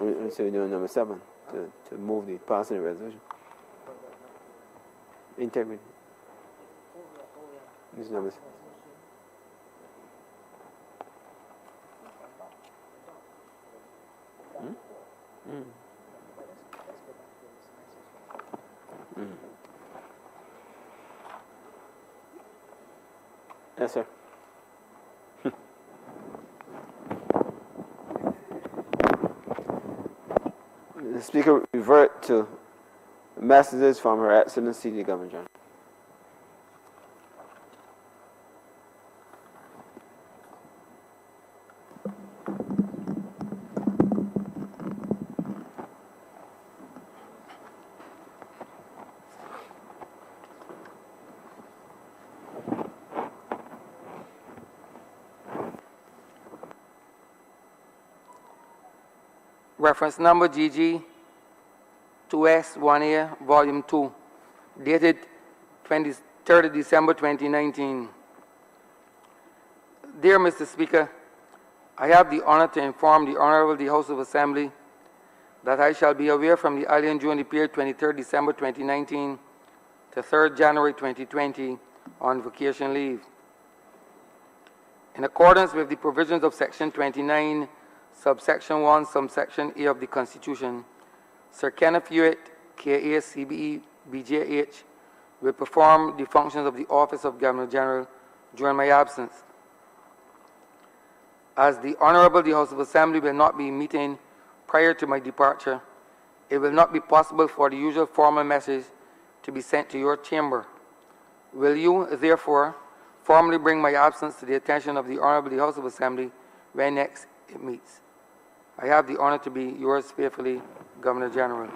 So we're doing number 7 to move the passing the resolution. Integrity. This is number 7. Yes, sir. The Speaker revert to messages from Her Excellency the Governor General. Reference number GG 2S1A, Volume 2, dated 23rd December 2019. Dear Mr. Speaker, I have the honor to inform the Honourable the House of Assembly that I shall be away from the island during the period 23rd December 2019 to 3rd January 2020 on vacation leave. In accordance with the provisions of Section 29, Subsection 1, Subsection A of the Constitution, Sir Kenneth Hewitt, K.A., CBE, BJH, will perform the functions of the Office of Governor General during my absence. As the Honourable the House of Assembly will not be meeting prior to my departure, it will not be possible for the usual formal message to be sent to your chamber. Will you, therefore, formally bring my absence to the attention of the Honourable the House of Assembly when next it meets? I have the honor to be yours faithfully, Governor General.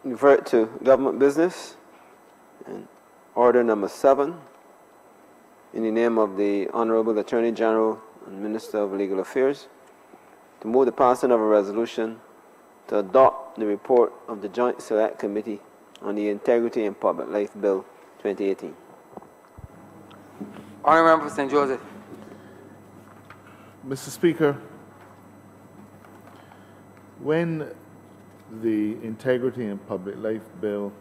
Revert to government business and order number 7 in the name of the Honourable Attorney General and Minister of Legal Affairs to move the passing of a resolution to adopt the report of the Joint Select Committee on the Integrity and Public Life Bill 2018. Honourable Member for St. Joseph. Mr. Speaker, when the Integrity and Public Life Bill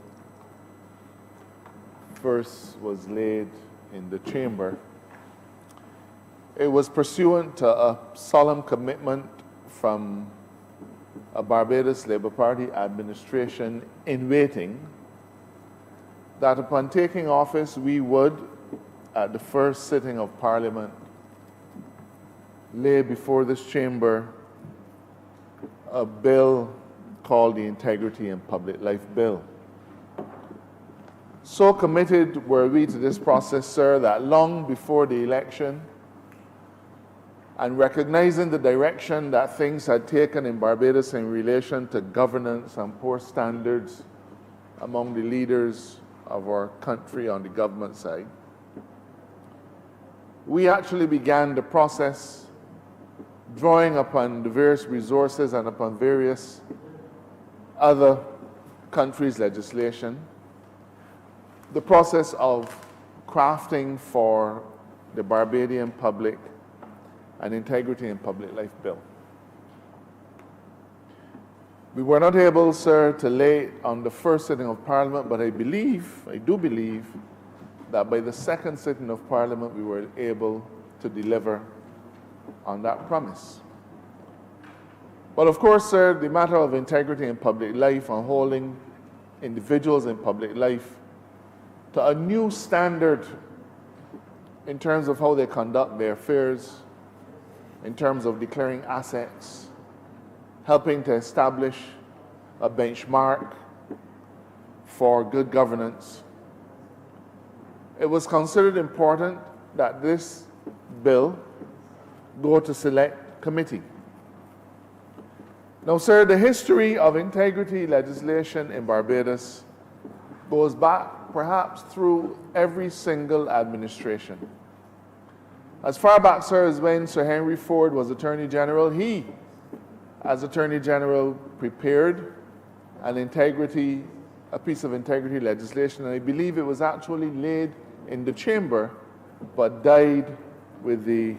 first was laid in the chamber, it was pursuant to a solemn commitment from a Barbados Labour Party administration in waiting that upon taking office we would, at the first sitting of Parliament, lay before this chamber a bill called the Integrity and Public Life Bill. So committed were we to this process, sir, that long before the election, and recognizing the direction that things had taken in Barbados in relation to governance and poor standards among the leaders of our country on the government side, we actually began the process drawing upon the various resources and upon various other countries' legislation, the process of crafting for the Barbadian public an Integrity and Public Life Bill. We were not able, sir, to lay it on the first sitting of Parliament, but I do believe, that by the second sitting of Parliament we were able to deliver on that promise. But of course, sir, the matter of integrity in public life and holding individuals in public life to a new standard in terms of how they conduct their affairs, in terms of declaring assets, helping to establish a benchmark for good governance. It was considered important that this bill go to select committee. Now, sir, the history of integrity legislation in Barbados goes back perhaps through every single administration. As far back, sir, as when Sir Henry Ford was Attorney General, he, as Attorney General, prepared a piece of integrity legislation, and I believe it was actually laid in the chamber, but died with the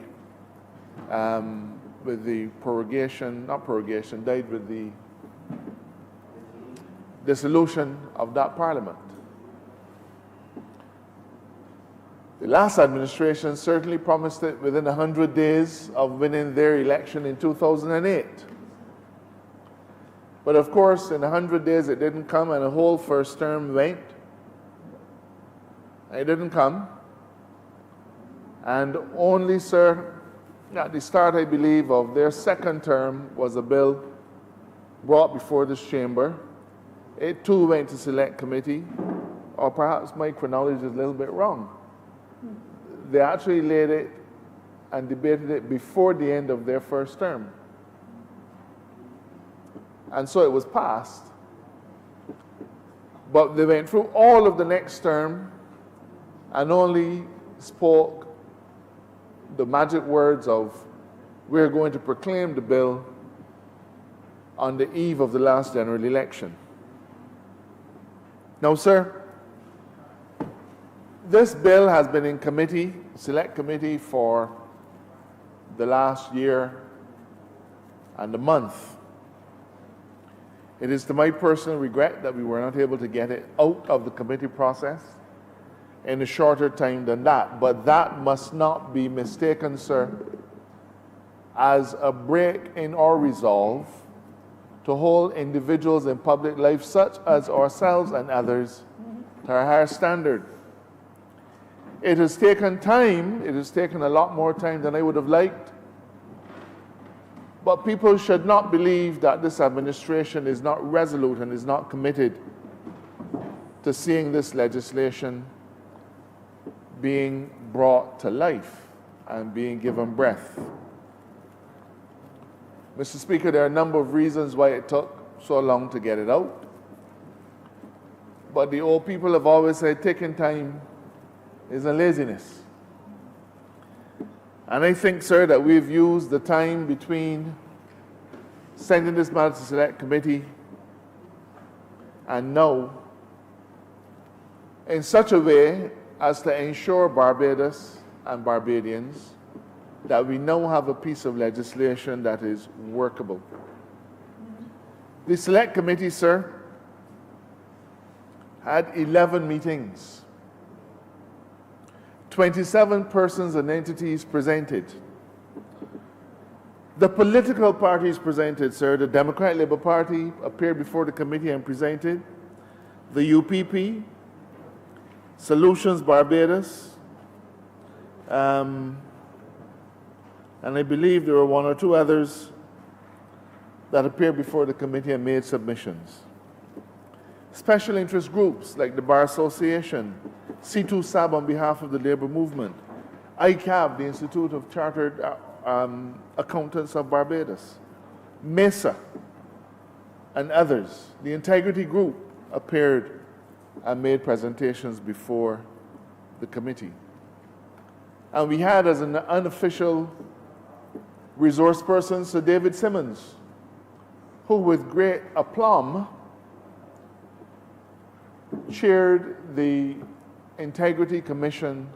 with the prorogation, not prorogation, died with the dissolution of that parliament. The last administration certainly promised it within 100 days of winning their election in 2008. But of course, in 100 days it didn't come, and a whole first term went. It didn't come. And only, sir, at the start, I believe, of their second term was a bill brought before this chamber. It too went to select committee, or perhaps my chronology is a little bit wrong. They actually laid it and debated it before the end of their first term. And so it was passed. But they went through all of the next term and only spoke the magic words of, we're going to proclaim the bill on the eve of the last general election. Now, sir, this bill has been in committee, select committee, for the last year and a month. It is to my personal regret that we were not able to get it out of the committee process in a shorter time than that. But that must not be mistaken, sir, as a break in our resolve to hold individuals in public life, such as ourselves and others, to a higher standard. It has taken time. It has taken a lot more time than I would have liked. But people should not believe that this administration is not resolute and is not committed to seeing this legislation being brought to life and being given breath. Mr. Speaker, there are a number of reasons why it took so long to get it out. But the old people have always said taking time is a laziness. And I think, sir, that we've used the time between sending this matter to select committee and now in such a way as to ensure Barbados and Barbadians that we now have a piece of legislation that is workable. The select committee, sir, had 11 meetings. 27 persons and entities presented. The political parties presented, sir. The Democratic Labour Party appeared before the committee and presented. The UPP, Solutions Barbados, and I believe there were one or two others that appeared before the committee and made submissions. Special interest groups like the Bar Association, C2SAB on behalf of the Labour Movement, ICAB, the Institute of Chartered Accountants of Barbados, MESA, and others. The Integrity Group appeared and made presentations before the committee. And we had as an unofficial resource person Sir David Simmons, who with great aplomb chaired the Integrity Commission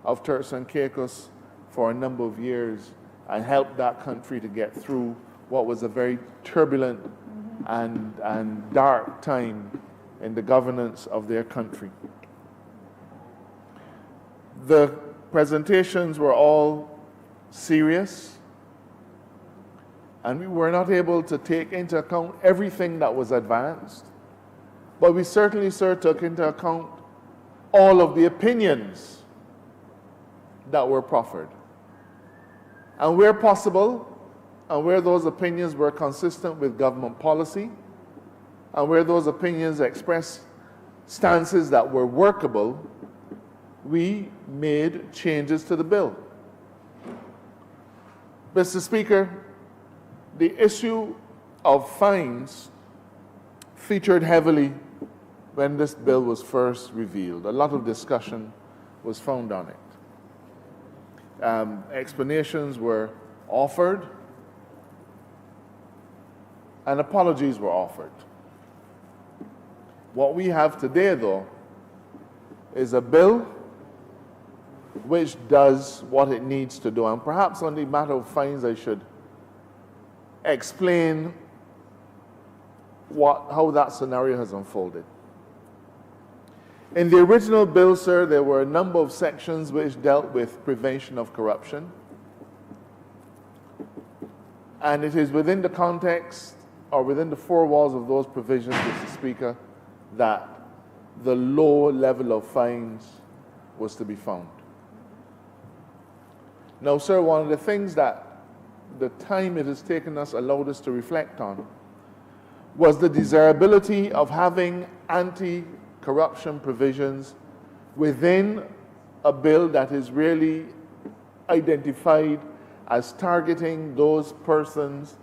of Turks and Caicos for a number of years and helped that country to get through what was a very turbulent and dark time in the governance of their country. The presentations were all serious, and we were not able to take into account everything that was advanced, but we certainly, sir, took into account all of the opinions that were proffered. And where possible, and where those opinions were consistent with government policy, and where those opinions expressed stances that were workable, we made changes to the bill. Mr. Speaker, the issue of fines featured heavily when this bill was first revealed. A lot of discussion was found on it. Explanations were offered, and apologies were offered. What we have today, though, is a bill which does what it needs to do. And perhaps on the matter of fines, I should explain how that scenario has unfolded. In the original bill, sir, there were a number of sections which dealt with prevention of corruption. And it is within the context or within the four walls of those provisions, Mr. Speaker, that the low level of fines was to be found. Now, sir, one of the things that the time it has taken us allowed us to reflect on was the desirability of having anti-corruption provisions within a bill that is really identified as targeting those persons,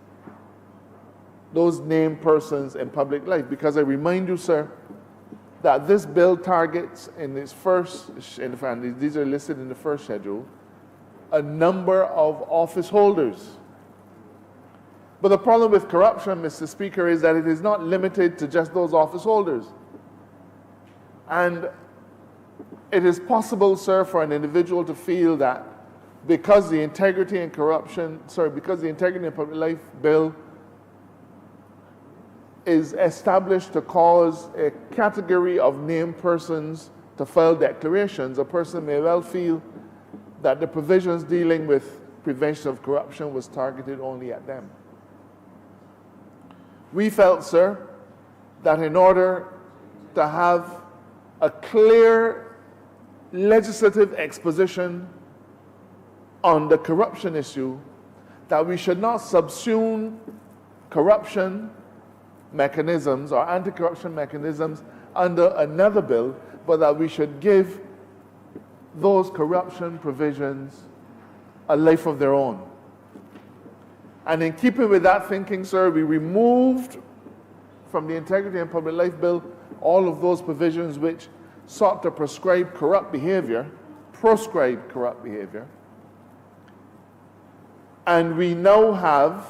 those named persons in public life. Because I remind you, sir, that this bill targets in its first, and these are listed in the first schedule, a number of office holders. But the problem with corruption, Mr. Speaker, is that it is not limited to just those office holders. And it is possible, sir, for an individual to feel that because the Integrity and Public Life Bill is established to cause a category of named persons to file declarations, a person may well feel that the provisions dealing with prevention of corruption was targeted only at them. We felt, sir, that in order to have a clear legislative exposition on the corruption issue, that we should not subsume corruption mechanisms or anti-corruption mechanisms under another bill, but that we should give those corruption provisions a life of their own. And in keeping with that thinking, sir, we removed from the Integrity and Public Life Bill all of those provisions which sought to proscribe corrupt behavior. And we now have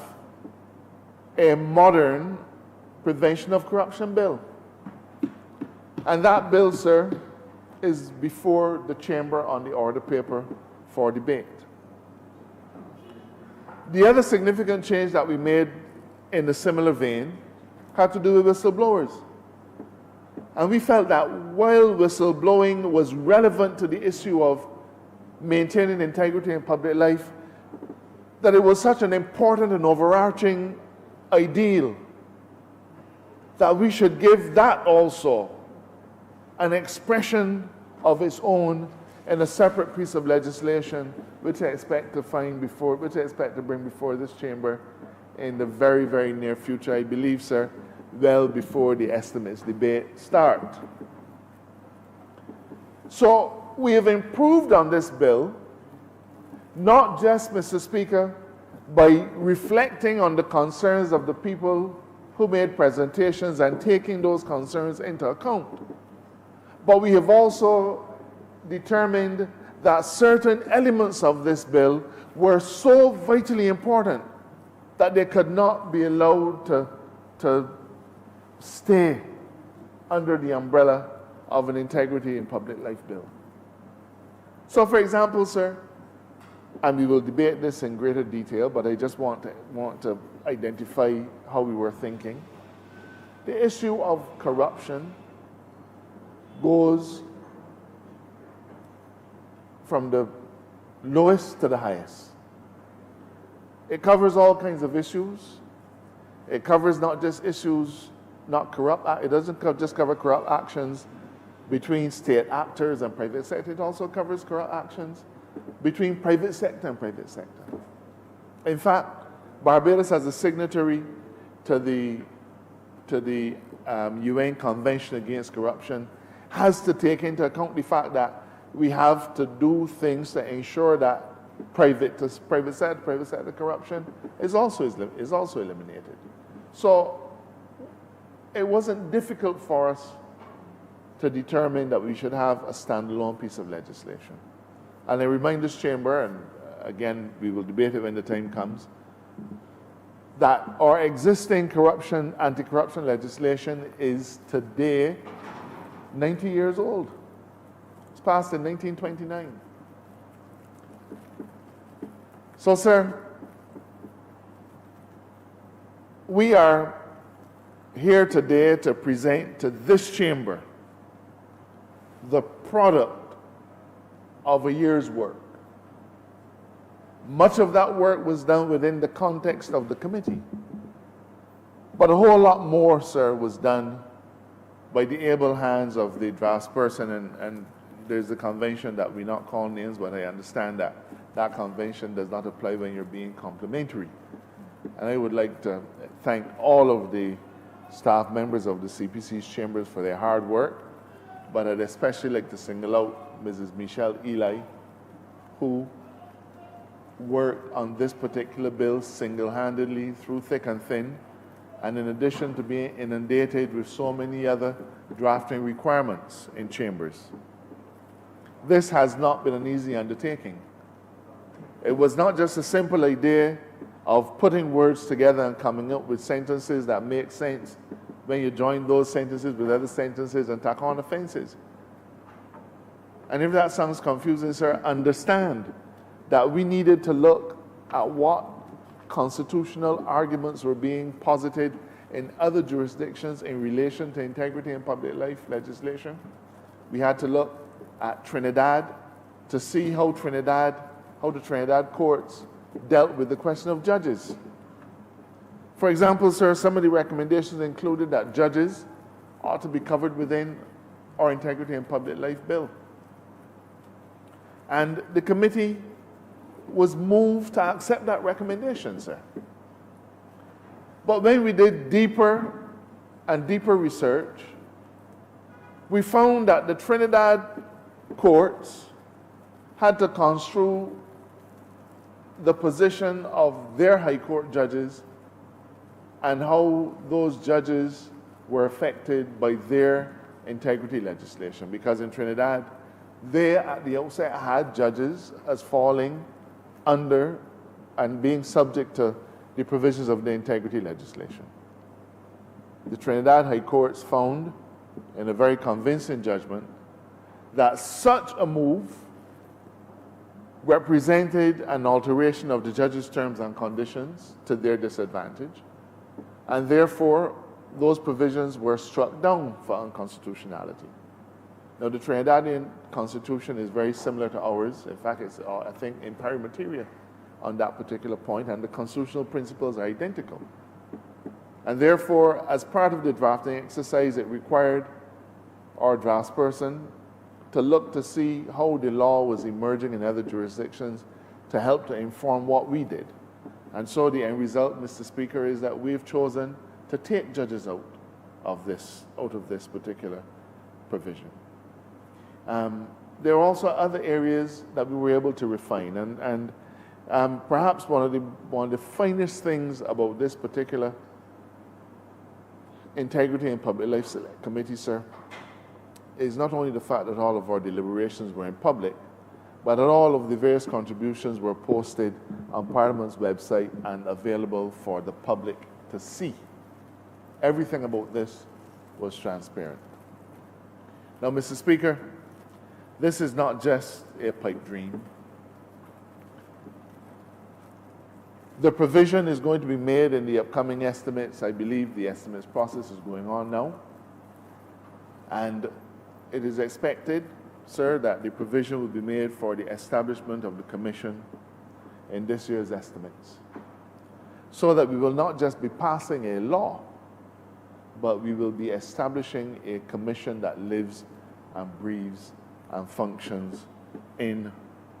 a modern prevention of corruption bill. And that bill, sir, is before the chamber on the order paper for debate. The other significant change that we made in a similar vein had to do with whistleblowers. And we felt that while whistleblowing was relevant to the issue of maintaining integrity in public life, that it was such an important and overarching ideal that we should give that also an expression of its own in a separate piece of legislation, which I expect to bring before this chamber in the very, very near future. I believe, sir, well before the estimates debate start. So we have improved on this bill, not just, Mr. Speaker, by reflecting on the concerns of the people who made presentations and taking those concerns into account, but we have also determined that certain elements of this bill were so vitally important that they could not be allowed to stay under the umbrella of an Integrity in Public Life bill. So, for example, sir, and we will debate this in greater detail, but I just want to identify how we were thinking. The issue of corruption goes from the lowest to the highest. It covers all kinds of issues. It covers not just issues, it doesn't just cover corrupt actions between state actors and private sector. It also covers corrupt actions between private sector and private sector. In fact, Barbados, as a signatory to the UN Convention Against Corruption, has to take into account the fact that we have to do things to ensure that private sector corruption is also eliminated. So it wasn't difficult for us to determine that we should have a standalone piece of legislation. And I remind this chamber, and again we will debate it when the time comes, that our existing anti-corruption legislation is today 90 years old. It was passed in 1929. So, sir, we are here today to present to this chamber the product of a year's work. Much of that work was done within the context of the committee. But a whole lot more, sir, was done by the able hands of the draftsperson, and there's the convention that we not call names, but I understand that that convention does not apply when you're being complimentary. And I would like to thank all of the staff members of the CPC's chambers for their hard work, but I'd especially like to single out Mrs. Michelle Eli, who worked on this particular bill single-handedly through thick and thin, and in addition to being inundated with so many other drafting requirements in chambers. This has not been an easy undertaking. It was not just a simple idea of putting words together and coming up with sentences that make sense when you join those sentences with other sentences and tack on offenses. And if that sounds confusing, sir, understand that we needed to look at what constitutional arguments were being posited in other jurisdictions in relation to integrity and public life legislation. We had to look at Trinidad to see how the Trinidad courts dealt with the question of judges. For example, sir, some of the recommendations included that judges ought to be covered within our integrity and public life bill. And the committee was moved to accept that recommendation, sir. But when we did deeper and deeper research, we found that the Trinidad courts had to construe the position of their high court judges and how those judges were affected by their integrity legislation. Because in Trinidad, they at the outset had judges as falling under and being subject to the provisions of the integrity legislation. The Trinidad High Courts found, in a very convincing judgment, that such a move represented an alteration of the judges' terms and conditions to their disadvantage, and therefore those provisions were struck down for unconstitutionality. Now, the Trinidadian constitution is very similar to ours. In fact, it's, I think, in pari materia on that particular point, and the constitutional principles are identical. And therefore, as part of the drafting exercise, it required our draftsperson to look to see how the law was emerging in other jurisdictions to help to inform what we did. And so the end result, Mr. Speaker, is that we've chosen to take judges out of this particular provision. There are also other areas that we were able to refine, and perhaps one of the finest things about this particular Integrity and Public Life Select Committee, sir, is not only the fact that all of our deliberations were in public, but that all of the various contributions were posted on Parliament's website and available for the public to see. Everything about this was transparent. Now, Mr. Speaker, this is not just a pipe dream. The provision is going to be made in the upcoming estimates. I believe the estimates process is going on now. And it is expected, sir, that the provision will be made for the establishment of the commission in this year's estimates, so that we will not just be passing a law, but we will be establishing a commission that lives and breathes and functions in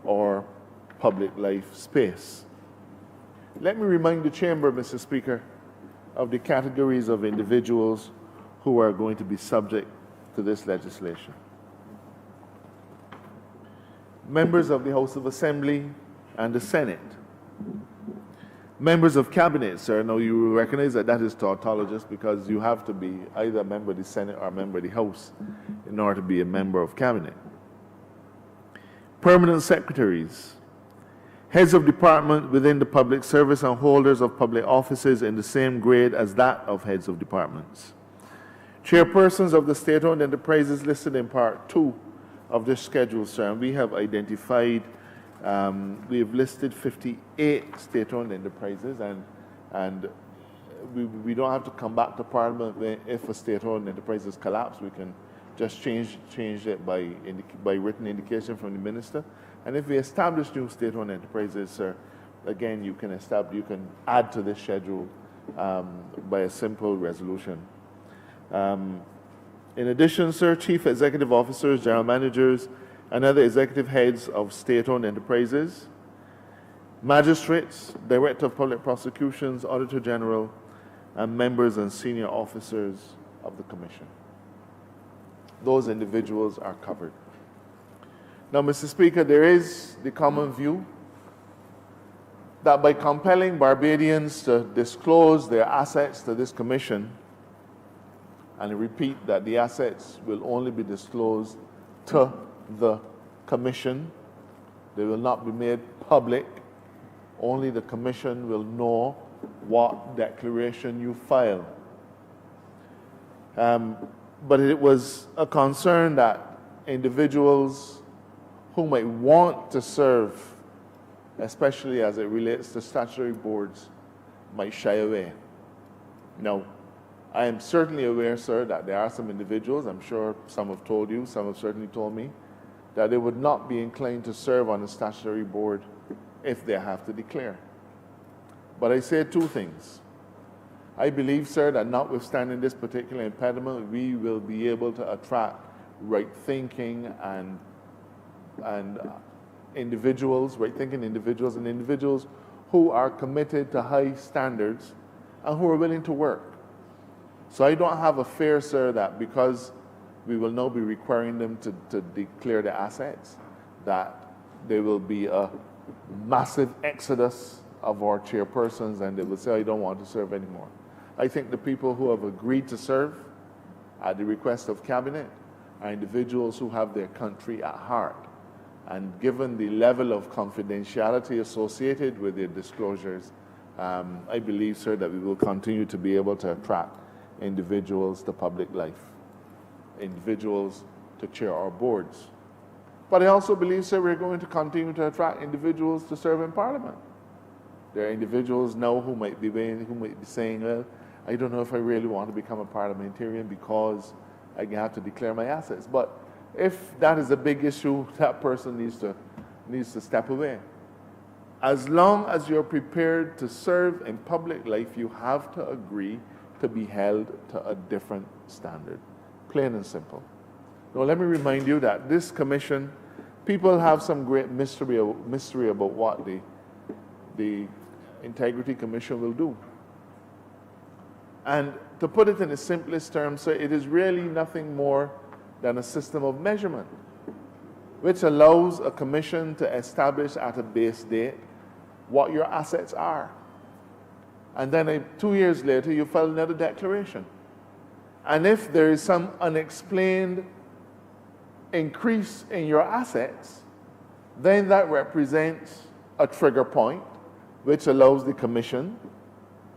our public life space. Let me remind the chamber, Mr. Speaker, of the categories of individuals who are going to be subject to this legislation. Members of the House of Assembly and the Senate. Members of Cabinet, sir. Now you will recognize that that is tautologous because you have to be either a member of the Senate or a member of the House in order to be a member of Cabinet. Permanent secretaries. Heads of department within the public service and holders of public offices in the same grade as that of heads of departments. Chairpersons of the state-owned enterprises listed in Part 2 of this schedule, sir, and we have identified, we have listed 58 state-owned enterprises, and we don't have to come back to Parliament if a state-owned enterprise has collapsed. We can just change it by written indication from the minister. And if we establish new state-owned enterprises, sir, again, you can add to this schedule by a simple resolution. In addition, sir, chief executive officers, general managers, and other executive heads of state-owned enterprises, magistrates, director of public prosecutions, auditor general, and members and senior officers of the commission. Those individuals are covered. Now, Mr. Speaker, there is the common view that by compelling Barbadians to disclose their assets to this commission, and I repeat that the assets will only be disclosed to the commission, they will not be made public, only the commission will know what declaration you file. But it was a concern that individuals who might want to serve, especially as it relates to statutory boards, might shy away. Now, I am certainly aware, sir, that there are some individuals, I'm sure some have told you, some have certainly told me, that they would not be inclined to serve on a statutory board if they have to declare. But I say two things. I believe, sir, that notwithstanding this particular impediment, we will be able to attract right-thinking and individuals, right-thinking individuals, and individuals who are committed to high standards and who are willing to work. So I don't have a fear, sir, that because we will now be requiring them to declare their assets, that there will be a massive exodus of our chairpersons and they will say, I don't want to serve anymore. I think the people who have agreed to serve at the request of Cabinet are individuals who have their country at heart. And given the level of confidentiality associated with their disclosures, I believe, sir, that we will continue to be able to attract individuals to public life, individuals to chair our boards. But I also believe, sir, we're going to continue to attract individuals to serve in Parliament. There are individuals now who might be saying, well, I don't know if I really want to become a parliamentarian because I have to declare my assets. But if that is a big issue, that person needs to step away. As long as you're prepared to serve in public life, you have to agree to be held to a different standard. Plain and simple. Now, let me remind you that this commission, people have some great mystery about what the Integrity Commission will do. And to put it in the simplest terms, sir, it is really nothing more than a system of measurement, which allows a commission to establish at a base date what your assets are. And then 2 years later, you file another declaration. And if there is some unexplained increase in your assets, then that represents a trigger point, which allows the commission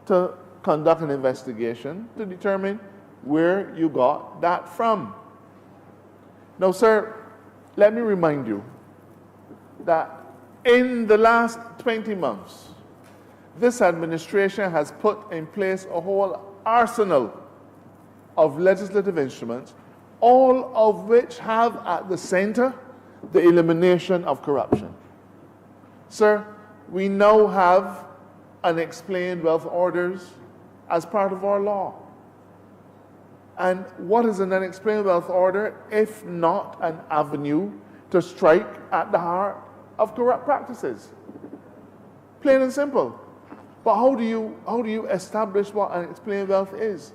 to conduct an investigation to determine where you got that from. Now, sir, let me remind you that in the last 20 months, this administration has put in place a whole arsenal of legislative instruments, all of which have at the center the elimination of corruption. Sir, we now have unexplained wealth orders as part of our law. And what is an unexplained wealth order if not an avenue to strike at the heart of corrupt practices? Plain and simple. But how do you establish what unexplained wealth is?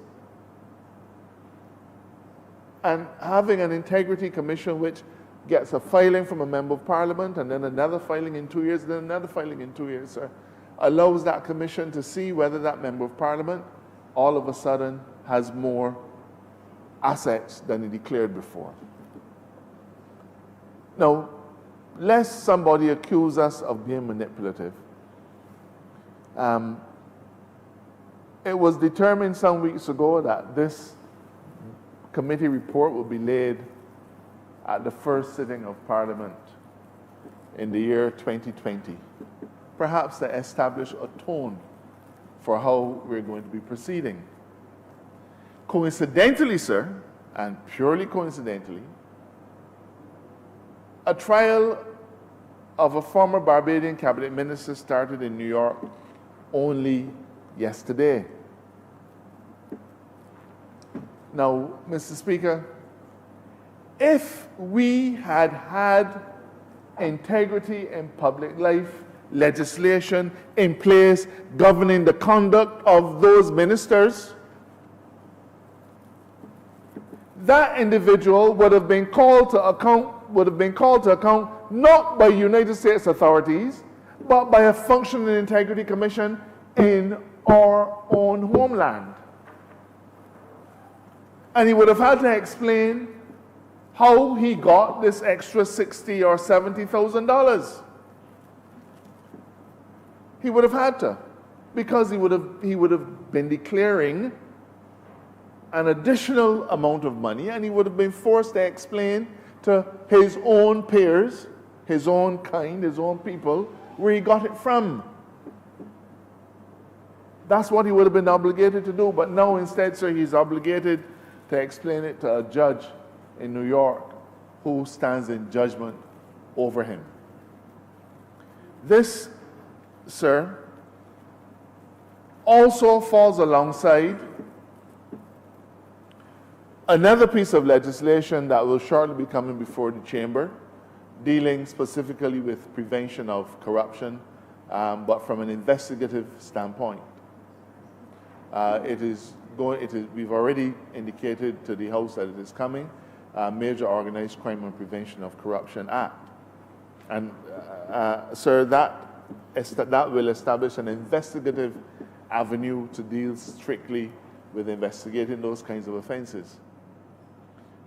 And having an integrity commission which gets a filing from a member of parliament and then another filing in 2 years, then another filing in 2 years, sir, allows that commission to see whether that member of parliament all of a sudden has more assets than he declared before. Now, lest somebody accuse us of being manipulative, it was determined some weeks ago that this committee report will be laid at the first sitting of Parliament in the year 2020, perhaps to establish a tone for how we're going to be proceeding. Coincidentally, sir, and purely coincidentally, a trial of a former Barbadian cabinet minister started in New York only yesterday. Now, Mr. Speaker, if we had had integrity in public life, legislation in place governing the conduct of those ministers, that individual would have been called to account, not by United States authorities, but by a functioning integrity commission in our own homeland. And he would have had to explain how he got this extra $60,000 or $70,000. He would have had to, because he would have been declaring an additional amount of money, and he would have been forced to explain to his own peers, his own kind, his own people, where he got it from. That's what he would have been obligated to do, but now instead, sir, he's obligated to explain it to a judge in New York who stands in judgment over him. This, sir, also falls alongside another piece of legislation that will shortly be coming before the Chamber, dealing specifically with prevention of corruption, but from an investigative standpoint. We've already indicated to the House that it is coming, Major Organized Crime and Prevention of Corruption Act. And, sir, that will establish an investigative avenue to deal strictly with investigating those kinds of offenses.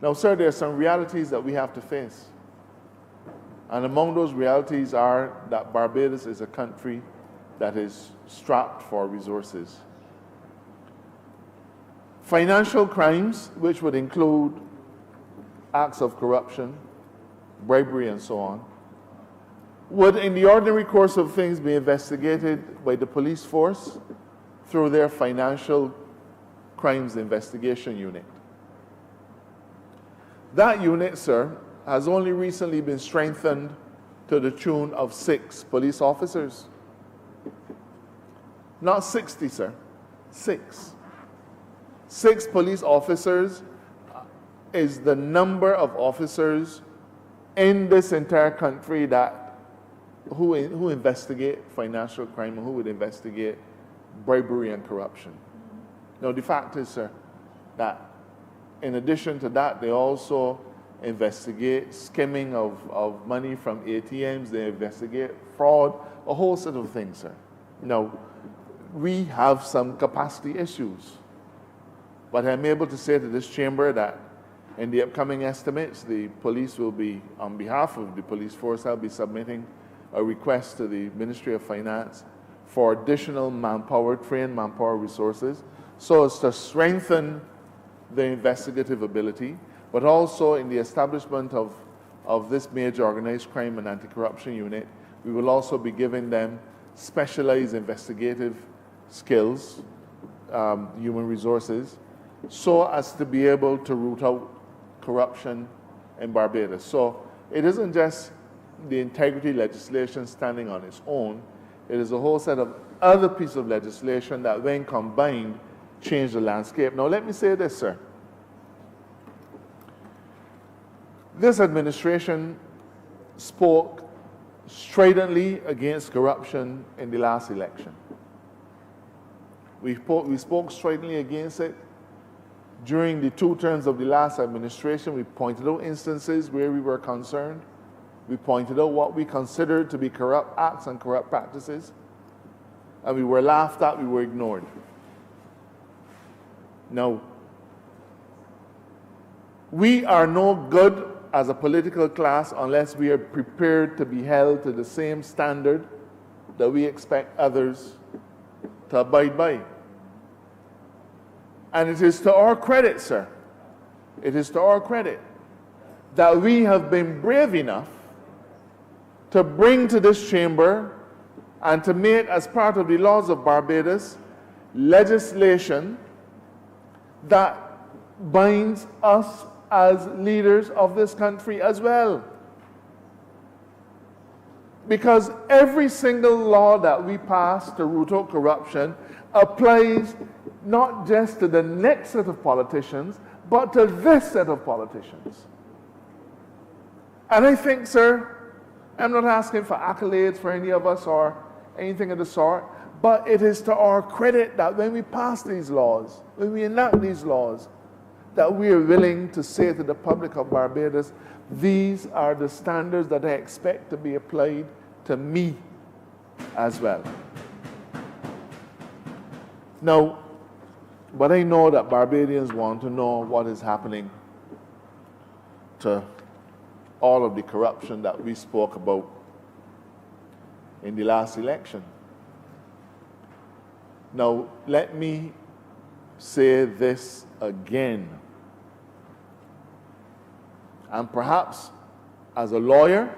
Now, sir, there are some realities that we have to face. And among those realities are that Barbados is a country that is strapped for resources. Financial crimes, which would include acts of corruption, bribery, and so on, would in the ordinary course of things be investigated by the police force through their Financial Crimes Investigation Unit. That unit, sir, has only recently been strengthened to the tune of 6 police officers. Not 60, sir. 6. 6 police officers is the number of officers in this entire country who investigate financial crime and who would investigate bribery and corruption. Now, the fact is, sir, that in addition to that, they also investigate skimming of money from ATMs, they investigate fraud, a whole set of things, sir. Now, we have some capacity issues, but I'm able to say to this chamber that in the upcoming estimates, the police will be, on behalf of the police force, I'll be submitting a request to the Ministry of Finance for additional manpower, trained manpower resources, so as to strengthen the investigative ability, but also in the establishment of this major organized crime and anti-corruption unit, we will also be giving them specialized investigative skills, human resources, so as to be able to root out corruption in Barbados. So it isn't just the integrity legislation standing on its own, it is a whole set of other pieces of legislation that when combined change the landscape. Now let me say this, sir. This administration spoke stridently against corruption in the last election. We spoke stridently against it during the 2 terms of the last administration. We pointed out instances where we were concerned. We pointed out what we considered to be corrupt acts and corrupt practices. And we were laughed at, we were ignored. No. We are no good as a political class unless we are prepared to be held to the same standard that we expect others to abide by. And it is to our credit, sir, it is to our credit that we have been brave enough to bring to this chamber and to make as part of the laws of Barbados legislation that binds us as leaders of this country as well. Because every single law that we pass to root out corruption applies not just to the next set of politicians, but to this set of politicians. And I think, sir, I'm not asking for accolades for any of us or anything of the sort, but it is to our credit that when we pass these laws, when we enact these laws, that we are willing to say to the public of Barbados, these are the standards that I expect to be applied to me as well. Now, but I know that Barbadians want to know what is happening to all of the corruption that we spoke about in the last election. Now, let me say this again. And perhaps as a lawyer,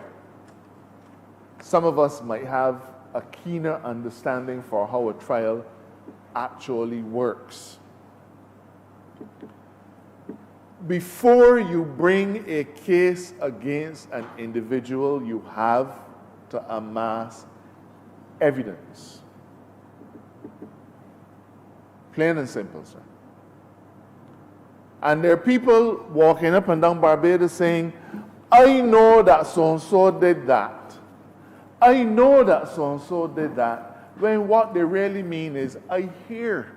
some of us might have a keener understanding for how a trial actually works. Before you bring a case against an individual, you have to amass evidence. Plain and simple, sir. And there are people walking up and down Barbados saying, I know that so-and-so did that. I know that so-and-so did that. When what they really mean is, I hear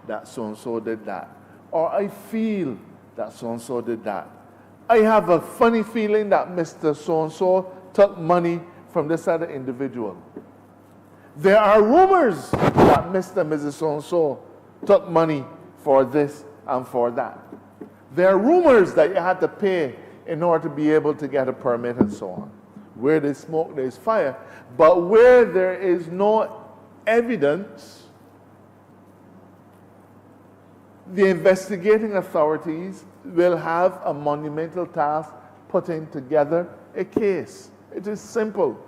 that so-and-so did that. Or I feel that so-and-so did that. I have a funny feeling that Mr. So-and-so took money from this other individual. There are rumors that Mr. and Mrs. So-and-so took money for this and for that. There are rumors that you had to pay in order to be able to get a permit and so on. Where there's smoke, there's fire. But where there is no evidence, the investigating authorities will have a monumental task putting together a case. It is simple.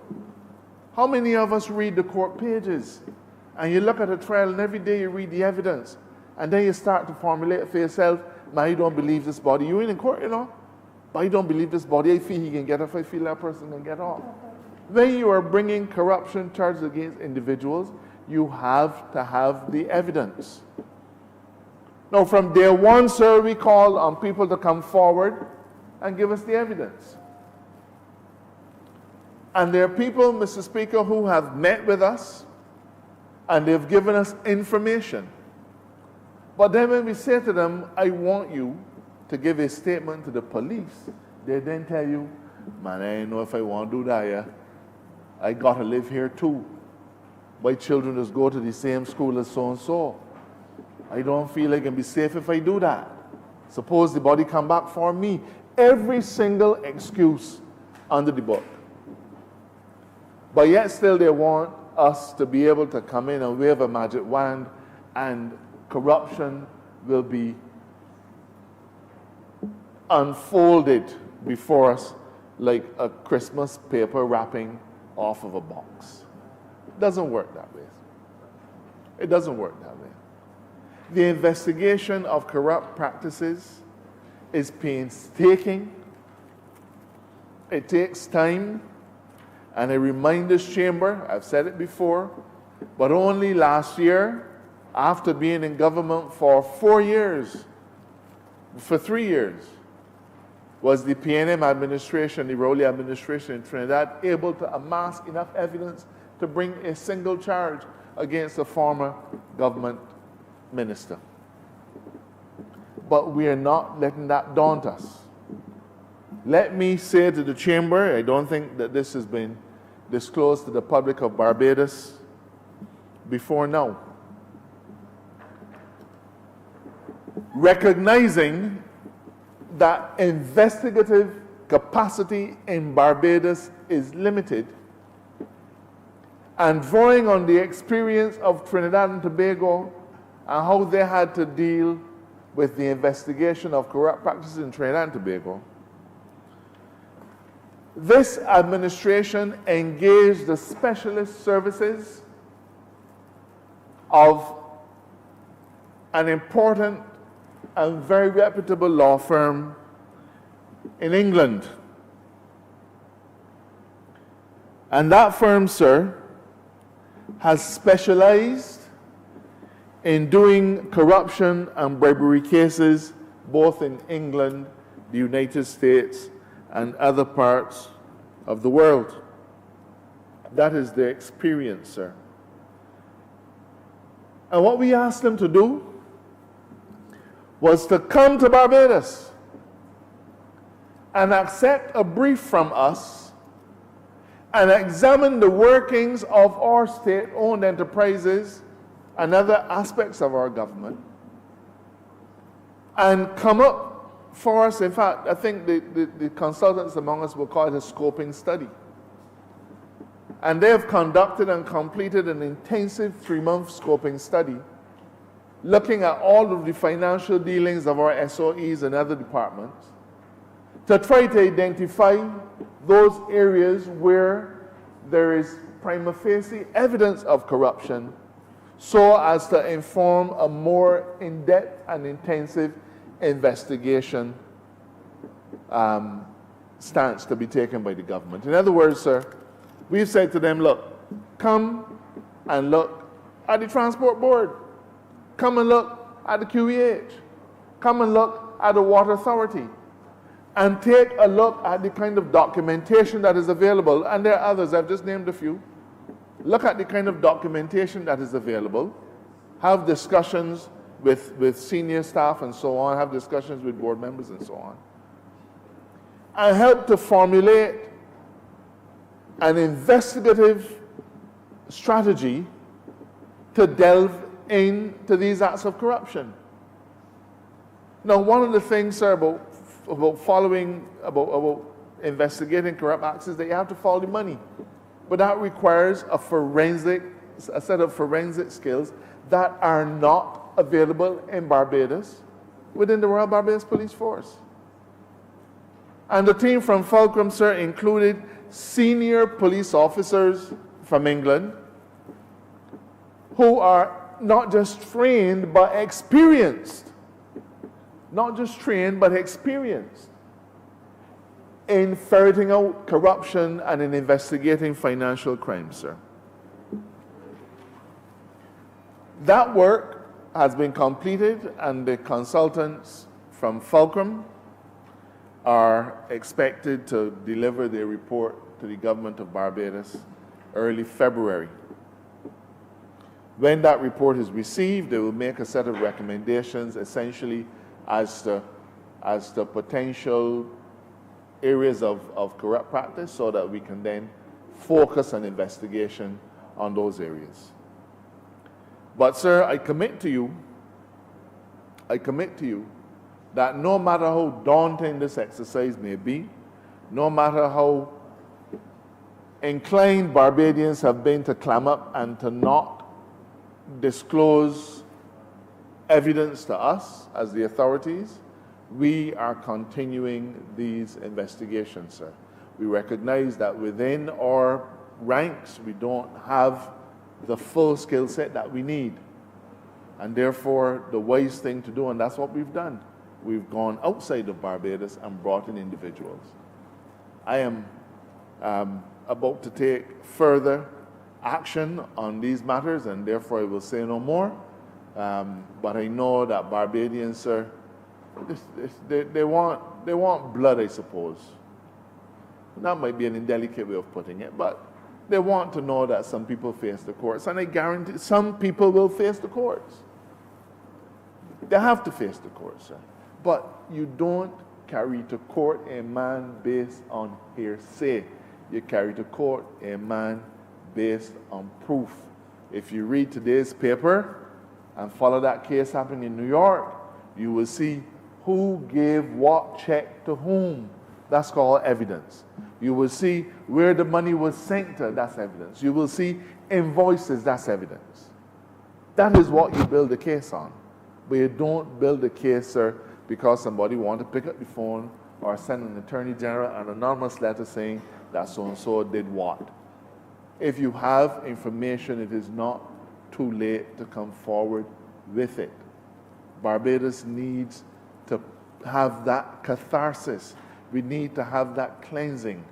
How many of us read the court pages? And you look at a trial and every day you read the evidence. And then you start to formulate for yourself, man, you don't believe this body. You're in court, you know. But I don't believe this body. I feel he can get off. I feel that person can get off. When you are bringing corruption charges against individuals, you have to have the evidence. Now, from day one, sir, we call on people to come forward and give us the evidence. And there are people, Mr. Speaker, who have met with us and they've given us information. But then when we say to them, I want you to give a statement to the police, they then tell you, man, I don't know if I want to do that, yeah. I got to live here too. My children just go to the same school as so-and-so. I don't feel I can be safe if I do that. Suppose the body come back for me. Every single excuse under the book. But yet still they want us to be able to come in and wave a magic wand and corruption will be unfolded before us like a Christmas paper wrapping off of a box. It doesn't work that way. It doesn't work that way. The investigation of corrupt practices is painstaking. It takes time. And I remind this chamber, I've said it before, but only last year, after being in government for 4 years, for 3 years, was the PNM administration, the Rowley administration in Trinidad, able to amass enough evidence to bring a single charge against a former government minister. But we are not letting that daunt us. Let me say to the chamber, I don't think that this has been disclosed to the public of Barbados before now. Recognizing that investigative capacity in Barbados is limited, and drawing on the experience of Trinidad and Tobago and how they had to deal with the investigation of corrupt practices in Trinidad and Tobago, this administration engaged the specialist services of an important and very reputable law firm in England. And that firm, sir, has specialized in doing corruption and bribery cases both in England, the United States, and other parts of the world. That is their experience, sir. And what we asked them to do was to come to Barbados and accept a brief from us and examine the workings of our state-owned enterprises and other aspects of our government, and come up for us. In fact, I think the consultants among us will call it a scoping study. And they have conducted and completed an intensive 3-month scoping study looking at all of the financial dealings of our SOEs and other departments to try to identify those areas where there is prima facie evidence of corruption, so as to inform a more in-depth and intensive investigation stance to be taken by the government. In other words, sir, we've said to them, look, come and look at the Transport Board. Come and look at the QEH. Come and look at the Water Authority. And take a look at the kind of documentation that is available. And there are others, I've just named a few. Look at the kind of documentation that is available. Have discussions with senior staff and so on. Have discussions with board members and so on. And help to formulate an investigative strategy to delve into these acts of corruption. Now, one of the things, sir, about investigating corrupt acts is that you have to follow the money. But that requires a set of forensic skills that are not available in Barbados within the Royal Barbados Police Force. And the team from Fulcrum, sir, included senior police officers from England who are not just trained but experienced. Not just trained but experienced in ferreting out corruption and in investigating financial crimes, sir. That work has been completed, and the consultants from Fulcrum are expected to deliver their report to the government of Barbados early February. When that report is received, they will make a set of recommendations essentially as to potential areas of corrupt practice, so that we can then focus an investigation on those areas. But sir, I commit to you that no matter how daunting this exercise may be, no matter how inclined Barbadians have been to clam up and to not disclose evidence to us as the authorities, we are continuing these investigations, sir. We recognize that within our ranks, we don't have the full skill set that we need. And therefore, the wise thing to do, and that's what we've done, we've gone outside of Barbados and brought in individuals. I am about to take further action on these matters, and therefore I will say no more. But I know that Barbadians, sir, they want blood, I suppose. That might be an indelicate way of putting it, but they want to know that some people face the courts, and I guarantee some people will face the courts. They have to face the courts, sir. But you don't carry to court a man based on hearsay. You carry to court a man based on proof. If you read today's paper and follow that case happening in New York, you will see who gave what check to whom. That's called evidence. You will see where the money was sent to. That's evidence. You will see invoices. That's evidence. That is what you build a case on. But you don't build a case, sir, because somebody wants to pick up the phone or send an attorney general an anonymous letter saying that so-and-so did what. If you have information, it is not too late to come forward with it. Barbados needs to have that catharsis. We need to have that cleansing.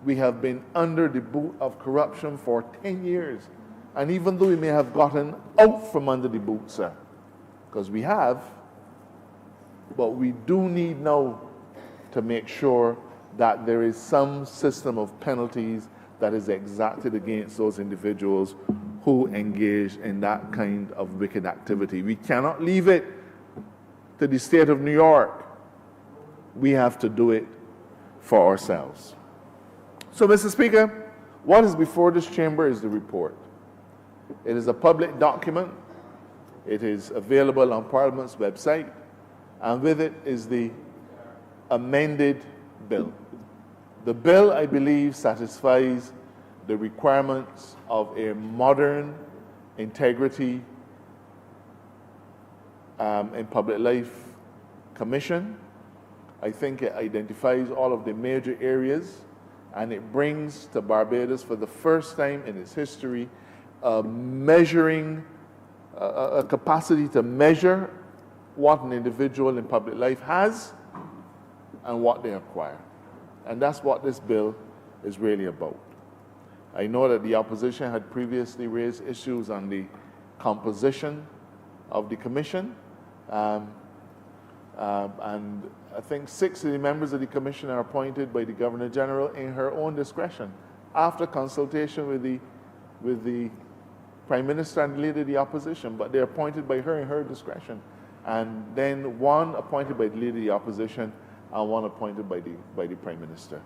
We have been under the boot of corruption for 10 years. And even though we may have gotten out from under the boot, sir, because we have, but we do need now to make sure that there is some system of penalties that is exacted against those individuals who engage in that kind of wicked activity. We cannot leave it to the state of New York. We have to do it for ourselves. So, Mr. Speaker, what is before this chamber is the report. It is a public document. It is available on Parliament's website, and with it is the amended bill. The bill, I believe, satisfies the requirements of a modern integrity in public life commission. I think it identifies all of the major areas, and it brings to Barbados for the first time in its history a capacity to measure what an individual in public life has and what they acquire. And that's what this bill is really about. I know that the opposition had previously raised issues on the composition of the commission, and I think 6 of the members of the commission are appointed by the Governor-General in her own discretion, after consultation with the Prime Minister and the Leader of the Opposition, but they're appointed by her in her discretion. And then one appointed by the Leader of the Opposition and one appointed by the Prime Minister.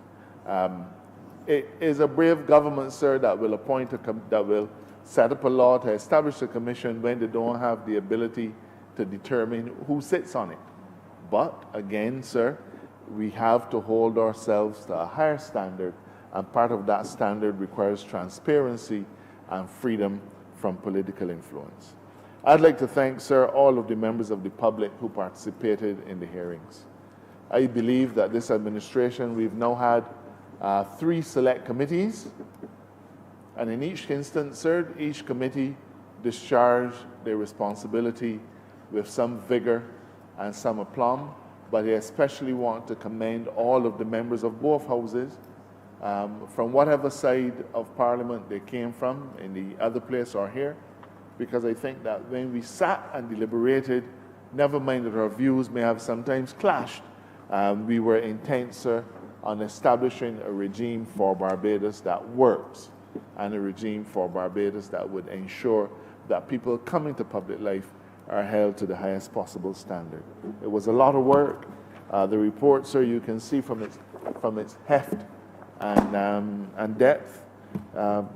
It is a brave government, sir, that will appoint that will set up a law to establish a commission when they don't have the ability to determine who sits on it. But again, sir, we have to hold ourselves to a higher standard, and part of that standard requires transparency and freedom from political influence. I'd like to thank, sir, all of the members of the public who participated in the hearings. I believe that this administration, we've now had 3 select committees, and in each instance, sir, each committee discharged their responsibility with some vigor and some aplomb, but I especially want to commend all of the members of both houses, from whatever side of Parliament they came from, in the other place or here, because I think that when we sat and deliberated, never mind that our views may have sometimes clashed, we were intent, sir, on establishing a regime for Barbados that works, and a regime for Barbados that would ensure that people coming to public life are held to the highest possible standard. It was a lot of work. The report, sir, you can see from its heft and depth,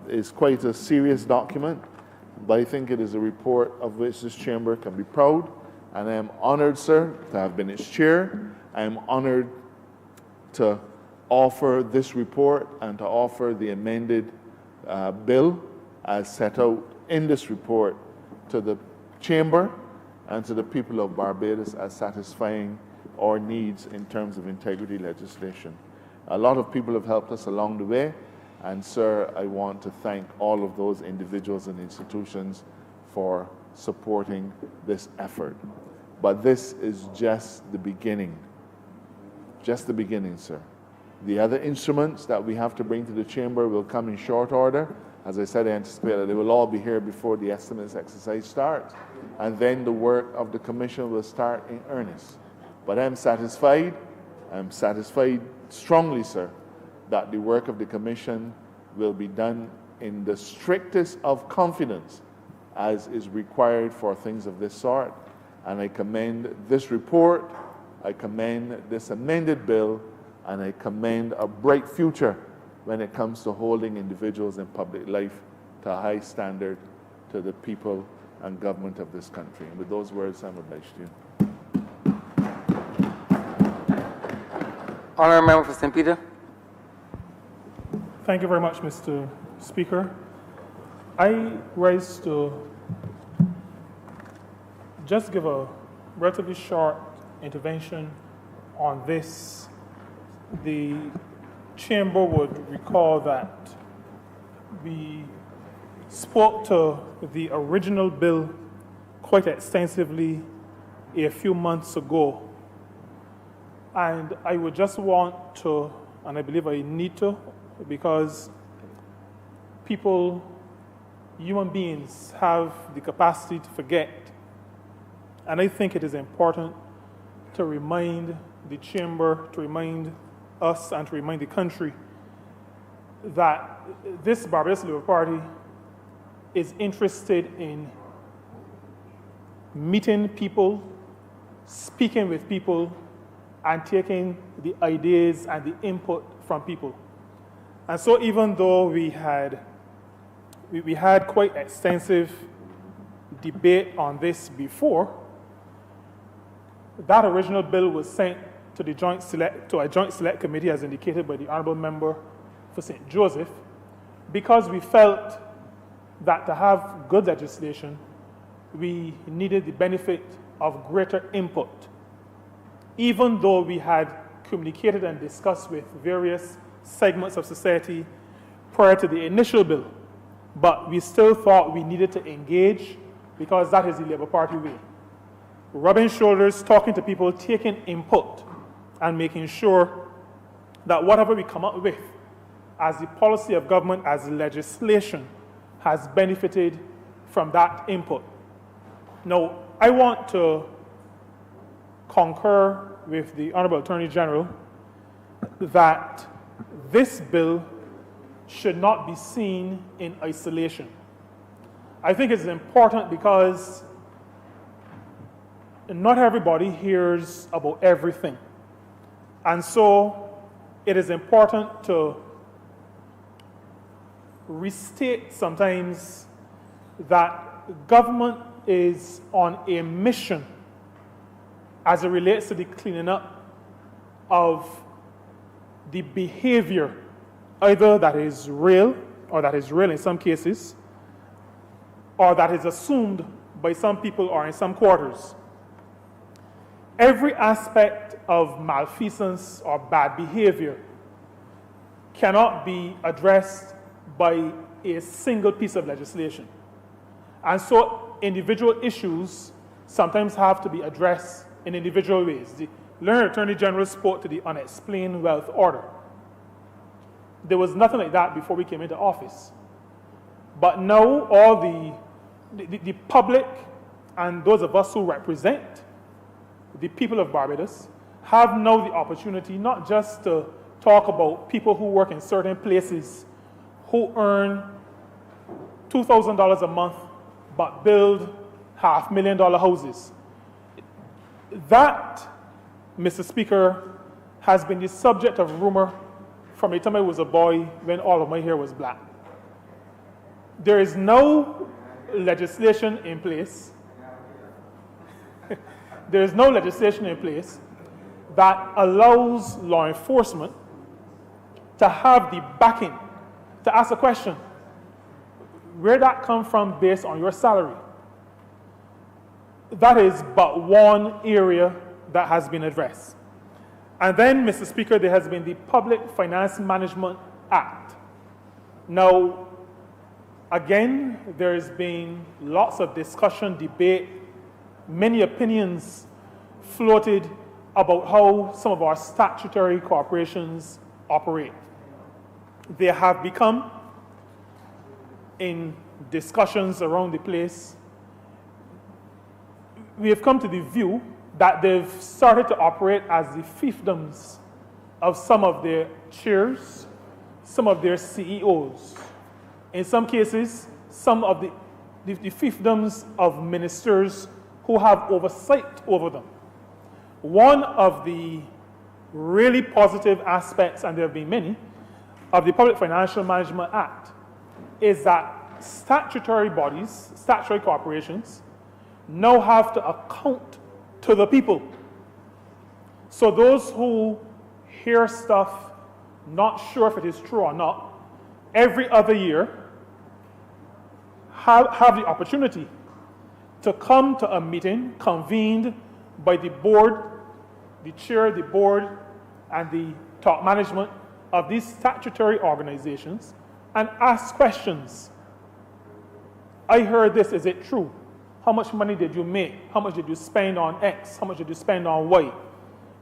is quite a serious document, but I think it is a report of which this chamber can be proud, and I am honored, sir, to have been its chair. I am honored to offer this report and to offer the amended bill as set out in this report to the chamber and to the people of Barbados as satisfying our needs in terms of integrity legislation. A lot of people have helped us along the way, and sir, I want to thank all of those individuals and institutions for supporting this effort. But this is just the beginning. Just the beginning, sir. The other instruments that we have to bring to the chamber will come in short order. As I said, I anticipate that they will all be here before the estimates exercise starts, and then the work of the commission will start in earnest. But I'm satisfied strongly, sir, that the work of the commission will be done in the strictest of confidence as is required for things of this sort. And I commend this report, I commend this amended bill, and I commend a bright future when it comes to holding individuals in public life to a high standard to the people and government of this country. And with those words, I'm obliged to you. Honourable Member for St. Peter. Thank you very much, Mr. Speaker. I rise to just give a relatively short intervention on this. The Chamber would recall that we spoke to the original bill quite extensively a few months ago. And I would just want to, and I believe I need to, because people, human beings, have the capacity to forget. And I think it is important to remind the chamber, to remind us, and to remind the country that this Barbados Labour Party is interested in meeting people, speaking with people, and taking the ideas and the input from people. And so even though we had quite extensive debate on this before, that original bill was sent to a joint select committee, as indicated by the Honourable Member for St. Joseph, because we felt that to have good legislation, we needed the benefit of greater input. Even though we had communicated and discussed with various segments of society prior to the initial bill, but we still thought we needed to engage, because that is the Labour Party way. Rubbing shoulders, talking to people, taking input, and making sure that whatever we come up with as the policy of government, as legislation, has benefited from that input. Now, I want to concur with the Honourable Attorney General that this bill should not be seen in isolation. I think it's important because not everybody hears about everything. And so it is important to restate sometimes that government is on a mission as it relates to the cleaning up of the behavior, either that is real, or that is real in some cases, or that is assumed by some people or in some quarters. Every aspect of malfeasance or bad behavior cannot be addressed by a single piece of legislation. And so individual issues sometimes have to be addressed in individual ways. The Learned Attorney General spoke to the unexplained wealth order. There was nothing like that before we came into office. But now all the public and those of us who represent the people of Barbados have now the opportunity not just to talk about people who work in certain places who earn $2,000 a month but build $500,000 houses. That, Mr. Speaker, has been the subject of rumor from the time I was a boy when all of my hair was black. There is no legislation in place. There is no legislation in place that allows law enforcement to have the backing to ask a question. Where that come from based on your salary? That is but one area that has been addressed. And then, Mr. Speaker, there has been the Public Finance Management Act. Now, again, there has been lots of discussion, debate, many opinions floated about how some of our statutory corporations operate. They have become, in discussions around the place, we have come to the view that they've started to operate as the fiefdoms of some of their chairs, some of their CEOs. In some cases, some of the fiefdoms of ministers who have oversight over them. One of the really positive aspects, and there have been many, of the Public Financial Management Act is that statutory bodies, statutory corporations, now have to account to the people. So those who hear stuff, not sure if it is true or not, every other year have the opportunity to come to a meeting convened by the board, the chair, the board, and the top management of these statutory organizations and ask questions. I heard this, is it true? how much money did you make? How much did you spend on X? How much did you spend on Y?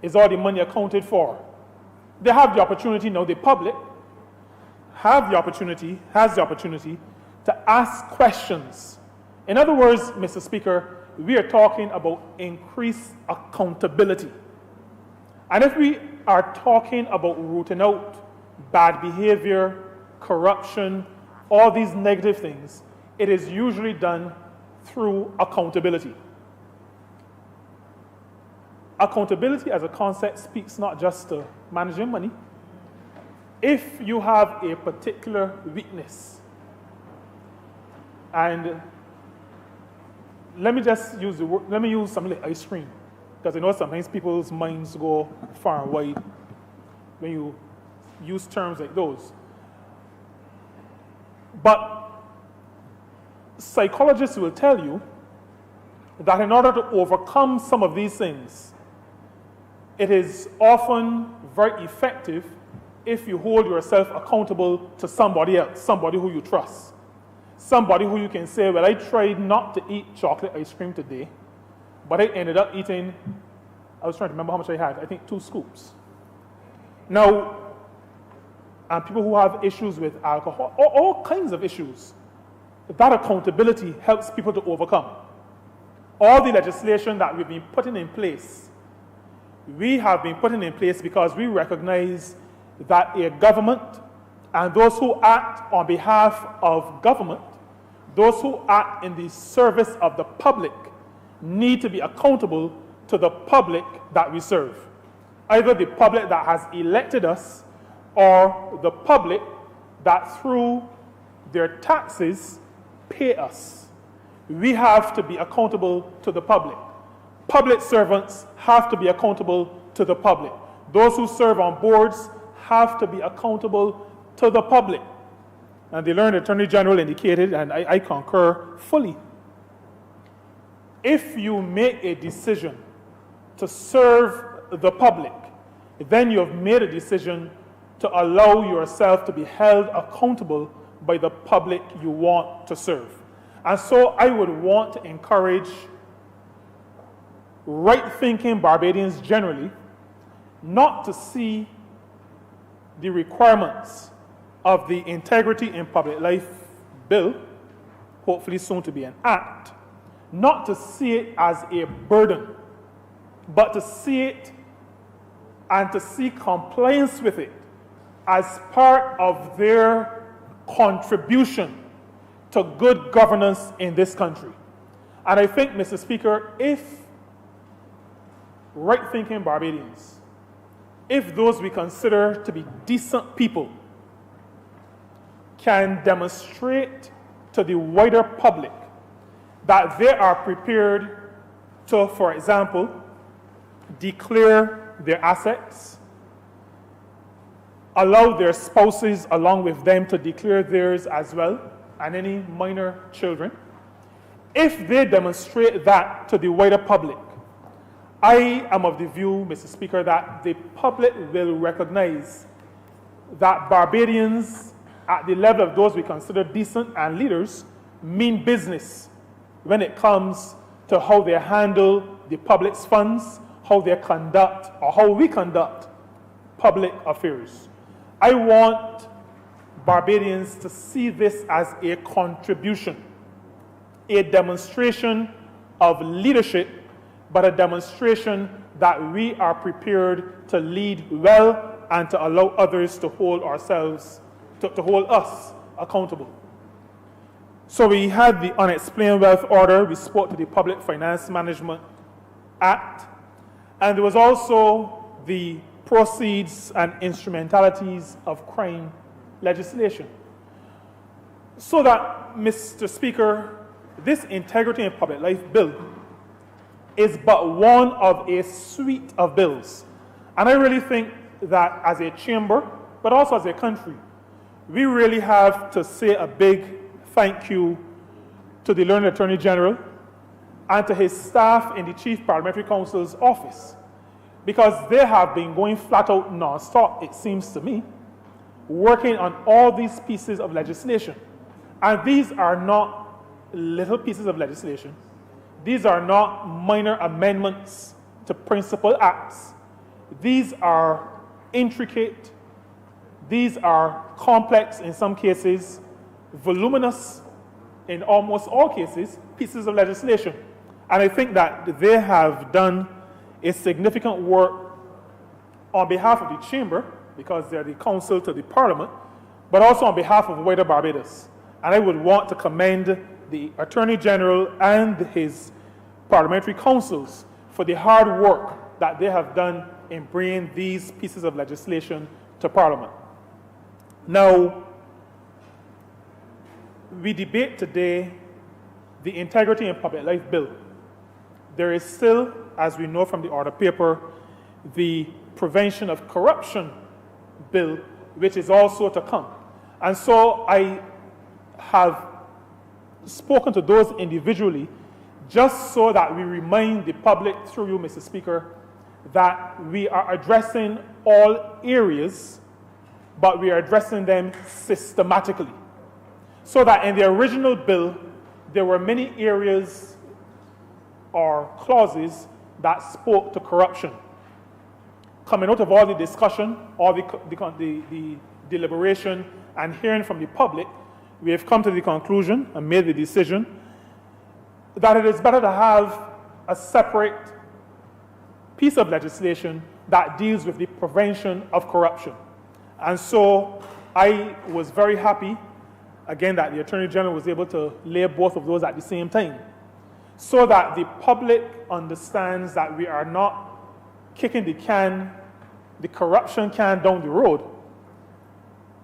Is all the money accounted for? They have the opportunity now, the public has the opportunity to ask questions. In other words, Mr. Speaker, we are talking about increased accountability. And if we are talking about rooting out bad behavior, corruption, all these negative things, it is usually done through accountability. Accountability as a concept speaks not just to managing money. If you have a particular weakness, and let me just use something like ice cream, because I know sometimes people's minds go far and wide when you use terms like those. But psychologists will tell you that in order to overcome some of these things, it is often very effective if you hold yourself accountable to somebody else, somebody who you trust. Somebody who you can say, well, I tried not to eat chocolate ice cream today, but I ended up eating, I was trying to remember how much I had, I think 2 scoops. Now, and people who have issues with alcohol, all kinds of issues, that accountability helps people to overcome. All the legislation that we've been putting in place, we have been putting in place because we recognize that a government and those who act on behalf of government, those who act in the service of the public, need to be accountable to the public that we serve. Either the public that has elected us or the public that through their taxes pay us. We have to be accountable to the public. Public servants have to be accountable to the public. Those who serve on boards have to be accountable to the public. And the Learned Attorney General indicated, and I concur fully, if you make a decision to serve the public, then you have made a decision to allow yourself to be held accountable by the public you want to serve. And so I would want to encourage right-thinking Barbadians generally not to see the requirements of the Integrity in Public Life Bill, hopefully soon to be an act, not to see it as a burden, but to see it and to see compliance with it as part of their contribution to good governance in this country. And I think, Mr. Speaker, if right-thinking Barbadians, if those we consider to be decent people can demonstrate to the wider public that they are prepared to, for example, declare their assets, allow their spouses along with them to declare theirs as well, and any minor children, if they demonstrate that to the wider public, I am of the view, Mr. Speaker, that the public will recognize that Barbadians at the level of those we consider decent and leaders mean business when it comes to how they handle the public's funds, how they conduct or how we conduct public affairs. I want Barbadians to see this as a contribution, a demonstration of leadership, but a demonstration that we are prepared to lead well and to allow others to hold ourselves, to hold us accountable. So we had the Unexplained Wealth Order, we spoke to the Public Finance Management Act, and there was also the Proceeds and Instrumentalities of Crime legislation. So that, Mr. Speaker, this Integrity in Public Life Bill is but one of a suite of bills. And I really think that as a chamber, but also as a country, we really have to say a big thank you to the Learned Attorney General and to his staff in the Chief Parliamentary Counsel's office, because they have been going flat out non-stop, it seems to me, working on all these pieces of legislation. And these are not little pieces of legislation. these are not minor amendments to principal acts. These are intricate, these are complex in some cases, voluminous in almost all cases, pieces of legislation. And I think that they have done a significant work on behalf of the Chamber, because they're the counsel to the Parliament, but also on behalf of wider Barbados. And I would want to commend the Attorney General and his parliamentary councils for the hard work that they have done in bringing these pieces of legislation to Parliament. Now, we debate today the Integrity in Public Life Bill. There is still, as we know from the order paper, the Prevention of Corruption Bill, which is also to come. And so I have spoken to those individually just so that we remind the public, through you, Mr. Speaker, that we are addressing all areas, but we are addressing them systematically. So that in the original bill, there were many areas or clauses that spoke to corruption. Coming out of all the discussion, all the deliberation, and hearing from the public, we have come to the conclusion and made the decision that it is better to have a separate piece of legislation that deals with the prevention of corruption. And so I was very happy, again, that the Attorney General was able to lay both of those at the same time, so that the public understands that we are not kicking the corruption can down the road,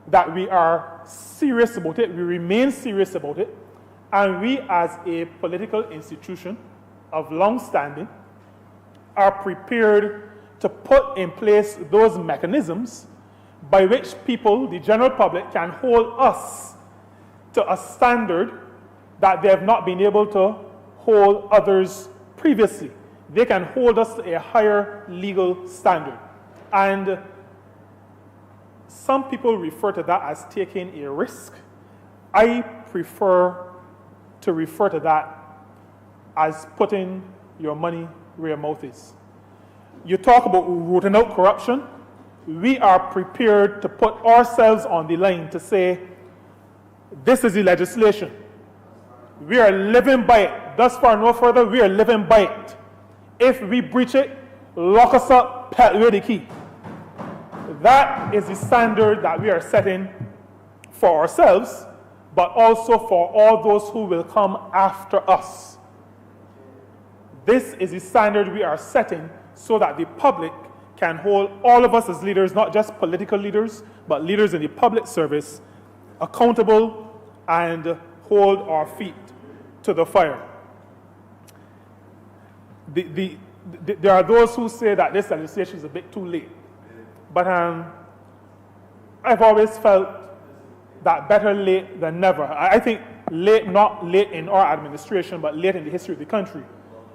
that we are serious about it, we remain serious about it, and we as a political institution of long standing are prepared to put in place those mechanisms by which people, the general public, can hold us to a standard that they have not been able to hold others previously. They can hold us to a higher legal standard. And some people refer to that as taking a risk. I prefer to refer to that as putting your money where your mouth is. You talk about rooting out corruption. We are prepared to put ourselves on the line to say, this is the legislation. We are living by it. Thus far, no further, we are living by it. If we breach it, lock us up, pelt away the key. That is the standard that we are setting for ourselves, but also for all those who will come after us. This is the standard we are setting so that the public can hold all of us as leaders, not just political leaders, but leaders in the public service, accountable and hold our feet to the fire. There are those who say that this legislation is a bit too late. But I've always felt that better late than never. I think late, not late in our administration, but late in the history of the country.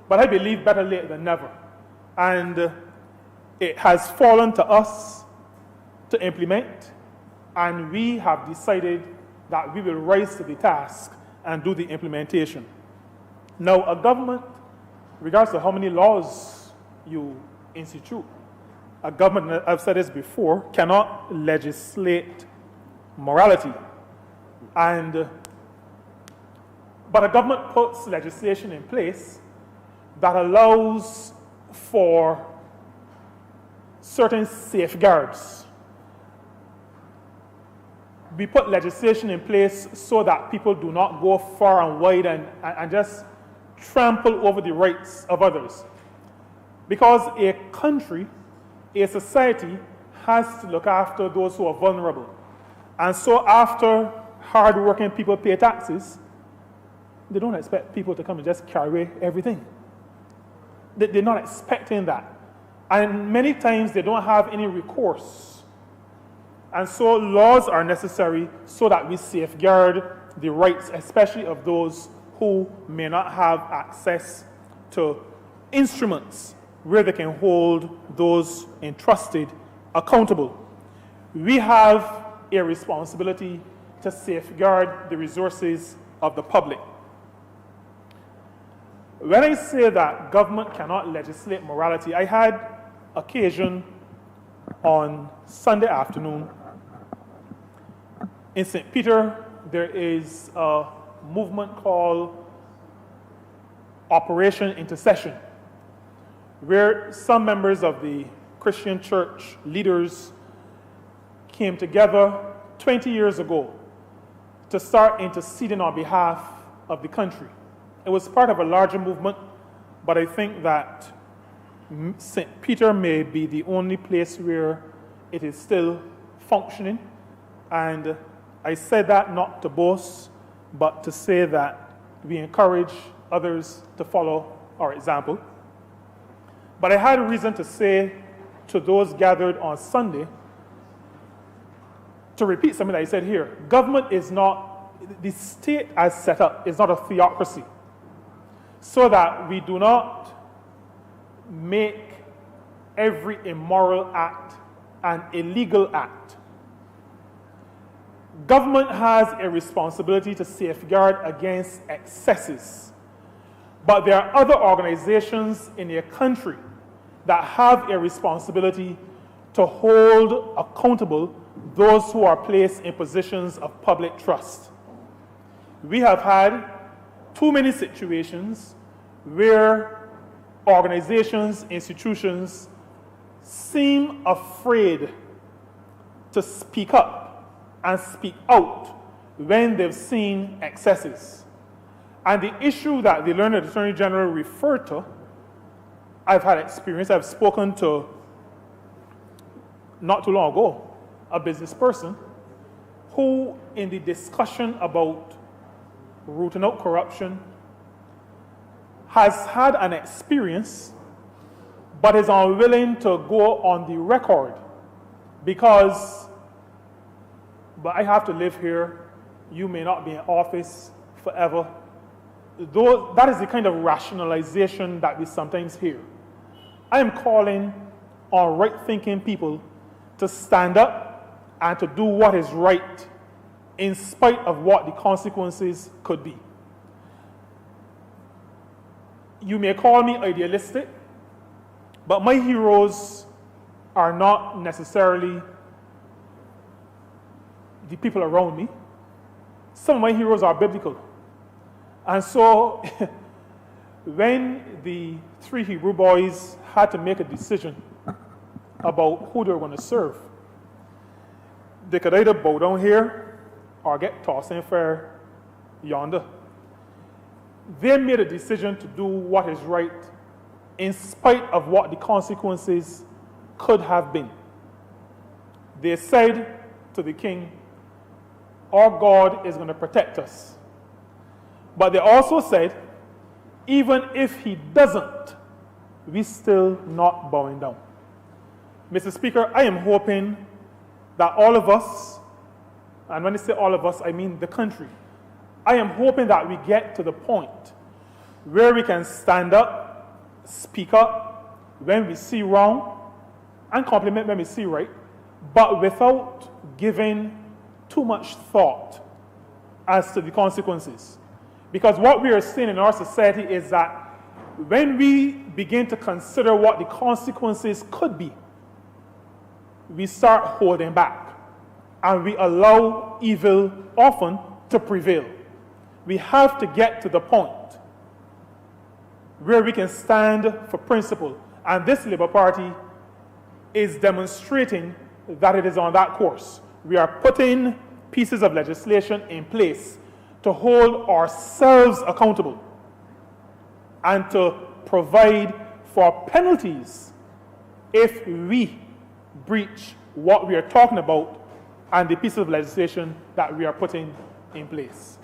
But I believe better late than never. And it has fallen to us to implement, and we have decided that we will rise to the task and do the implementation. Now, a government, regardless of how many laws you institute, a government, I've said this before, cannot legislate morality. But a government puts legislation in place that allows for certain safeguards. We put legislation in place so that people do not go far and wide and just trample over the rights of others. Because a country, a society, has to look after those who are vulnerable. And so after hard-working people pay taxes, they don't expect people to come and just carry away everything. They're not expecting that. And many times they don't have any recourse. And so laws are necessary so that we safeguard the rights, especially of those who may not have access to instruments where they can hold those entrusted accountable. We have a responsibility to safeguard the resources of the public. when I say that government cannot legislate morality, I had occasion on Sunday afternoon in St. Peter. There is a movement called Operation Intercession, where some members of the Christian church leaders came together 20 years ago to start interceding on behalf of the country. It was part of a larger movement, but I think that St. Peter may be the only place where it is still functioning. And I said that not to boast, but to say that we encourage others to follow our example. But I had a reason to say to those gathered on Sunday, to repeat something that I said here. Government is not, the state as set up is not a theocracy, so that we do not make every immoral act an illegal act. Government has a responsibility to safeguard against excesses, but there are other organizations in your country that have a responsibility to hold accountable those who are placed in positions of public trust. We have had too many situations where organizations, institutions seem afraid to speak up and speak out when they've seen excesses. And the issue that the learned Attorney General referred to, I've had experience. I've spoken to, not too long ago, a business person who, in the discussion about rooting out corruption, has had an experience but is unwilling to go on the record because, but I have to live here, you may not be in office forever. Though that is the kind of rationalization that we sometimes hear. I am calling on right-thinking people to stand up and to do what is right in spite of what the consequences could be. You may call me idealistic, but my heroes are not necessarily the people around me. Some of my heroes are biblical. And so, when the three Hebrew boys had to make a decision about who they were going to serve, they could either bow down here or get tossed in fire yonder. They made a decision to do what is right in spite of what the consequences could have been. They said to the king, our God is going to protect us. But they also said, even if he doesn't, we still not bowing down. Mr. Speaker, I am hoping that all of us, and when I say all of us, I mean the country, I am hoping that we get to the point where we can stand up, speak up when we see wrong, and compliment when we see right, but without giving too much thought as to the consequences. Because what we are seeing in our society is that when we begin to consider what the consequences could be, we start holding back and we allow evil often to prevail. We have to get to the point where we can stand for principle. And this Labour Party is demonstrating that it is on that course. We are putting pieces of legislation in place to hold ourselves accountable and to provide for penalties if we breach what we are talking about and the pieces of legislation that we are putting in place.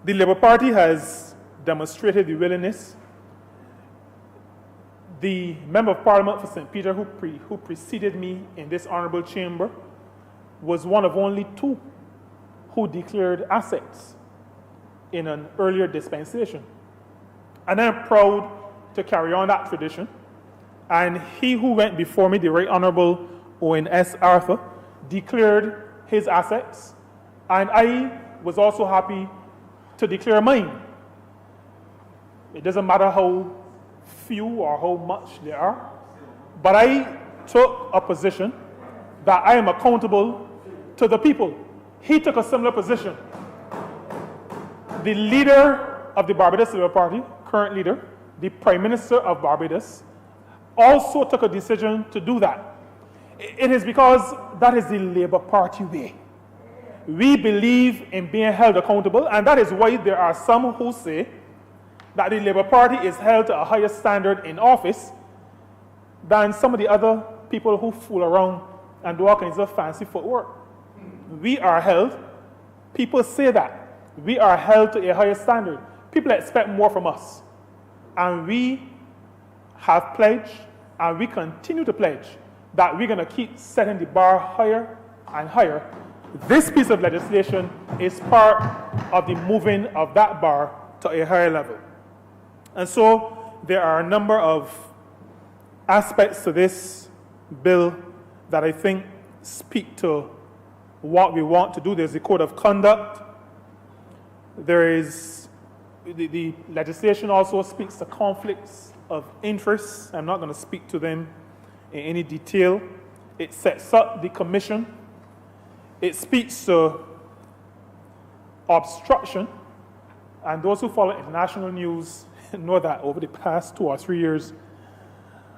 The Labour Party has demonstrated the willingness. The Member of Parliament for St. Peter who preceded me in this honourable chamber was one of only two who declared assets in an earlier dispensation. And I'm proud to carry on that tradition. And he who went before me, the Right Honourable Owen S. Arthur, declared his assets, and I was also happy to declare mine. It doesn't matter how few or how much there are. But I took a position that I am accountable to the people. He took a similar position. The leader of the Barbados Labour Party, current leader, the Prime Minister of Barbados, also took a decision to do that. It is because that is the Labour Party way. We believe in being held accountable, and that is why there are some who say that the Labour Party is held to a higher standard in office than some of the other people who fool around and do all kinds of fancy footwork. We are held, people say that, we are held to a higher standard. People expect more from us. And we have pledged, and we continue to pledge, that we're going to keep setting the bar higher and higher. This piece of legislation is part of the moving of that bar to a higher level. And so there are a number of aspects to this bill that I think speak to what we want to do. There's the code of conduct. There is the legislation also speaks to conflicts of interest. I'm not going to speak to them in any detail. It sets up the commission. It speaks to obstruction. And those who follow international news know that over the past 2 or 3 years,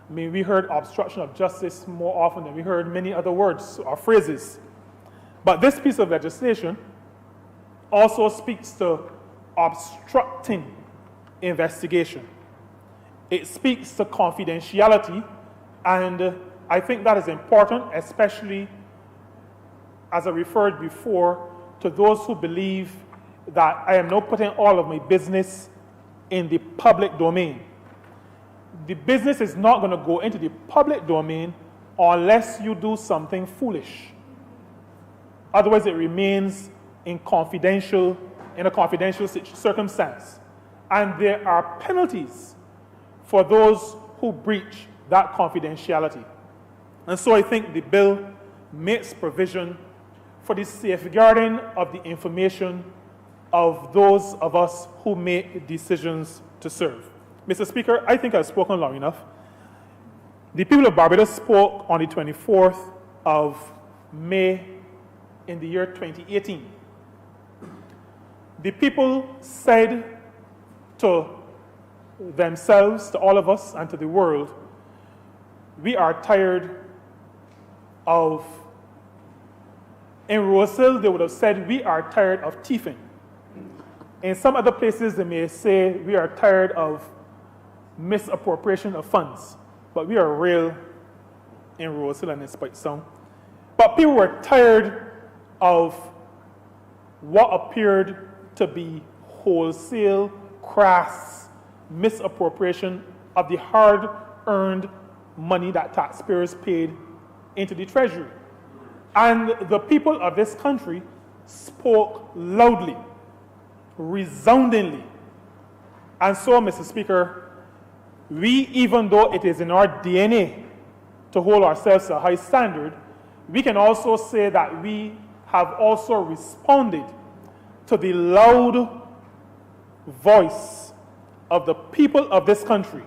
I mean, we heard obstruction of justice more often than we heard many other words or phrases. But this piece of legislation also speaks to obstructing investigation. It speaks to confidentiality, and I think that is important, especially as I referred before, to those who believe that I am now putting all of my business in the public domain. The business is not going to go into the public domain unless you do something foolish. Otherwise, it remains in a confidential circumstance. And there are penalties for those who breach that confidentiality. And so I think the bill makes provision for the safeguarding of the information of those of us who make decisions to serve. Mr. Speaker, I think I've spoken long enough. The people of Barbados spoke on the 24th of May in the year 2018. The people said to themselves, to all of us, and to the world, we are tired of, in Rosehill, they would have said, we are tired of thieving. In some other places, they may say, we are tired of misappropriation of funds. But we are real in Rosehill and in Spite Sound. But people were tired of what appeared to be wholesale, crass misappropriation of the hard-earned money that taxpayers paid into the treasury. And the people of this country spoke loudly, resoundingly. And so, Mr. Speaker, we, even though it is in our DNA to hold ourselves to a high standard, we can also say that we have also responded to the loud voice of the people of this country.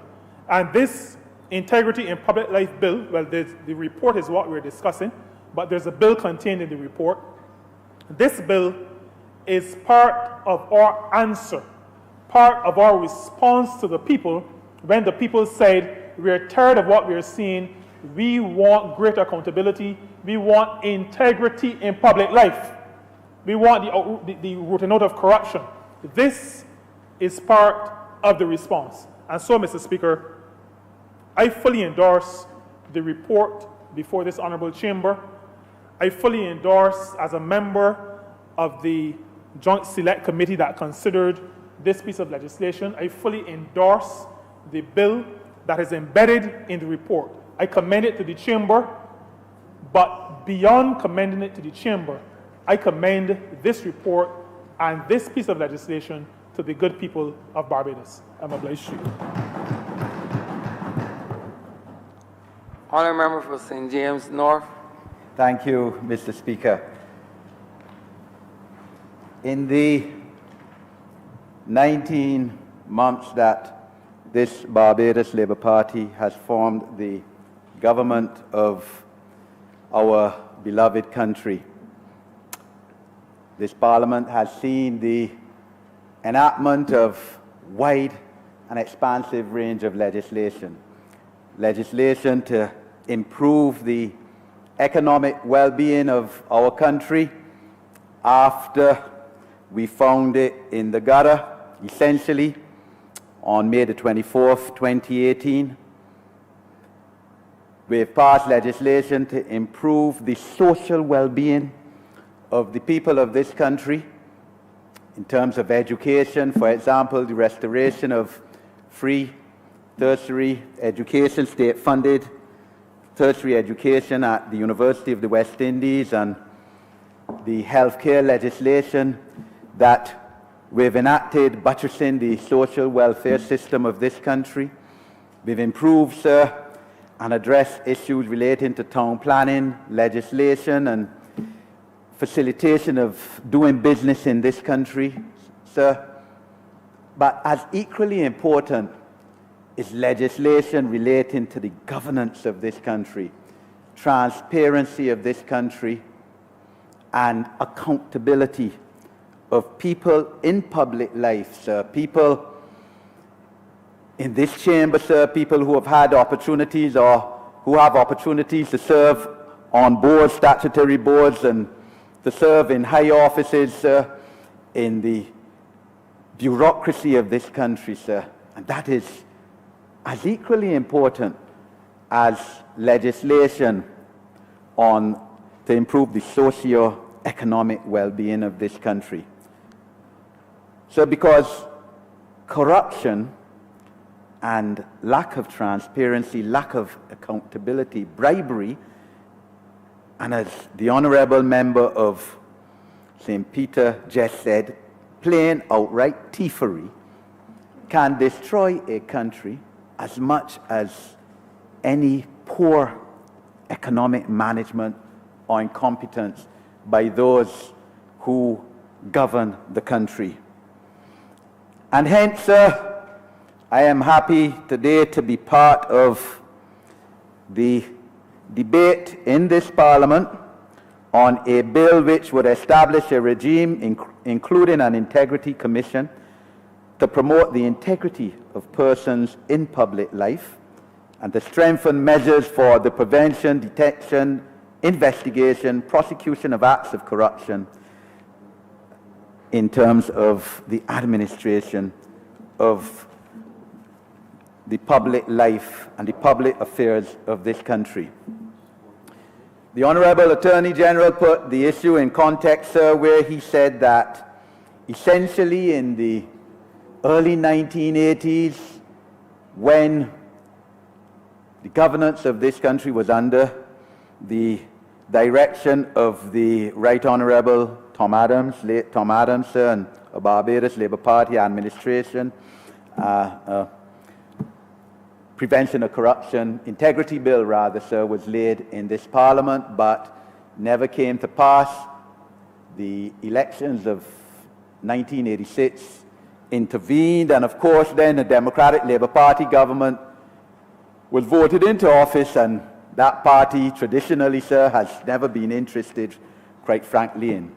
And this Integrity in Public Life Bill, well, the report is what we're discussing, but there's a bill contained in the report. This bill is part of our answer, part of our response to the people when the people said, we're tired of what we're seeing, we want greater accountability, we want integrity in public life, we want the rooting out of corruption. This is part of the response. And so, Mr. Speaker, I fully endorse the report before this Honourable Chamber. I fully endorse, as a member of the Joint Select Committee that considered this piece of legislation, I fully endorse the bill that is embedded in the report. I commend it to the Chamber, but beyond commending it to the Chamber, I commend this report and this piece of legislation to the good people of Barbados. I'm obliged to you. Honourable Member for St. James North. Thank you, Mr. Speaker. In the 19 months that this Barbados Labour Party has formed the government of our beloved country. This Parliament has seen the enactment of wide and expansive range of legislation. Legislation to improve the economic well-being of our country after we found it in the gutter, essentially, on May the 24th, 2018. We've passed legislation to improve the social well-being of the people of this country in terms of education. For example, the restoration of free tertiary education, state-funded tertiary education at the University of the West Indies, and the healthcare legislation that we've enacted, buttressing the social welfare system of this country. We've improved, sir, and addressed issues relating to town planning, legislation, and facilitation of doing business in this country, sir. But as equally important is legislation relating to the governance of this country, transparency of this country, and accountability of people in public life, sir. People in this chamber, sir, people who have had opportunities or who have opportunities to serve on boards, statutory boards, and to serve in high offices, sir, in the bureaucracy of this country, sir. And that is as equally important as legislation to improve the socio-economic well-being of this country. So because corruption and lack of transparency, lack of accountability, bribery, and as the Honourable Member of St. Peter just said, plain outright thievery can destroy a country as much as any poor economic management or incompetence by those who govern the country. And hence, sir, I am happy today to be part of the debate in this Parliament on a bill which would establish a regime including an integrity commission to promote the integrity of persons in public life and to strengthen measures for the prevention, detection, investigation, prosecution of acts of corruption in terms of the administration of the public life and the public affairs of this country. The Honourable Attorney General put the issue in context, sir, where he said that essentially in the early 1980s, when the governance of this country was under the direction of the Right Honourable Tom Adams, late Tom Adams, sir, and a Barbados Labour Party administration, Prevention of Corruption, Integrity Bill rather, sir, was laid in this Parliament, but never came to pass. The elections of 1986 intervened, and of course then the Democratic Labour Party government was voted into office, and that party traditionally, sir, has never been interested, quite frankly, in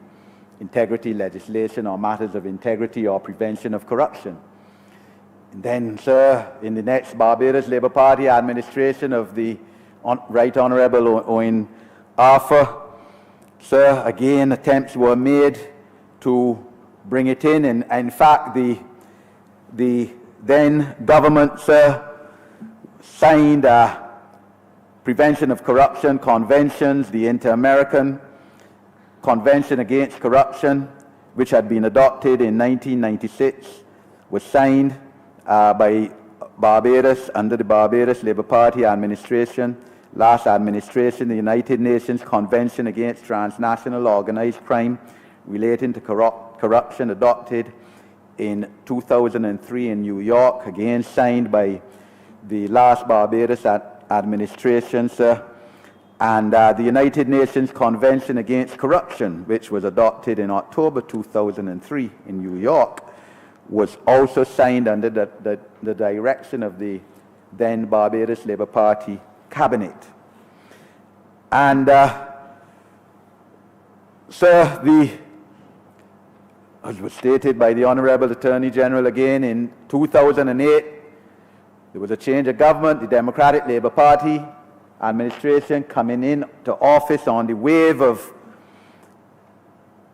integrity legislation or matters of integrity or prevention of corruption. And then, sir, in the next Barbados Labour Party administration of the Right Honourable Owen Arthur, sir, again attempts were made to bring it in, and in fact the then government, sir, signed Prevention of Corruption conventions, the Inter-American Convention Against Corruption, which had been adopted in 1996, was signed by Barbados under the Barbados Labour Party administration. Last administration, the United Nations Convention Against Transnational Organized Crime relating to corruption, adopted in 2003 in New York, again signed by the last Barbados administration, sir, and the United Nations Convention Against Corruption, which was adopted in October 2003 in New York, was also signed under the direction of the then Barbados Labour Party cabinet. And sir, as was stated by the Honourable Attorney General again, in 2008, there was a change of government, the Democratic Labour Party administration coming in to office on the wave of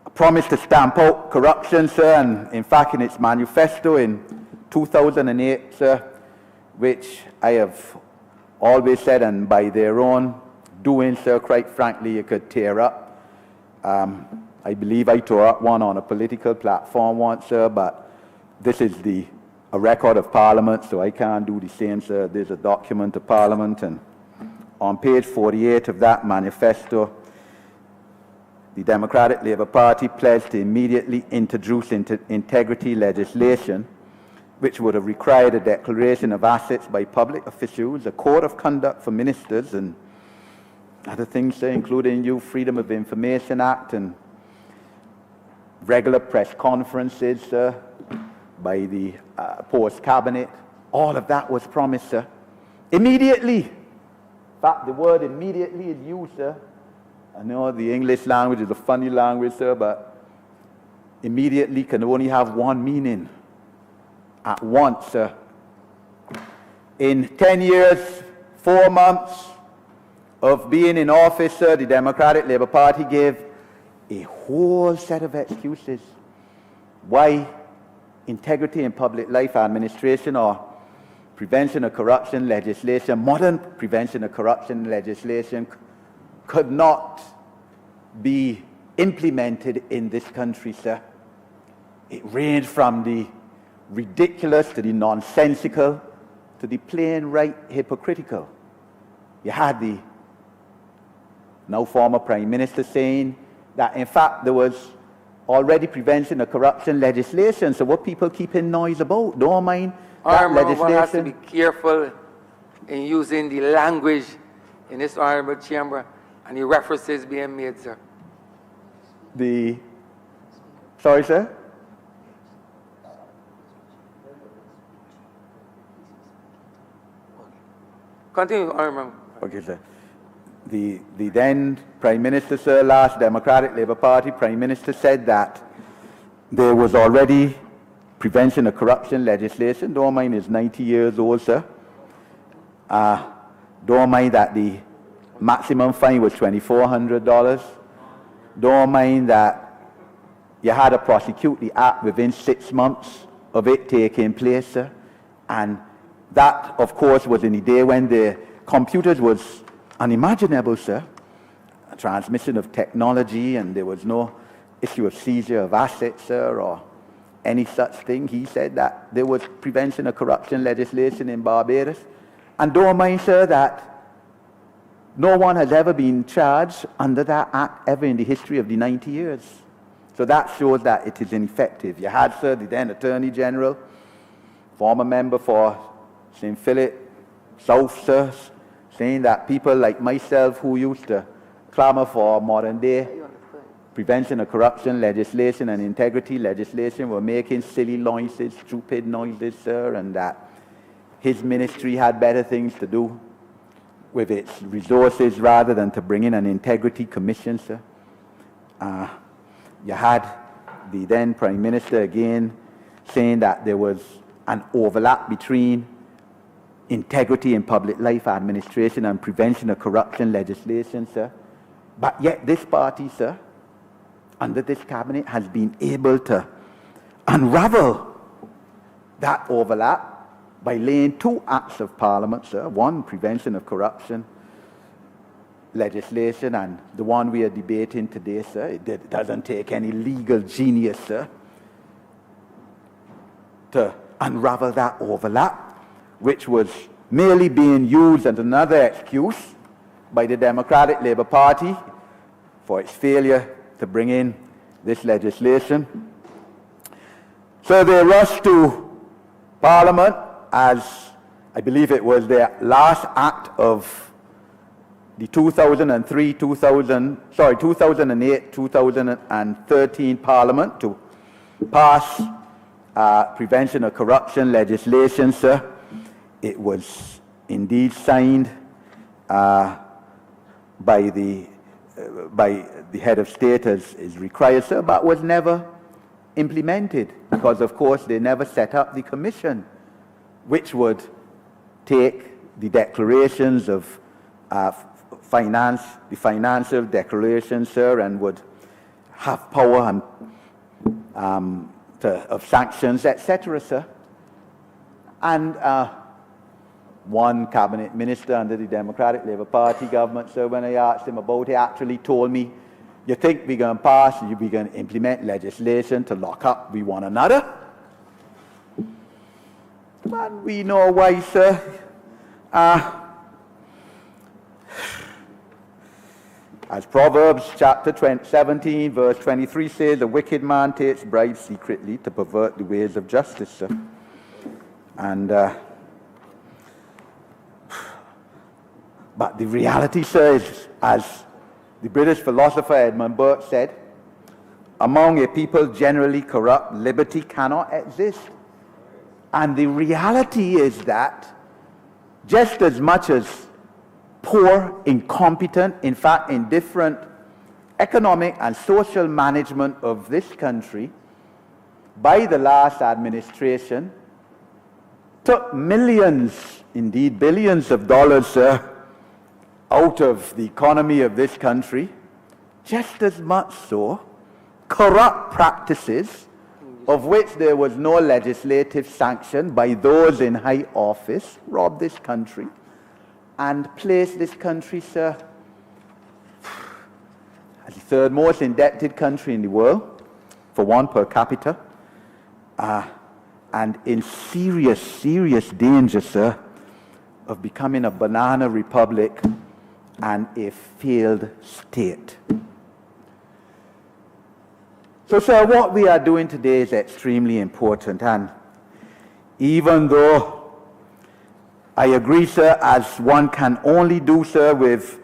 a promise to stamp out corruption, sir, and in fact in its manifesto in 2008, sir, which I have always said, and by their own doing, sir, quite frankly, you could tear up. I believe I tore up one on a political platform once, sir, but this is a record of Parliament, so I can't do the same, sir. There's a document of Parliament, and on page 48 of that manifesto, the Democratic Labour Party pledged to immediately introduce integrity legislation, which would have required a declaration of assets by public officials, a code of conduct for ministers, and other things, sir, including the Freedom of Information Act and regular press conferences, sir, by the post-cabinet. All of that was promised, sir. Immediately. In fact, the word immediately is used, sir. I know the English language is a funny language, sir, but immediately can only have one meaning. At once, sir. In 10 years, 4 months of being in office, sir, the Democratic Labour Party gave a whole set of excuses why integrity in public life administration or prevention of corruption legislation, modern prevention of corruption legislation, could not be implemented in this country, sir. It ranged from the ridiculous to the nonsensical to the plain right hypocritical. You had the now former Prime Minister saying that in fact there was already prevention of corruption legislation, so what people keeping noise about? Don't mind that legislation. One has to be careful in using the language in this honourable chamber and the references being made, sir. Sorry, sir? Continue, honourable. Okay, sir. The then Prime Minister, sir, last Democratic Labour Party Prime Minister, said that there was already prevention of corruption legislation. Don't mind is 90 years old, sir. Don't mind that the maximum fine was $2,400. Don't mind that you had to prosecute the act within 6 months of it taking place, sir. And that, of course, was in the day when the computers was unimaginable, sir. A transmission of technology, and there was no issue of seizure of assets, sir, or any such thing. He said that there was prevention of corruption legislation in Barbados. And don't mind, sir, that no one has ever been charged under that act ever in the history of the 90 years. So that shows that it is ineffective. You had, sir, the then Attorney General, former member for St. Philip South, sir, saying that people like myself who used to clamor for modern day prevention of corruption legislation and integrity legislation were making silly noises, stupid noises, sir, and that his ministry had better things to do with its resources rather than to bring in an integrity commission, sir. You had the then Prime Minister again saying that there was an overlap between integrity in public life administration and prevention of corruption legislation, sir. But yet this party, sir, under this cabinet, has been able to unravel that overlap by laying 2 acts of Parliament, sir. One, prevention of corruption legislation, and the one we are debating today, sir. It doesn't take any legal genius, sir, to unravel that overlap, which was merely being used as another excuse by the Democratic Labour Party for its failure to bring in this legislation. So they rushed to Parliament as, I believe it was their last act of the 2008-2013 Parliament to pass prevention of corruption legislation, sir. It was indeed signed by the head of state as is required, sir, but was never implemented because, of course, they never set up the commission, which would take the declarations of the financial declarations, sir, and would have power of sanctions, etc., sir. And one cabinet minister under the Democratic Labour Party government, sir, when I asked him about it, actually told me, you think we're going to pass, we're going to implement legislation to lock up with one another? And we know why, sir. As Proverbs chapter 17, verse 23 says, the wicked man takes bribes secretly to pervert the ways of justice, sir. And but the reality, sir, is, as the British philosopher Edmund Burke said, among a people generally corrupt, liberty cannot exist. And the reality is that just as much as poor, incompetent, in fact, indifferent economic and social management of this country by the last administration took millions, indeed billions of dollars, out of the economy of this country, just as much so, corrupt practices of which there was no legislative sanction by those in high office robbed this country and placed this country, sir, as the third most indebted country in the world, for one per capita, and in serious, serious danger, sir, of becoming a banana republic and a failed state. So, sir, what we are doing today is extremely important, and even though I agree, sir, as one can only do, sir, with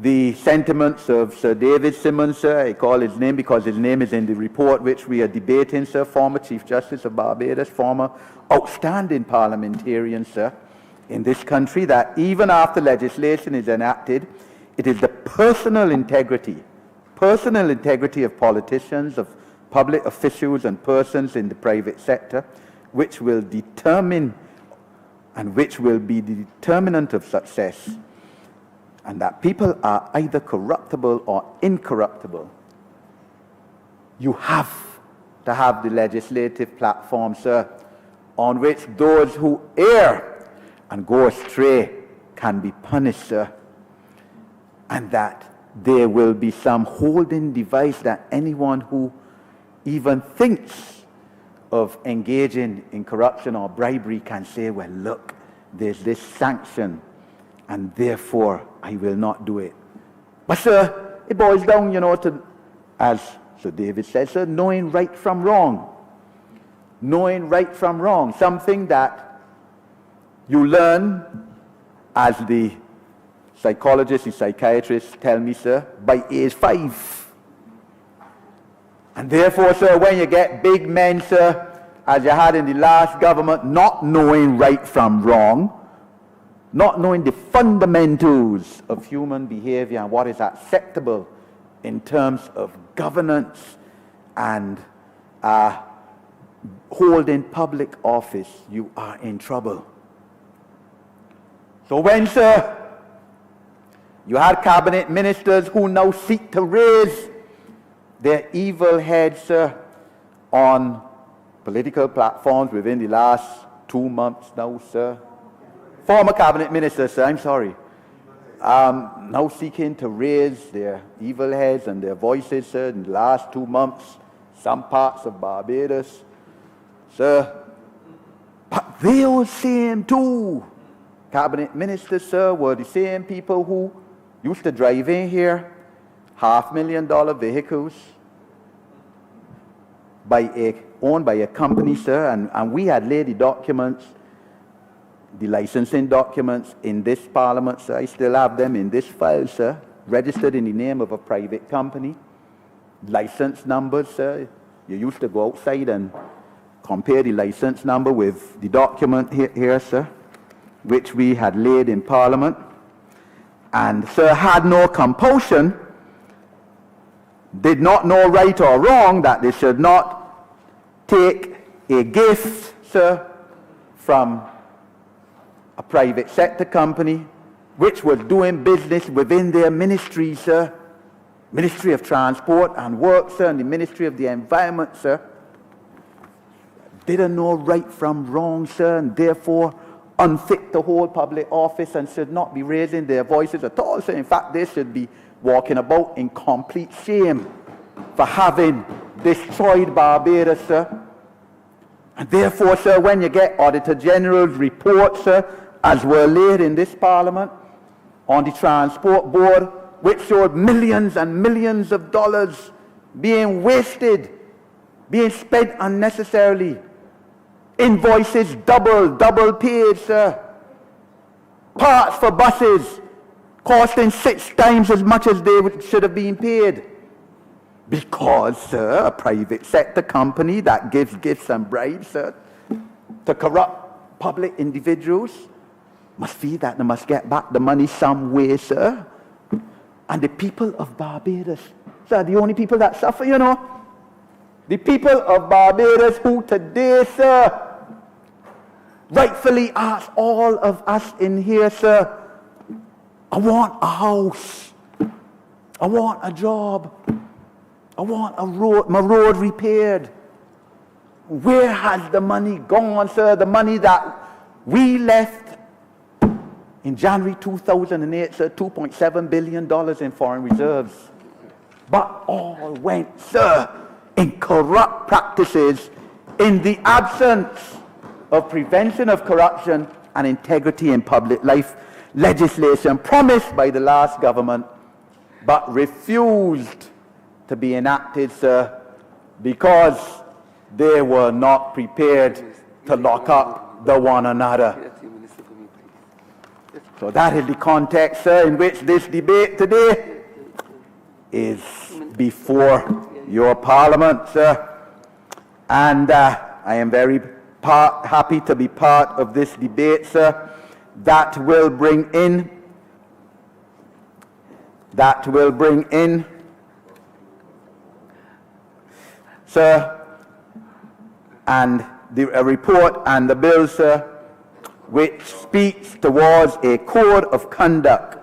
the sentiments of Sir David Simmons, sir, I call his name because his name is in the report which we are debating, sir, former Chief Justice of Barbados, former outstanding parliamentarian, sir, in this country, that even after legislation is enacted, it is the personal integrity of politicians, of public officials and persons in the private sector, which will determine and which will be the determinant of success, and that people are either corruptible or incorruptible. You have to have the legislative platform, sir, on which those who err and go astray can be punished, sir, and that there will be some holding device that anyone who even thinks of engaging in corruption or bribery can say, well, look, there's this sanction, and therefore I will not do it. But, sir, it boils down, to, as Sir David says, sir, knowing right from wrong. Knowing right from wrong, something that you learn, as the psychologists and psychiatrists tell me, sir, by age 5. And therefore, sir, when you get big men, sir, as you had in the last government, not knowing right from wrong, not knowing the fundamentals of human behavior and what is acceptable in terms of governance and holding public office, you are in trouble. So when, sir, you had cabinet ministers who now seek to raise their evil heads, sir, on political platforms within the last 2 months now, sir. Former cabinet ministers, sir, I'm sorry. Now seeking to raise their evil heads and their voices, sir, in the last 2 months, some parts of Barbados, sir. But they all same too. Cabinet ministers, sir, were the same people who used to drive in here $500,000 vehicles owned by a company, sir, and we had laid the documents, the licensing documents in this parliament, sir. I still have them in this file, sir, registered in the name of a private company. License numbers, sir. You used to go outside and compare the license number with the document here, sir, which we had laid in Parliament. And sir had no compulsion, did not know right or wrong that they should not take a gift, sir, from a private sector company which was doing business within their ministry, sir. Ministry of Transport and Works, sir, and the Ministry of the Environment, sir. Didn't know right from wrong, sir, and therefore unfit to hold public office and should not be raising their voices at all, sir. In fact, they should be walking about in complete shame for having destroyed Barbados, sir. And therefore, sir, when you get Auditor General's report, sir, as were laid in this Parliament on the Transport Board, which showed millions and millions of dollars being wasted, being spent unnecessarily, invoices double paid, sir. Parts for buses costing 6 times as much as they should have been paid. Because, sir, a private sector company that gives gifts and bribes, sir, to corrupt public individuals must feel that they must get back the money some way, sir. And the people of Barbados, sir, the only people that suffer, you know. The people of Barbados who today, sir, rightfully ask all of us in here, sir, I want a house. I want a job. I want my road repaired. Where has the money gone, sir? The money that we left in January 2008, sir, $2.7 billion in foreign reserves. But all went, sir, in corrupt practices in the absence of prevention of corruption and integrity in public life legislation promised by the last government but refused to be enacted, sir, because they were not prepared to lock up the one another. So that is the context, sir, in which this debate today is before your Parliament, sir. And I am very happy to be part of this debate, sir, that will bring in sir, and a report and the bill, sir, which speaks towards a code of conduct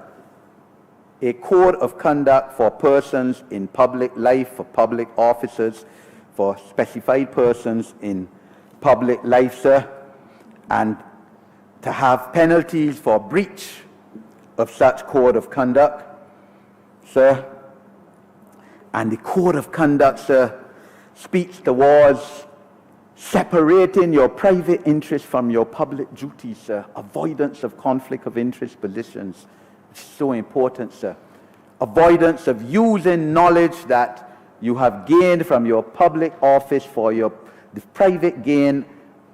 for persons in public life, for public officers, for specified persons in public life, sir, and to have penalties for breach of such code of conduct, sir. And the code of conduct, sir, speaks towards separating your private interest from your public duties, sir. Avoidance of conflict of interest positions. It's so important, sir. Avoidance of using knowledge that you have gained from your public office for the private gain,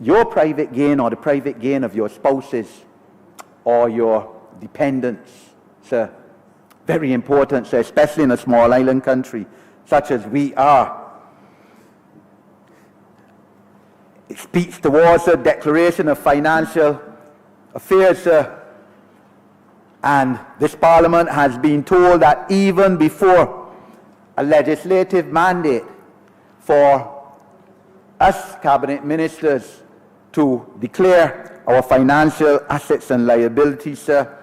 your private gain or the private gain of your spouses or your dependents, sir. Very important, sir, especially in a small island country such as we are. It speaks towards a declaration of financial affairs, sir. And this Parliament has been told that even before a legislative mandate for us Cabinet Ministers to declare our financial assets and liabilities, sir,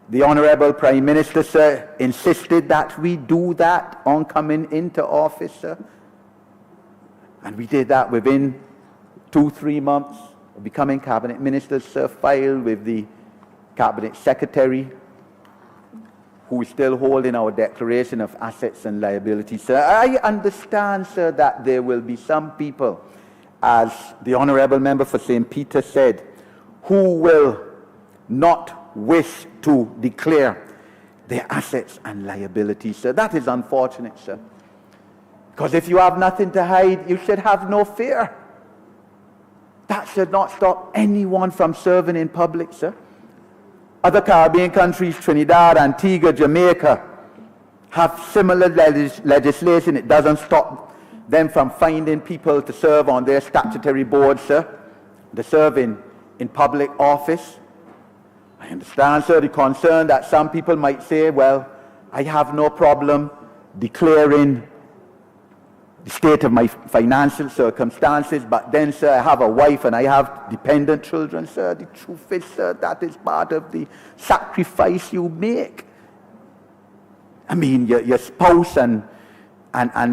the Honourable Prime Minister, sir, insisted that we do that on coming into office, sir. And we did that within 2-3 months of becoming Cabinet Ministers, sir, filed with the Cabinet Secretary, who is still holding our declaration of assets and liabilities, sir. I understand, sir, that there will be some people, as the Honourable Member for St. Peter said, who will not wish to declare their assets and liabilities, sir. That is unfortunate, sir. Because if you have nothing to hide, you should have no fear. That should not stop anyone from serving in public, sir. Other Caribbean countries, Trinidad, Antigua, Jamaica, have similar legislation. It doesn't stop them from finding people to serve on their statutory boards, sir, to serve in public office. I understand, sir, the concern that some people might say, well, I have no problem declaring the state of my financial circumstances, but then, sir, I have a wife and I have dependent children, sir. The truth is, sir, that is part of the sacrifice you make. I mean, your spouse and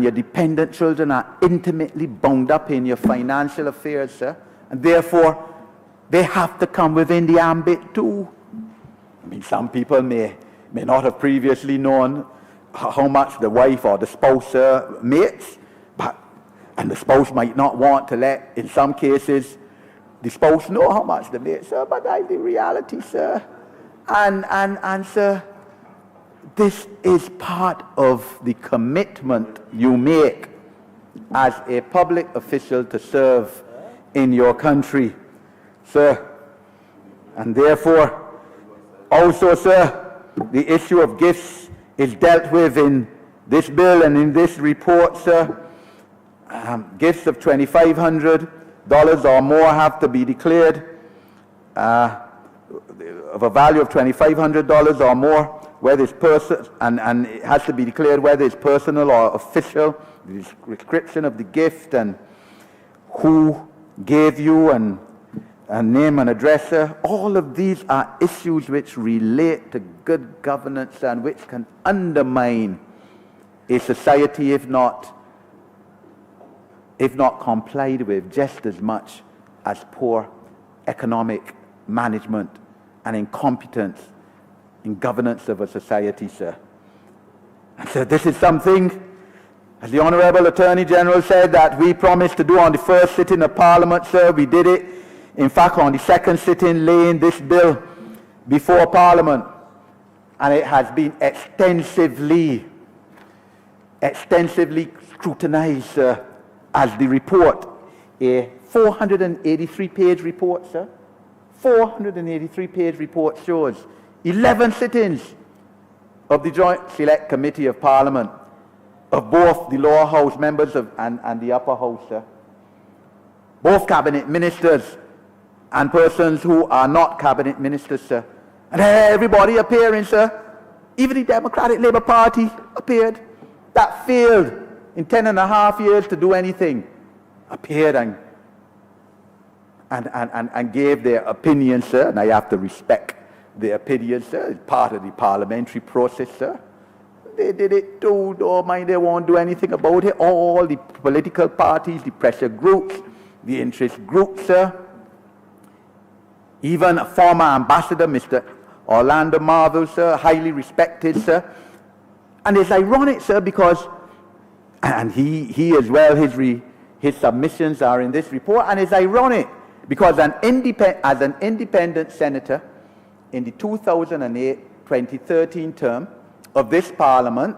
your dependent children are intimately bound up in your financial affairs, sir, and therefore they have to come within the ambit too. I mean, some people may not have previously known how much the wife or the spouse makes, and the spouse might not want to let, in some cases, the spouse know how much they make, sir, but that's the reality, sir. And sir, this is part of the commitment you make as a public official to serve in your country, sir. And therefore, also, sir, the issue of gifts is dealt with in this bill and in this report, sir. Gifts of $2,500 or more have to be declared, of a value of $2,500 or more, whether it's and it has to be declared whether it's personal or official, the description of the gift and who gave you and name and address. All of these are issues which relate to good governance and which can undermine a society if not complied with just as much as poor economic management and incompetence in governance of a society, sir. And so this is something, as the Honourable Attorney General said, that we promised to do on the first sitting of Parliament, sir. We did it, in fact, on the second sitting, laying this bill before Parliament. And it has been extensively scrutinized, sir, as the report, a 483-page report, sir. 483-page report shows 11 sittings of the Joint Select Committee of Parliament, of both the lower house members and the upper house, sir. Both cabinet ministers and persons who are not cabinet ministers, sir. And everybody appearing, sir. Even the Democratic Labour Party appeared. That failed in 10.5 years to do anything. Appeared and gave their opinion, sir. And I have to respect their opinion, sir. It's part of the parliamentary process, sir. They did it too. Don't mind, they won't do anything about it. All the political parties, the pressure groups, the interest groups, sir. Even a former ambassador, Mr. Orlando Marvel, sir, highly respected, sir. And it's ironic, sir, because, and he as well, his submissions are in this report, and it's ironic because as an independent senator in the 2008-2013 term of this Parliament,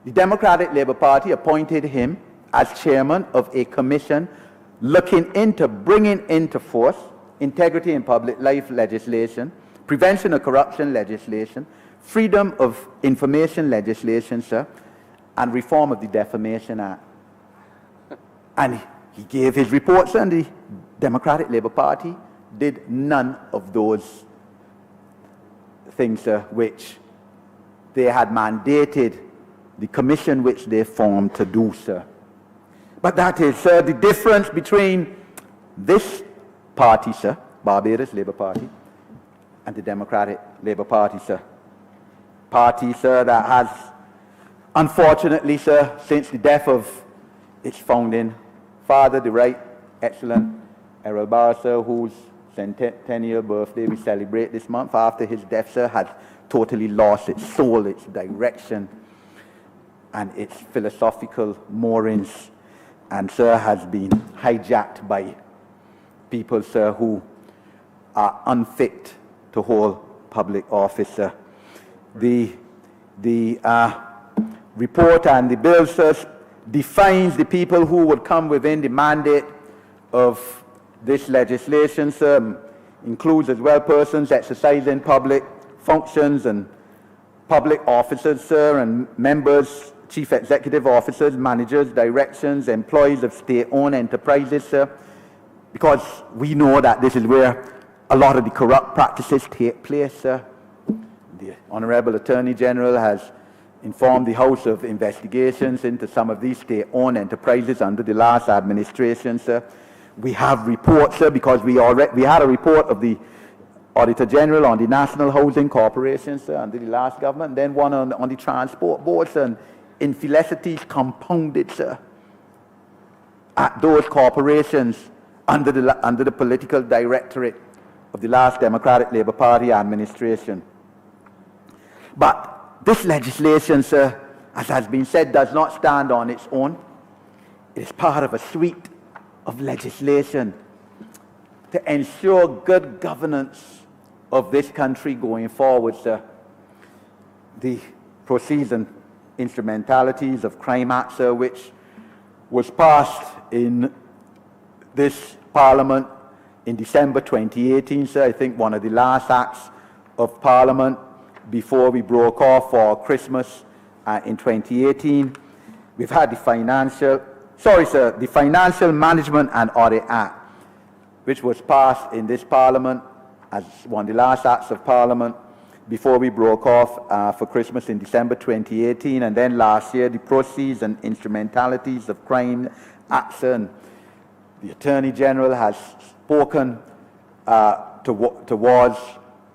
the Democratic Labour Party appointed him as chairman of a commission looking into bringing into force integrity in public life legislation, prevention of corruption legislation, freedom of information legislation, sir, and reform of the Defamation Act. And he gave his report, sir, and the Democratic Labour Party did none of those things, sir, which they had mandated the commission which they formed to do, sir. But that is, sir, the difference between this party, sir, Barbados Labour Party, and the Democratic Labour Party, sir. Party, sir, that has, unfortunately, sir, since the death of its founding father, the Right Excellent Errol Barrow, sir, whose centennial birthday we celebrate this month, after his death, sir, has totally lost its soul, its direction, and its philosophical moorings, and, sir, has been hijacked by people, sir, who are unfit to hold public office, sir. The report and the bill, sir, defines the people who would come within the mandate of this legislation, sir. Includes as well persons exercising public functions and public officers, sir, and members, chief executive officers, managers, directions, employees of state-owned enterprises, sir, because we know that this is where a lot of the corrupt practices take place, sir. The Honourable Attorney General has informed the House of investigations into some of these state-owned enterprises under the last administration, sir. We have reports, sir, because we had a report of the Auditor General on the National Housing Corporation, sir, under the last government, and then one on the Transport Board, sir, and infidelities compounded, sir, at those corporations under the political directorate of the last Democratic Labour Party administration. But this legislation, sir, as has been said, does not stand on its own. It is part of a suite of legislation to ensure good governance of this country going forward, sir. The Proceeds and Instrumentalities of Crime Act, sir, which was passed in this Parliament in December 2018, sir, I think one of the last acts of Parliament before we broke off for Christmas in 2018. We've had the Financial Management and Audit Act, which was passed in this Parliament as one of the last acts of Parliament before we broke off for Christmas in December 2018, and then last year the Proceeds and Instrumentalities of Crime Act, and the Attorney General has spoken towards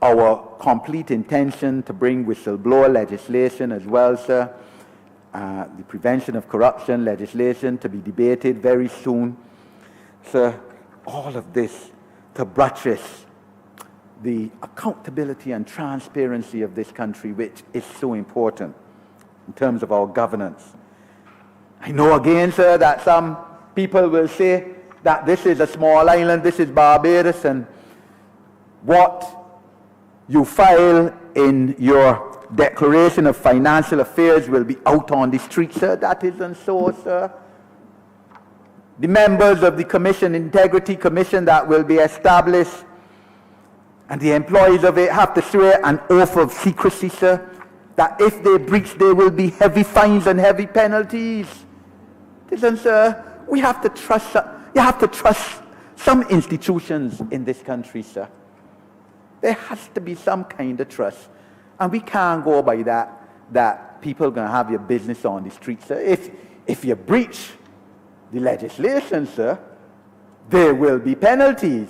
our complete intention to bring whistleblower legislation as well, sir. The prevention of corruption legislation to be debated very soon. Sir, all of this to buttress the accountability and transparency of this country, which is so important in terms of our governance. I know again, sir, that some people will say that this is a small island, this is Barbados, and what you file in your declaration of financial affairs will be out on the street, sir. That isn't so, sir. The members of the Commission, Integrity Commission, that will be established, and the employees of it have to swear an oath of secrecy, sir, that if they breach, there will be heavy fines and heavy penalties. Listen, sir, we have to trust, you have to trust some institutions in this country, sir. There has to be some kind of trust. And we can't go by that people are going to have your business on the street, sir. If you breach the legislation, sir, there will be penalties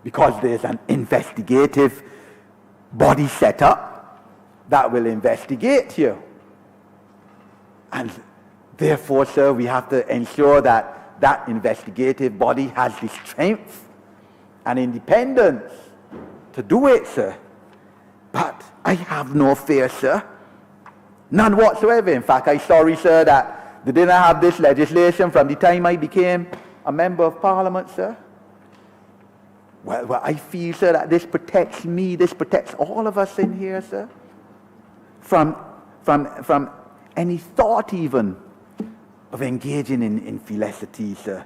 because there's an investigative body set up that will investigate you. And therefore, sir, we have to ensure that that investigative body has the strength and independence to do it, sir. But I have no fear, sir. None whatsoever. In fact, I'm sorry, sir, that they didn't have this legislation from the time I became a member of Parliament, sir. Well, I feel, sir, that this protects me, this protects all of us in here, sir, from any thought even of engaging in infelicity, sir.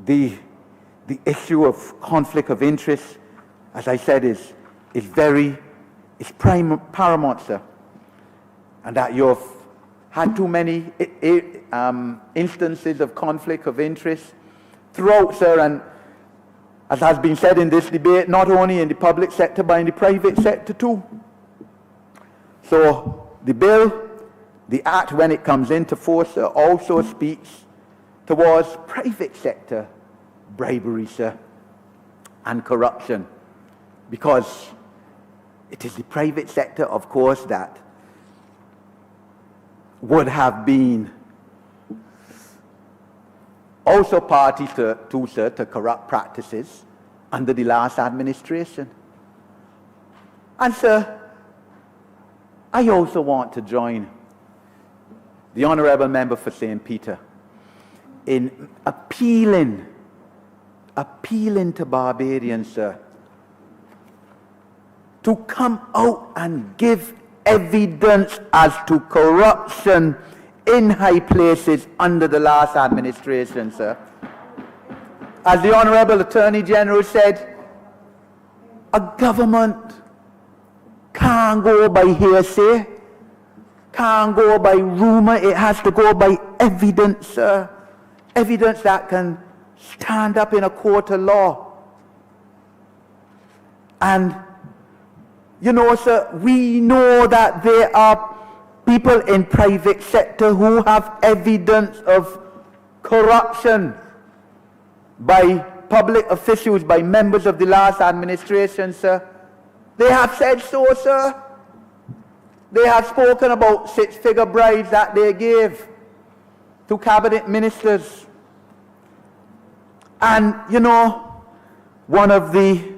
The issue of conflict of interest, as I said, is paramount, sir. And that you've had too many instances of conflict of interest throughout, sir, and as has been said in this debate, not only in the public sector, but in the private sector too. So the bill, the act, when it comes into force, sir, also speaks towards private sector bribery, sir, and corruption, because it is the private sector, of course, that would have been also party to corrupt practices under the last administration. And, sir, I also want to join the Honourable Member for St. Peter in appealing to Barbadians, sir, to come out and give evidence as to corruption in high places under the last administration, sir. As the Honourable Attorney General said, a government can't go by hearsay, can't go by rumor, it has to go by evidence, sir. Evidence that can stand up in a court of law. And, you know, sir, we know that there are people in private sector who have evidence of corruption by public officials, by members of the last administration, sir. They have said so, sir. They have spoken about six-figure bribes that they gave to cabinet ministers. And, you know, one of the,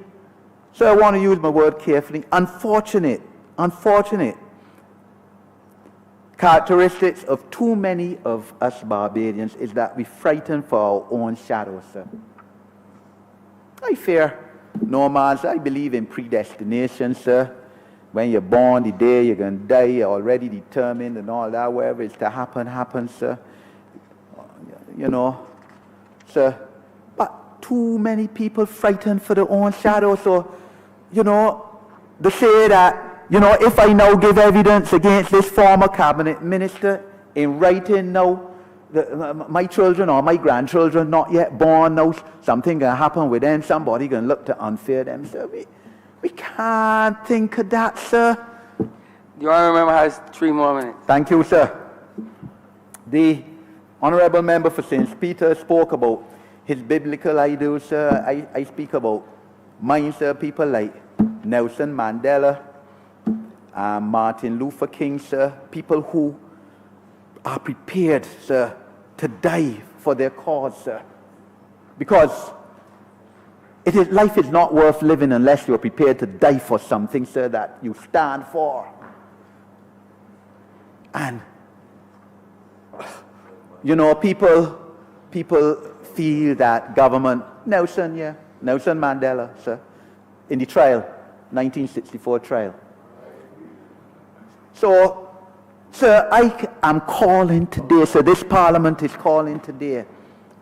so I want to use my word carefully, unfortunate characteristics of too many of us Barbadians is that we frighten for our own shadows, sir. I fear no man, sir. I believe in predestination, sir. When you're born, the day you're going to die, you're already determined and all that, whatever is to happen, happens, sir. You know, sir. But too many people frightened for their own shadow, so, you know, they say that, you know, if I now give evidence against this former cabinet minister in writing now, my children or my grandchildren not yet born now, something going to happen with them, somebody going to look to unfair them, sir. We can't think of that, sir. The honourable member has 3 more minutes. Thank you, sir. The honourable member for St. Peter spoke about his biblical ideals, sir. I speak about mine, sir. People like Nelson Mandela, Martin Luther King, sir. People who are prepared, sir, to die for their cause, sir. Because life is not worth living unless you're prepared to die for something, sir, that you stand for. And, you know, people feel that government, Nelson Mandela, sir, in the trial, 1964 trial. So, sir, I am calling today, sir, this parliament is calling today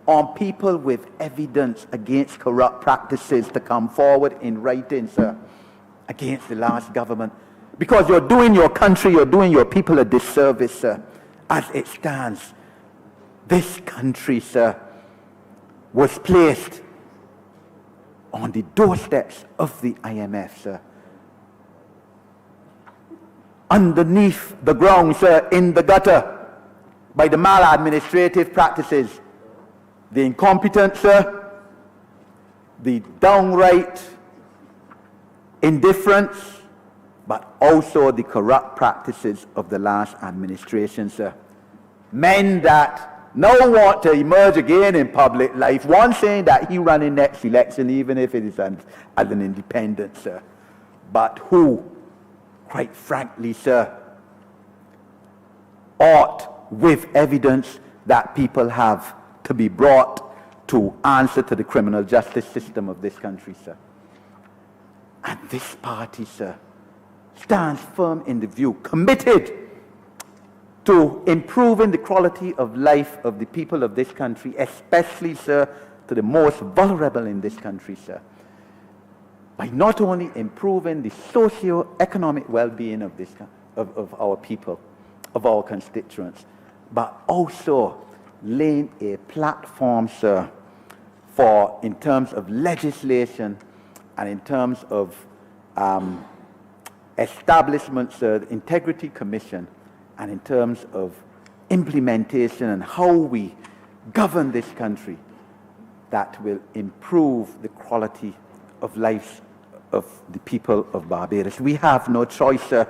on people with evidence against corrupt practices to come forward in writing, sir, against the last government. Because you're doing your country, you're doing your people a disservice, sir. As it stands, this country, sir, was placed on the doorsteps of the IMF, sir. Underneath the ground, sir, in the gutter, by the maladministrative practices, the incompetence, sir, the downright indifference, but also the corrupt practices of the last administration, sir. Men that now want to emerge again in public life, one saying that he run in next election, even if it is as an independent, sir, but who, quite frankly, sir, ought, with evidence that people have, to be brought to answer to the criminal justice system of this country, sir. And this party, sir, stands firm in the view, committed to improving the quality of life of the people of this country, especially, sir, to the most vulnerable in this country, sir, by not only improving the socio-economic well-being of our people, of our constituents, but also laying a platform, sir, for, in terms of legislation and in terms of establishment, sir, the Integrity Commission, and in terms of implementation and how we govern this country that will improve the quality of life of the people of Barbados. We have no choice, sir.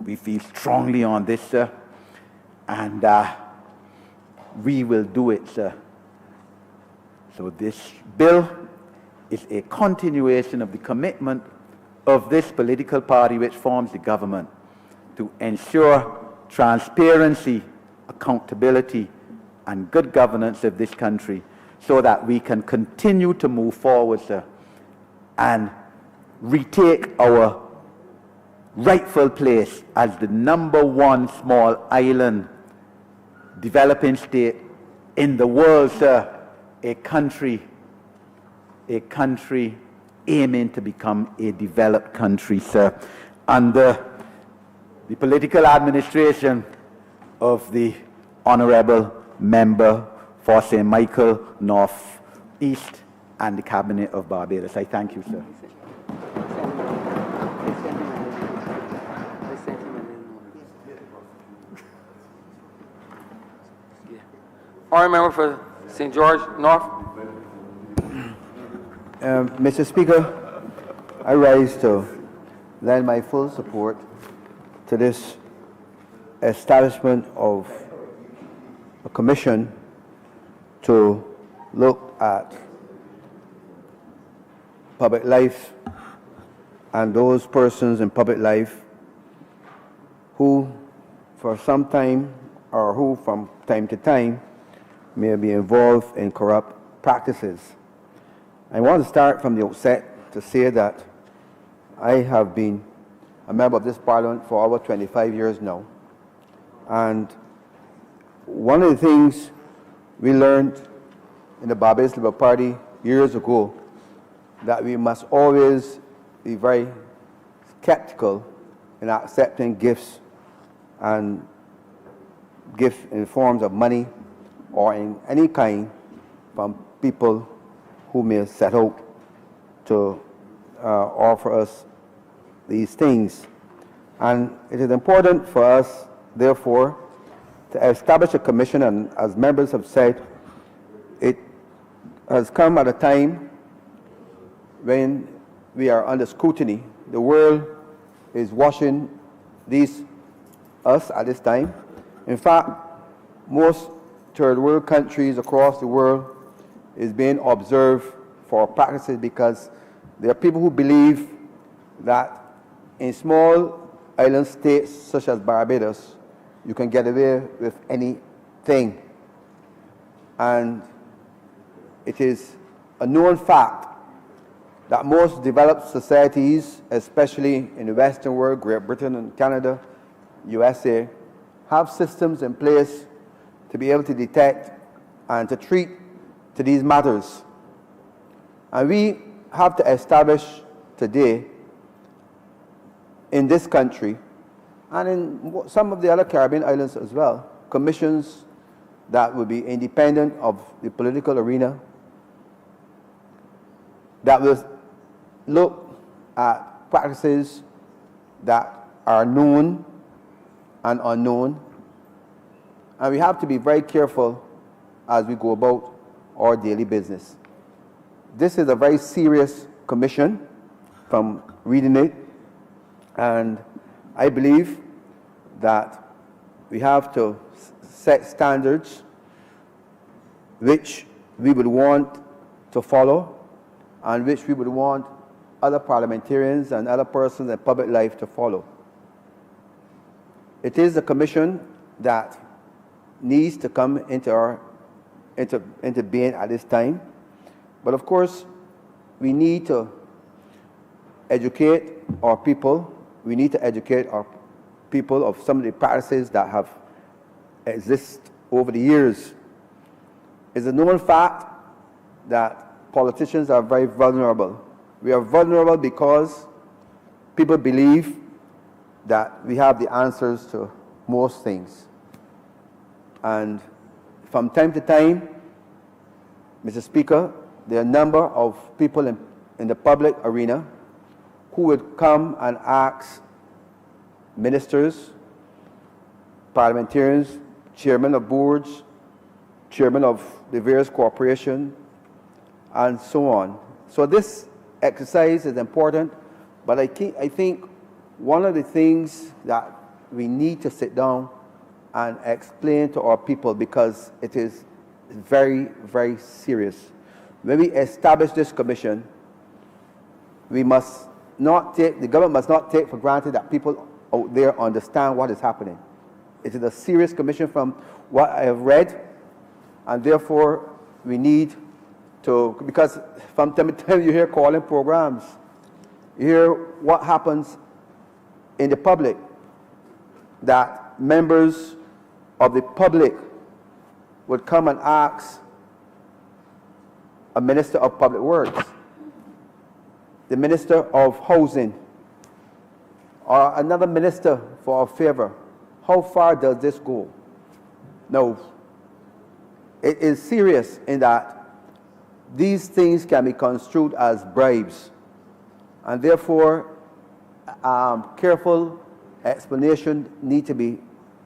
We feel strongly on this, sir, and we will do it, sir. So this bill is a continuation of the commitment of this political party which forms the government to ensure transparency, accountability, and good governance of this country so that we can continue to move forward, sir, and retake our rightful place as the #1 small island developing state in the world, sir, a country aiming to become a developed country, sir. under the political administration of the Honourable Member for St. Michael North East and the Cabinet of Barbados. I thank you, sir. Honourable Member for St. George North. Mr. Speaker, I rise to lend my full support to this establishment of a commission to look at public life and those persons in public life who for some time or who from time to time may be involved in corrupt practices. I want to start from the outset to say that I have been a member of this parliament for over 25 years now. And one of the things we learned in the Barbados Labour Party years ago, that we must always be very skeptical in accepting gifts, and gifts in forms of money or in any kind from people who may set out to offer us these things. And it is important for us, therefore, to establish a commission, and as members have said, it has come at a time when we are under scrutiny. The world is watching us at this time. In fact, most third world countries across the world is being observed for practices because there are people who believe that in small island states such as Barbados, you can get away with anything. And it is a known fact that most developed societies, especially in the Western world, Great Britain and Canada, USA, have systems in place to be able to detect and to treat to these matters. And we have to establish today in this country and in some of the other Caribbean islands as well, commissions that will be independent of the political arena, that will look at practices that are known and unknown. And we have to be very careful as we go about our daily business. This is a very serious commission from reading it, and I believe that we have to set standards which we would want to follow and which we would want other parliamentarians and other persons in public life to follow. It is a commission that needs to come into being at this time. But of course, we need to educate our people. We need to educate our people of some of the practices that have existed over the years. It's a known fact that politicians are very vulnerable. We are vulnerable because people believe that we have the answers to most things. And from time to time, Mr. Speaker, there are a number of people in the public arena who would come and ask ministers, parliamentarians, chairmen of boards, chairmen of the various corporations, and so on. So this exercise is important, but I think one of the things that we need to sit down and explain to our people, because it is very, very serious. When we establish this commission, we must not take, the government must not take for granted that people out there understand what is happening. It is a serious commission from what I have read, and therefore we need to, because from time to time you hear calling programs, you hear what happens in the public, that members of the public would come and ask a minister of public works, the minister of housing, or another minister for a favor. How far does this go? Now, it is serious in that these things can be construed as bribes, and therefore careful explanation need to be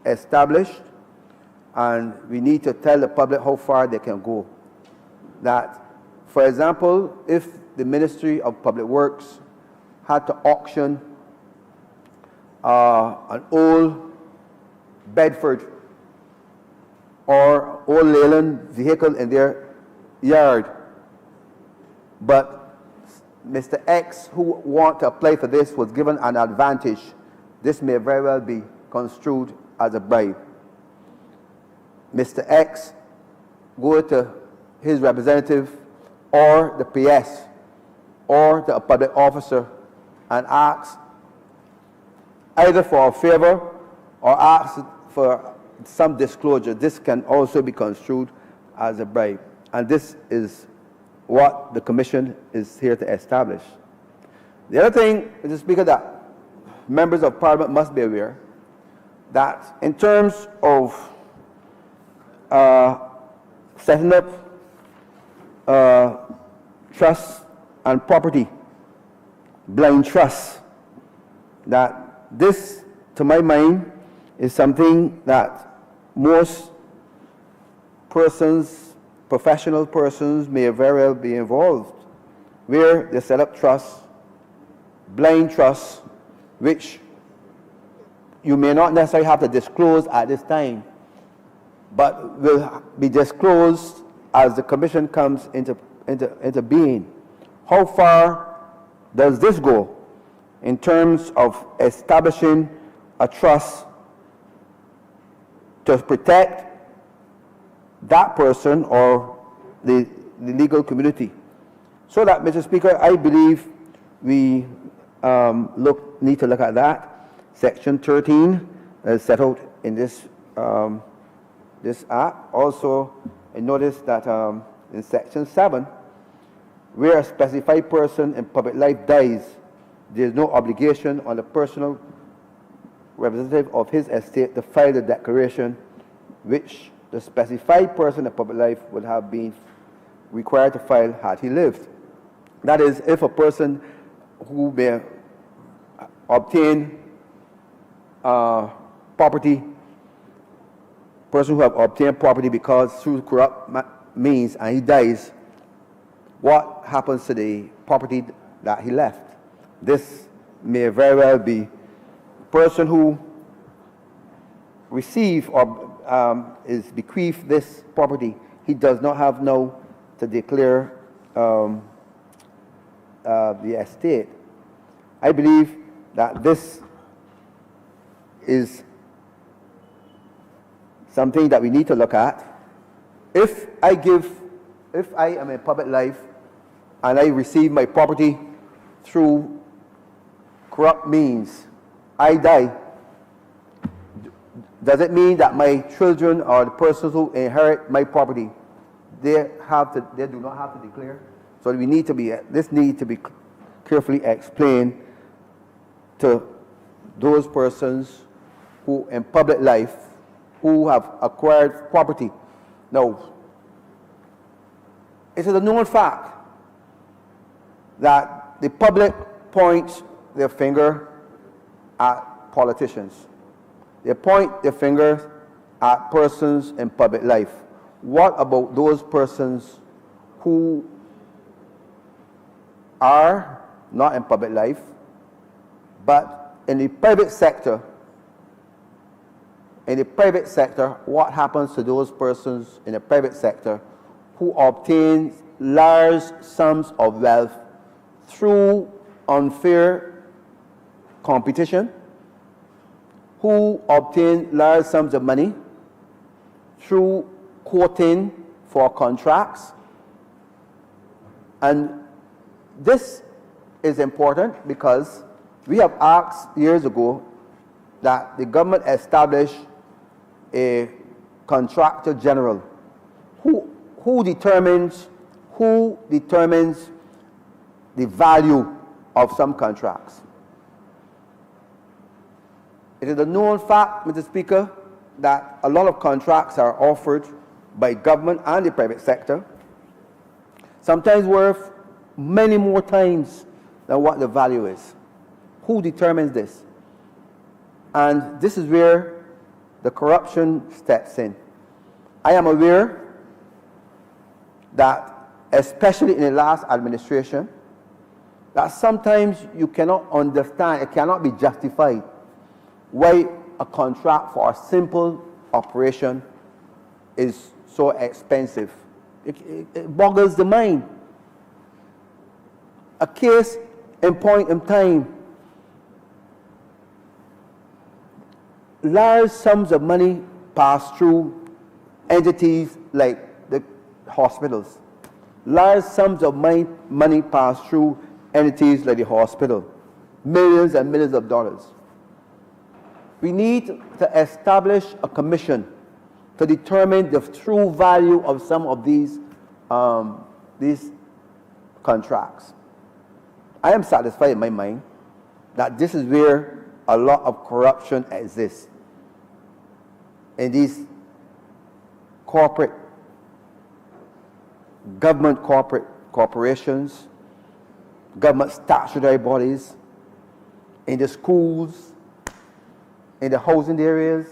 established, and we need to tell the public how far they can go. That, for example, if the Ministry of Public Works had to auction an old Bedford or old Leyland vehicle in their yard, but Mr. X, who wanted to apply for this, was given an advantage, this may very well be construed as a bribe. Mr. X go to his representative or the PS or the public officer and ask either for a favor or ask for some disclosure. This can also be construed as a bribe, and this is what the Commission is here to establish. The other thing, Mr. Speaker, that members of Parliament must be aware that in terms of setting up trusts and property, blind trusts, that this, to my mind, is something that most persons, professional persons, may very well be involved, where they set up trusts, blind trusts, which you may not necessarily have to disclose at this time, but will be disclosed as the Commission comes into being. How far does this go in terms of establishing a trust to protect that person or the legal community? So that, Mr. Speaker, I believe we need to look at that. Section 13 is set out in this this act. Also, I noticed that in Section 7, where a specified person in public life dies, there is no obligation on the personal representative of his estate to file the declaration which the specified person in public life would have been required to file had he lived. That is, if a person who may obtain property, person who have obtained property because through corrupt means and he dies, what happens to the property that he left? This may very well be a person who receive or is bequeathed this property. He does not have now to declare the estate. I believe that this is something that we need to look at. If I am in public life and I receive my property through corrupt means, I die, does it mean that my children or the persons who inherit my property, they do not have to declare? So this needs to be carefully explained to those persons who in public life who have acquired property. Now, it is a known fact that the public points their finger at politicians. They point their fingers at persons in public life. What about those persons who are not in public life, but in the private sector? In the private sector, what happens to those persons in the private sector who obtain large sums of wealth through unfair competition, who obtain large sums of money through quoting for contracts? And this is important because we have asked years ago that the government establish a contractor general who determines the value of some contracts. It is a known fact, Mr. Speaker, that a lot of contracts are offered by government and the private sector, sometimes worth many more times than what the value is. Who determines this? And this is where the corruption steps in. I am aware that, especially in the last administration, that sometimes you cannot understand, it cannot be justified why a contract for a simple operation is so expensive. It boggles the mind. A case in point in time, large sums of money pass through entities like the hospitals. Large sums of money pass through entities like the hospital. Millions and millions of dollars. We need to establish a commission to determine the true value of some of these contracts. I am satisfied in my mind that this is where a lot of corruption exists. In these government corporations, government statutory bodies, in the schools, in the housing areas,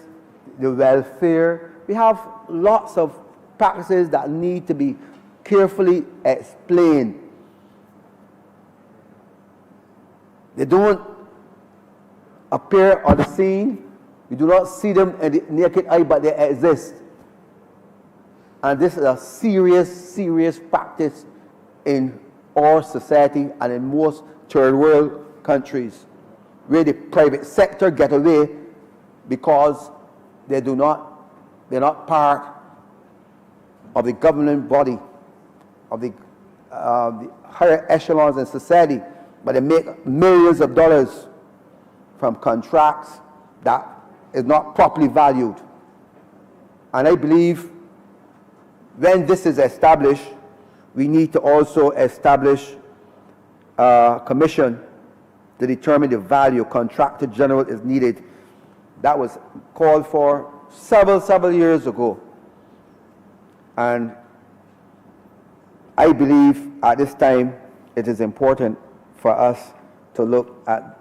the welfare. We have lots of practices that need to be carefully explained. They don't appear on the scene. You do not see them in the naked eye, but they exist. And this is a serious, serious practice in our society and in most third world countries, where the private sector get away because they're not part of the governing body, of the higher echelons in society, but they make millions of dollars from contracts that is not properly valued. And I believe when this is established, we need to also establish a commission to determine the value. Contractor general is needed. That was called for several years ago. And I believe at this time it is important for us to look at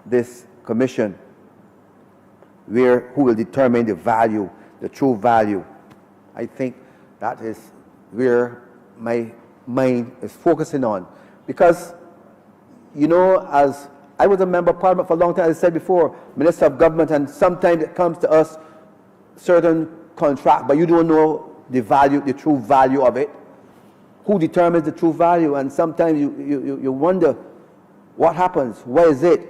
this commission who will determine the value, the true value. I think that is where my mind is focusing on. Because, you know, as I was a member of parliament for a long time, as I said before, minister of government, and sometimes it comes to us certain contract, but you don't know the value, the true value of it. Who determines the true value? And sometimes you wonder what happens. Why is it?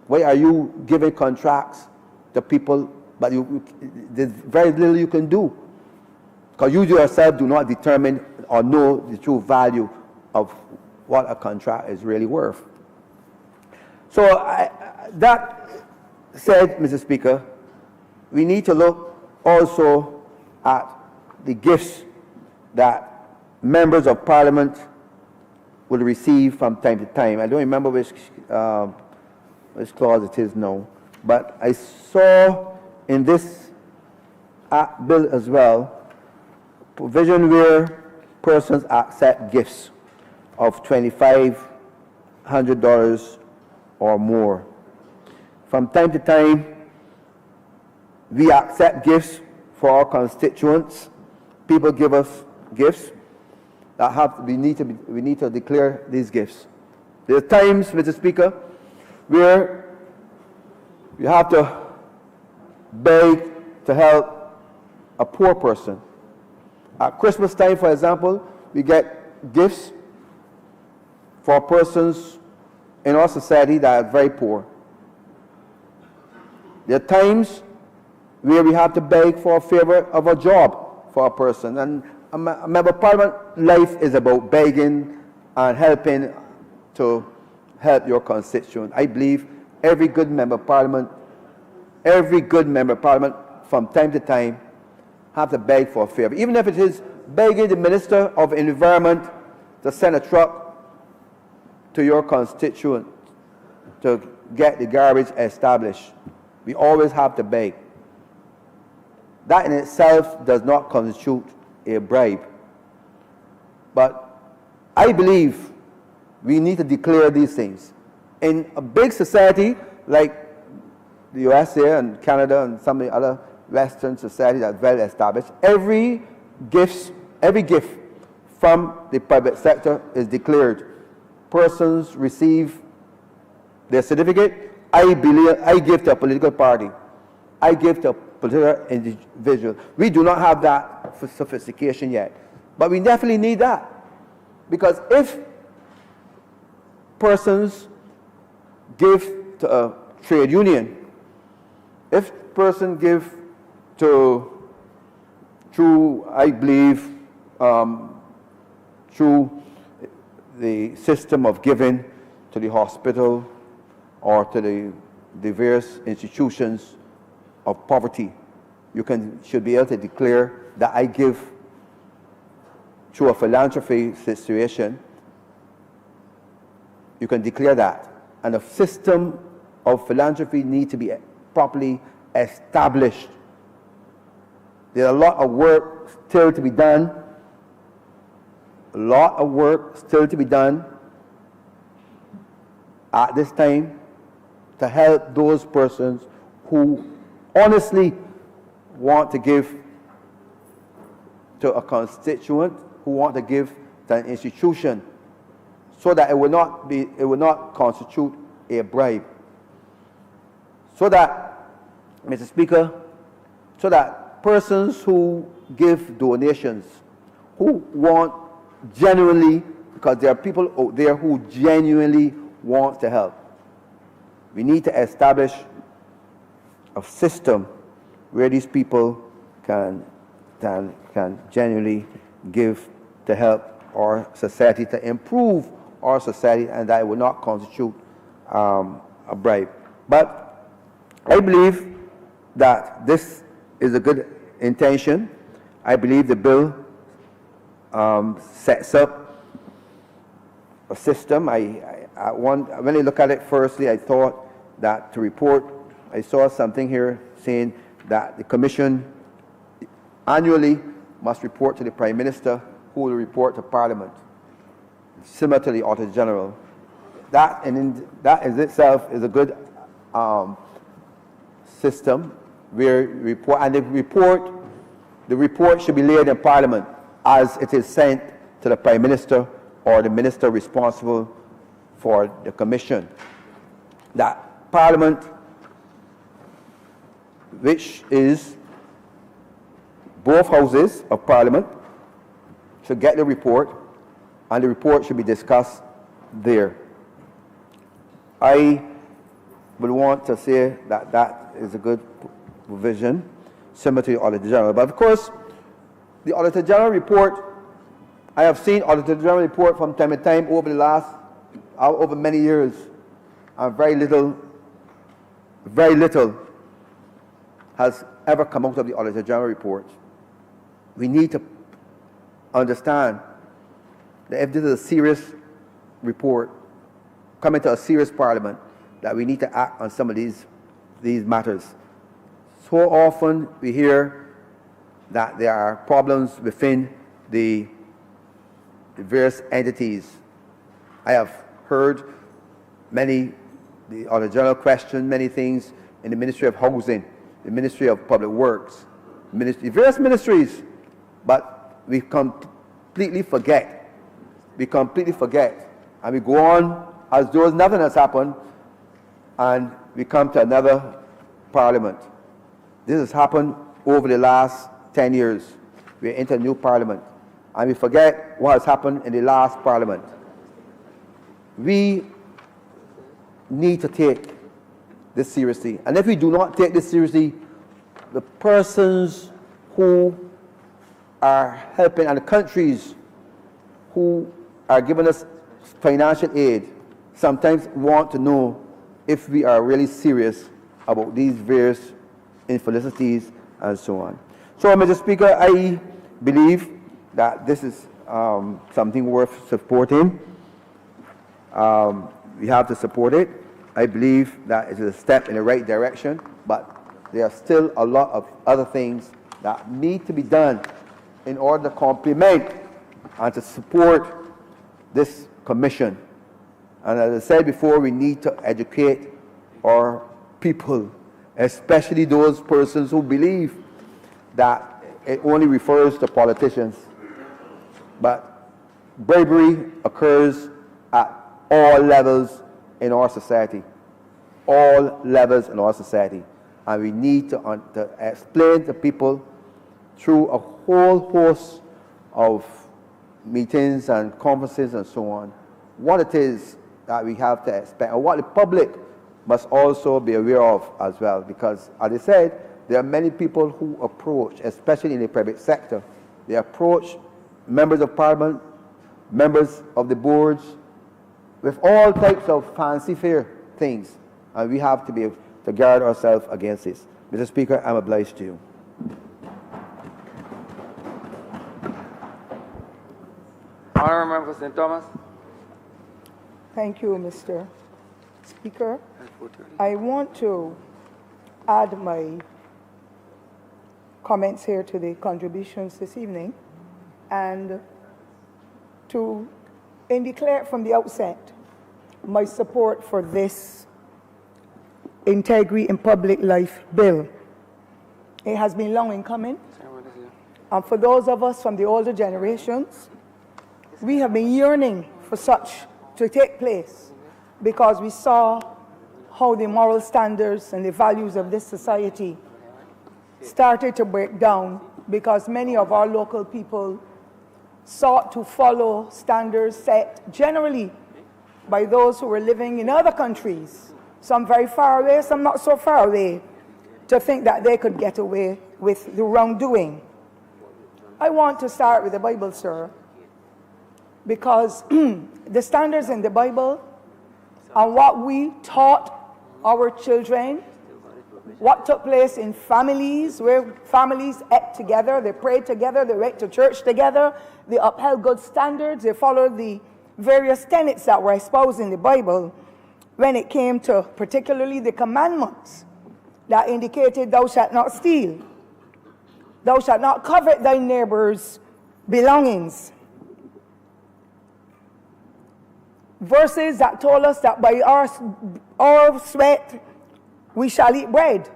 Why are you giving contracts to people, but there's very little you can do? Because you yourself do not determine or know the true value of what a contract is really worth. So that said, Mr. Speaker, we need to look also at the gifts that members of parliament will receive from time to time. I don't remember which clause it is now, but I saw in this bill as well provision where persons accept gifts of $2,500 or more. From time to time, we accept gifts for our constituents. People give us gifts that we need to declare these gifts. There are times, Mr. Speaker, where you have to beg to help a poor person. At Christmas time, for example, we get gifts for persons in our society that are very poor. There are times where we have to beg for a favor of a job for a person. And a member of parliament life is about begging and helping to help your constituent. I believe every good member of parliament from time to time have to beg for a favor. Even if it is begging the Minister of Environment to send a truck to your constituent to get the garbage established. We always have to beg. That in itself does not constitute a bribe. But I believe we need to declare these things. In a big society like the USA and Canada and some of the other Western societies that are well established, every gift from the private sector is declared. Persons receive their certificate. I give to a political party. I give to a political individual. We do not have that sophistication yet. But we definitely need that. Because if persons give to a trade union, if person give through, I believe, through the system of giving to the hospital or to the various institutions of poverty, you should be able to declare that I give through a philanthropy situation. You can declare that. And a system of philanthropy needs to be properly established. There's a lot of work still to be done. A lot of work still to be done at this time to help those persons who honestly want to give to a constituent, who want to give to an institution, so that it will not constitute a bribe. So that, Mr. Speaker, so that persons who give donations, who want genuinely, because there are people out there who genuinely want to help, we need to establish a system where these people can genuinely give to help our society, to improve our society, and that it will not constitute a bribe. But I believe that this is a good intention. I believe the bill sets up a system. When I look at it firstly, I thought that to report, I saw something here saying that the Commission annually must report to the Prime Minister, who will report to Parliament, similar to the Auditor General. That in itself is a good system where the report should be laid in Parliament as it is sent to the Prime Minister or the Minister responsible for the Commission. That Parliament, which is both houses of Parliament, should get the report, and the report should be discussed there. I would want to say that that is a good provision, similar to the Auditor General. But of course, the Auditor General report, I have seen Auditor General report from time to time over many years, and very little has ever come out of the Auditor General report. We need to understand that if this is a serious report, coming to a serious Parliament, that we need to act on some of these matters. So often we hear that there are problems within the various entities. I have heard the Auditor General question many things in the Ministry of Housing, the Ministry of Public Works, various ministries, but we completely forget. And we go on as though nothing has happened, and we come to another Parliament. This has happened over the last 10 years. We're into a new Parliament, and we forget what has happened in the last Parliament. We need to take this seriously. And if we do not take this seriously, the persons who are helping and the countries who are giving us financial aid sometimes want to know if we are really serious about these various infelicities and so on. So, Mr. Speaker, I believe that this is something worth supporting. We have to support it. I believe that it is a step in the right direction, but there are still a lot of other things that need to be done in order to complement and to support this commission. And as I said before, we need to educate our people, especially those persons who believe that it only refers to politicians. But bravery occurs at all levels in our society. All levels in our society. And we need to explain to people through a whole host of meetings and conferences and so on, what it is that we have to expect, and what the public must also be aware of as well. Because, as I said, there are many people who approach, especially in the private sector, they approach members of parliament, members of the boards, with all types of fancy fair things. And we have to be able to guard ourselves against this. Mr. Speaker, I'm obliged to you. Honourable Member for St. Thomas. Thank you, Mr. Speaker. I want to add my comments here to the contributions this evening and to declare from the outset my support for this Integrity in Public Life Bill. It has been long in coming, and for those of us from the older generations, we have been yearning for such to take place because we saw how the moral standards and the values of this society started to break down because many of our local people sought to follow standards set generally by those who were living in other countries, some very far away, some not so far away, to think that they could get away with the wrongdoing. I want to start with the Bible, sir, because the standards in the Bible and what we taught our children, what took place in families, where families ate together, they prayed together, they went to church together, they upheld good standards, they followed the various tenets that were espoused in the Bible when it came to particularly the commandments that indicated thou shalt not steal, thou shalt not covet thy neighbor's belongings. Verses that told us that by our sweat we shall eat bread,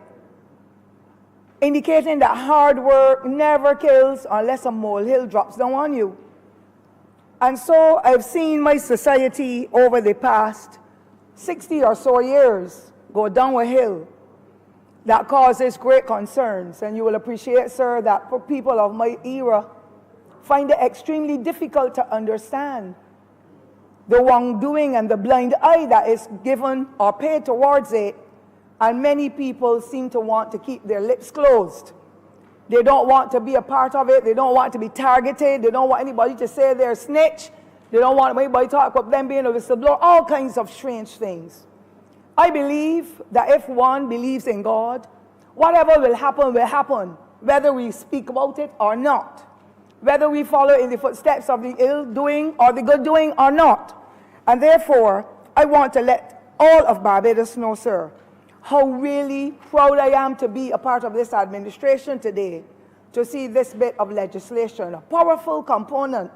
indicating that hard work never kills unless a molehill drops down on you. And so I've seen my society over the past 60 or so years go down a hill that causes great concerns. And you will appreciate, sir, that for people of my era find it extremely difficult to understand the wrongdoing and the blind eye that is given or paid towards it. And many people seem to want to keep their lips closed. They don't want to be a part of it. They don't want to be targeted. They don't want anybody to say they're a snitch. They don't want anybody to talk about them being a whistleblower, all kinds of strange things. I believe that if one believes in God, whatever will happen, whether we speak about it or not, whether we follow in the footsteps of the ill doing or the good doing or not. And therefore, I want to let all of Barbados know, sir, how really proud I am to be a part of this administration today, to see this bit of legislation, a powerful component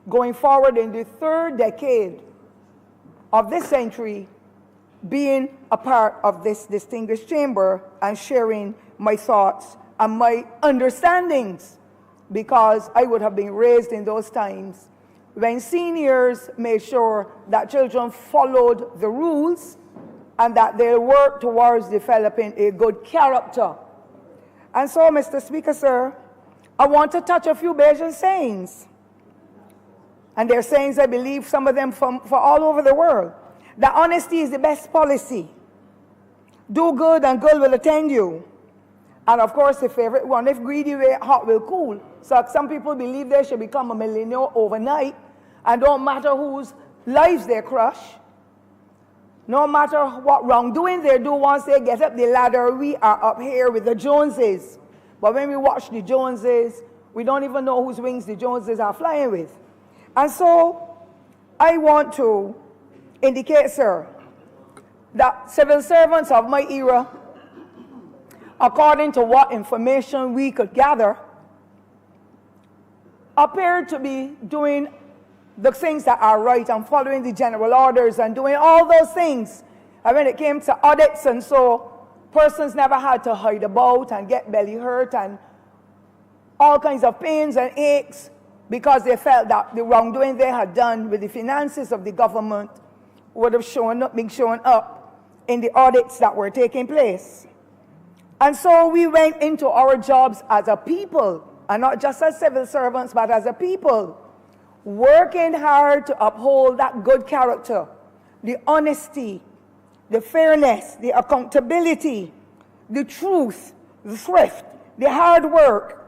going forward in the third decade of this century, being a part of this distinguished chamber and sharing my thoughts and my understandings, because I would have been raised in those times when seniors made sure that children followed the rules and that they work towards developing a good character. And so, Mr. Speaker, sir, I want to touch a few Bayesian sayings. And they're sayings, I believe, some of them for all over the world. That honesty is the best policy. Do good and good will attend you. And of course, the favorite one, if greedy way, hot will cool. So some people believe they should become a millionaire overnight, and don't matter whose lives they crush, no matter what wrongdoing they do, once they get up the ladder, we are up here with the Joneses. But when we watch the Joneses, we don't even know whose wings the Joneses are flying with. And so I want to indicate, sir, that civil servants of my era, according to what information we could gather, appeared to be doing the things that are right and following the general orders and doing all those things. And when it came to audits and so, persons never had to hide about and get belly hurt and all kinds of pains and aches because they felt that the wrongdoing they had done with the finances of the government would have been shown up in the audits that were taking place. And so we went into our jobs as a people, and not just as civil servants, but as a people, working hard to uphold that good character, the honesty, the fairness, the accountability, the truth, the thrift, the hard work,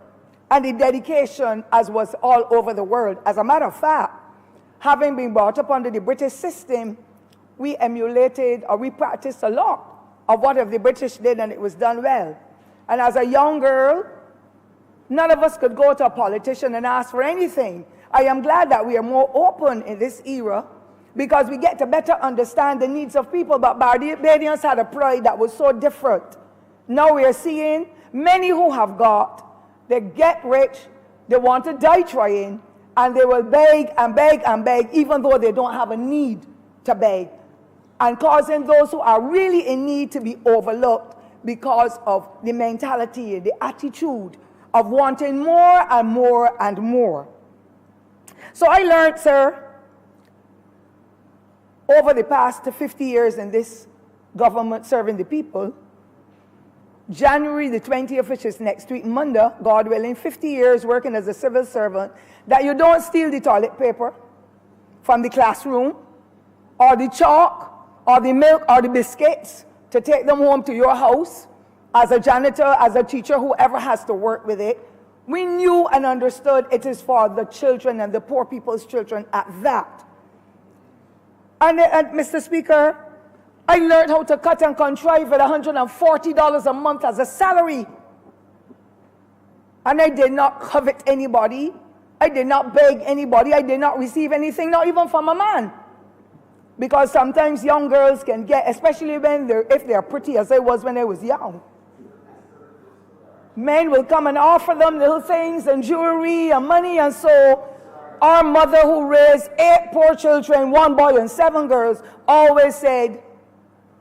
and the dedication as was all over the world. As a matter of fact, having been brought up under the British system, we emulated or we practiced a lot of what the British did, and it was done well. And as a young girl, none of us could go to a politician and ask for anything. I am glad that we are more open in this era because we get to better understand the needs of people. But Barbadians had a pride that was so different. Now we are seeing many who have got, they get rich, they want to die trying, and they will beg and beg and beg, even though they don't have a need to beg, and causing those who are really in need to be overlooked because of the mentality, the attitude of wanting more and more and more. So I learned, sir, over the past 50 years in this government serving the people, January the 20th, which is next week, Monday, God willing, 50 years working as a civil servant, that you don't steal the toilet paper from the classroom, or the chalk, or the milk, or the biscuits to take them home to your house as a janitor, as a teacher, whoever has to work with it. We knew and understood it is for the children and the poor people's children at that. And Mr. Speaker, I learned how to cut and contrive with $140 a month as a salary. And I did not covet anybody. I did not beg anybody. I did not receive anything, not even from a man. Because sometimes young girls can get, especially when if they're pretty as I was when I was young, men will come and offer them little things and jewelry and money. And so our mother, who raised 8 poor children, 1 boy and 7 girls, always said,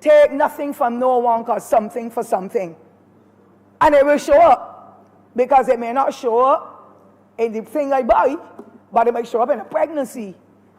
take nothing from no one, cause something for something. And it will show up, because it may not show up in the thing I buy, but it might show up in a pregnancy,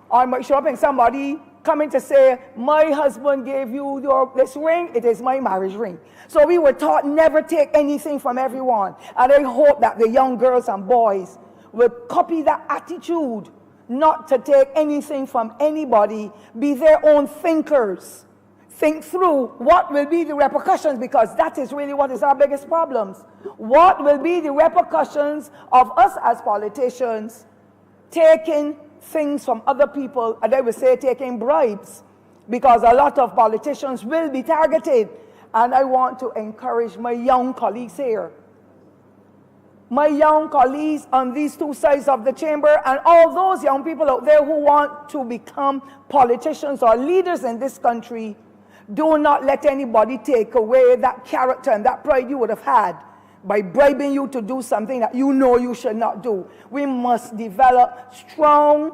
or it might show up in somebody coming to say, my husband gave you this ring, it is my marriage ring. So we were taught never take anything from everyone. And I hope that the young girls and boys will copy that attitude, not to take anything from anybody, be their own thinkers. Think through what will be the repercussions, because that is really what is our biggest problems. What will be the repercussions of us as politicians taking things from other people, and I would say taking bribes, because a lot of politicians will be targeted. And I want to encourage my young colleagues here, my young colleagues on these 2 sides of the chamber, and all those young people out there who want to become politicians or leaders in this country, do not let anybody take away that character and that pride you would have had by bribing you to do something that you know you should not do. We must develop strong,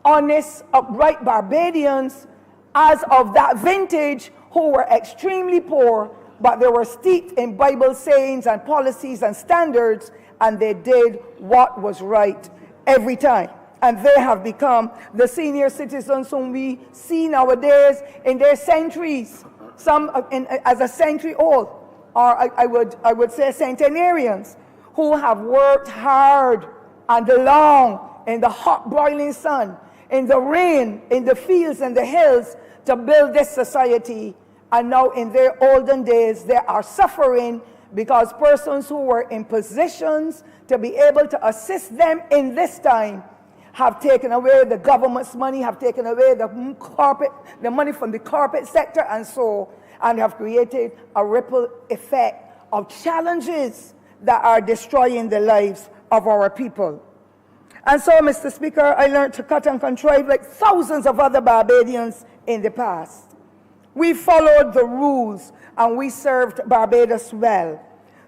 honest, upright Barbadians as of that vintage, who were extremely poor, but they were steeped in Bible sayings and policies and standards, and they did what was right every time. And they have become the senior citizens whom we see nowadays in their centuries, some as a century old, or I would say centenarians, who have worked hard and long in the hot boiling sun, in the rain, in the fields and the hills, to build this society. And now in their olden days, they are suffering because persons who were in positions to be able to assist them in this time have taken away the government's money, have taken away the money from the corporate sector, and have created a ripple effect of challenges that are destroying the lives of our people. And so, Mr. Speaker, I learned to cut and contrive like thousands of other Barbadians in the past. We followed the rules and we served Barbados well.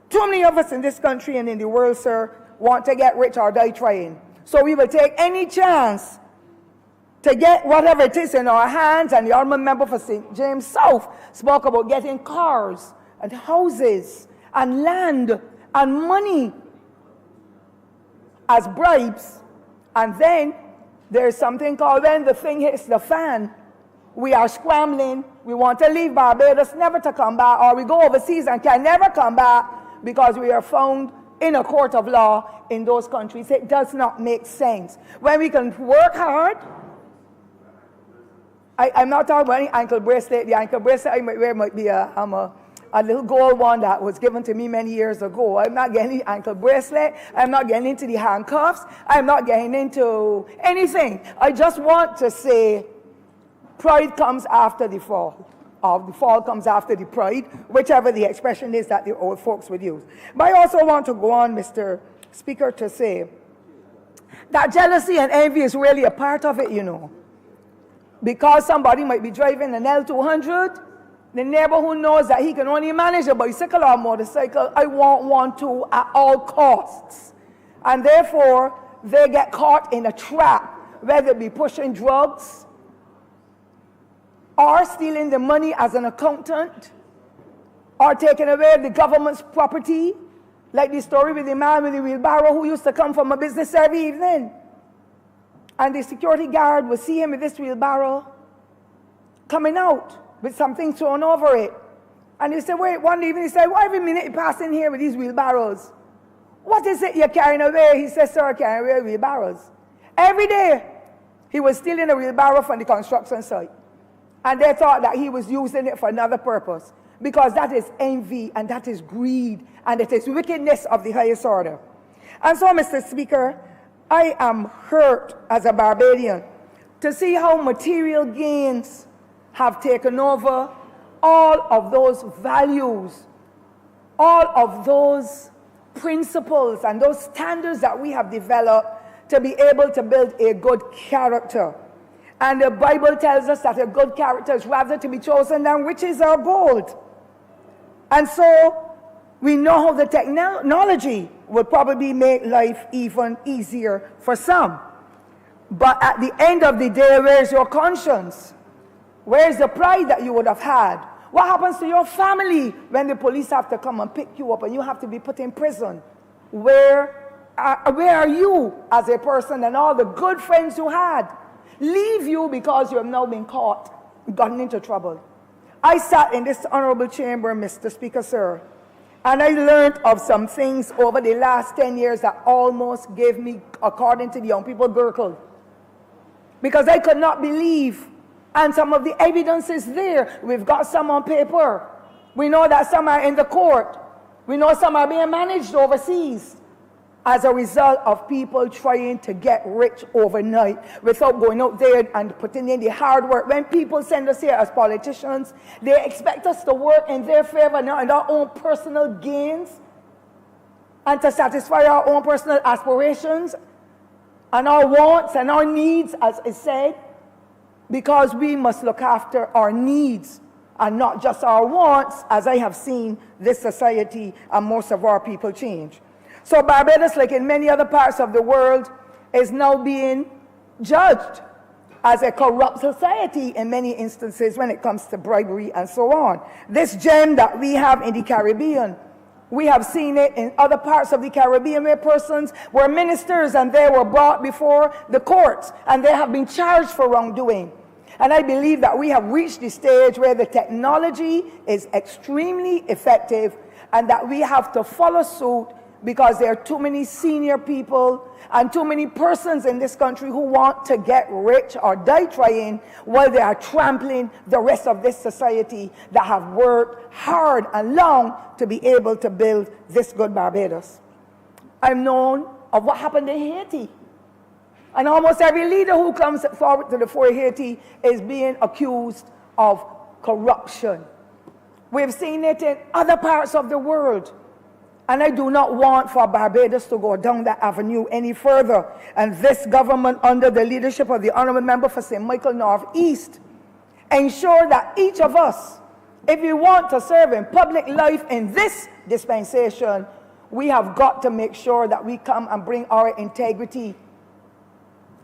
Too many of us in this country and in the world, sir, want to get rich or die trying. So we will take any chance to get whatever it is in our hands. And the honourable member for St. James South spoke about getting cars and houses and land and money as bribes. And then there's something called when the thing hits the fan, we are scrambling. We want to leave Barbados, never to come back, or we go overseas and can never come back because we are found in a court of law in those countries. It does not make sense. When we can work hard, I'm not talking about any ankle bracelet. The ankle bracelet I might wear might be a little gold one that was given to me many years ago. I'm not getting the ankle bracelet. I'm not getting into the handcuffs. I'm not getting into anything. I just want to say pride comes after the fall. Or the fall comes after the pride, whichever the expression is that the old folks would use. But I also want to go on, Mr. Speaker, to say that jealousy and envy is really a part of it, you know. Because somebody might be driving an L200, the neighbor who knows that he can only manage a bicycle or a motorcycle, I want one too at all costs. And therefore, they get caught in a trap, whether it be pushing drugs, or stealing the money as an accountant, or taking away the government's property, like the story with the man with the wheelbarrow who used to come from a business every evening. And the security guard would see him with this wheelbarrow coming out with something thrown over it. And he said, wait, one evening he said, well, every minute you pass in here with these wheelbarrows. What is it you're carrying away? He said, sir, I'm carrying away wheelbarrows. Every day he was stealing a wheelbarrow from the construction site. And they thought that he was using it for another purpose, because that is envy and that is greed and it is wickedness of the highest order. And so, Mr. Speaker, I am hurt as a Barbadian to see how material gains have taken over all of those values, all of those principles and those standards that we have developed to be able to build a good character. And the Bible tells us that a good character is rather to be chosen than riches or gold. And so we know how the technology will probably make life even easier for some. But at the end of the day, where's your conscience? Where's the pride that you would have had? What happens to your family when the police have to come and pick you up and you have to be put in prison? Where are you as a person, and all the good friends you had leave you because you have now been caught, gotten into trouble? I sat in this honourable chamber, Mr. Speaker, sir, and I learned of some things over the last 10 years that almost gave me, according to the young people, gurgle. Because I could not believe, and some of the evidence is there. We've got some on paper. We know that some are in the court. We know some are being managed overseas as a result of people trying to get rich overnight without going out there and putting in the hard work. When people send us here as politicians, they expect us to work in their favor and our own personal gains and to satisfy our own personal aspirations and our wants and our needs, as is said, because we must look after our needs and not just our wants, as I have seen this society and most of our people change. So Barbados, like in many other parts of the world, is now being judged as a corrupt society in many instances when it comes to bribery and so on. This gem that we have in the Caribbean, we have seen it in other parts of the Caribbean where persons were ministers and they were brought before the courts and they have been charged for wrongdoing. And I believe that we have reached the stage where the technology is extremely effective and that we have to follow suit, because there are too many senior people and too many persons in this country who want to get rich or die trying while they are trampling the rest of this society that have worked hard and long to be able to build this good Barbados. I'm known of what happened in Haiti. And almost every leader who comes forward to the fore in Haiti is being accused of corruption. We've seen it in other parts of the world. And I do not want for Barbados to go down that avenue any further. And this government, under the leadership of the Honourable Member for St. Michael North East, ensure that each of us, if we want to serve in public life in this dispensation, we have got to make sure that we come and bring our integrity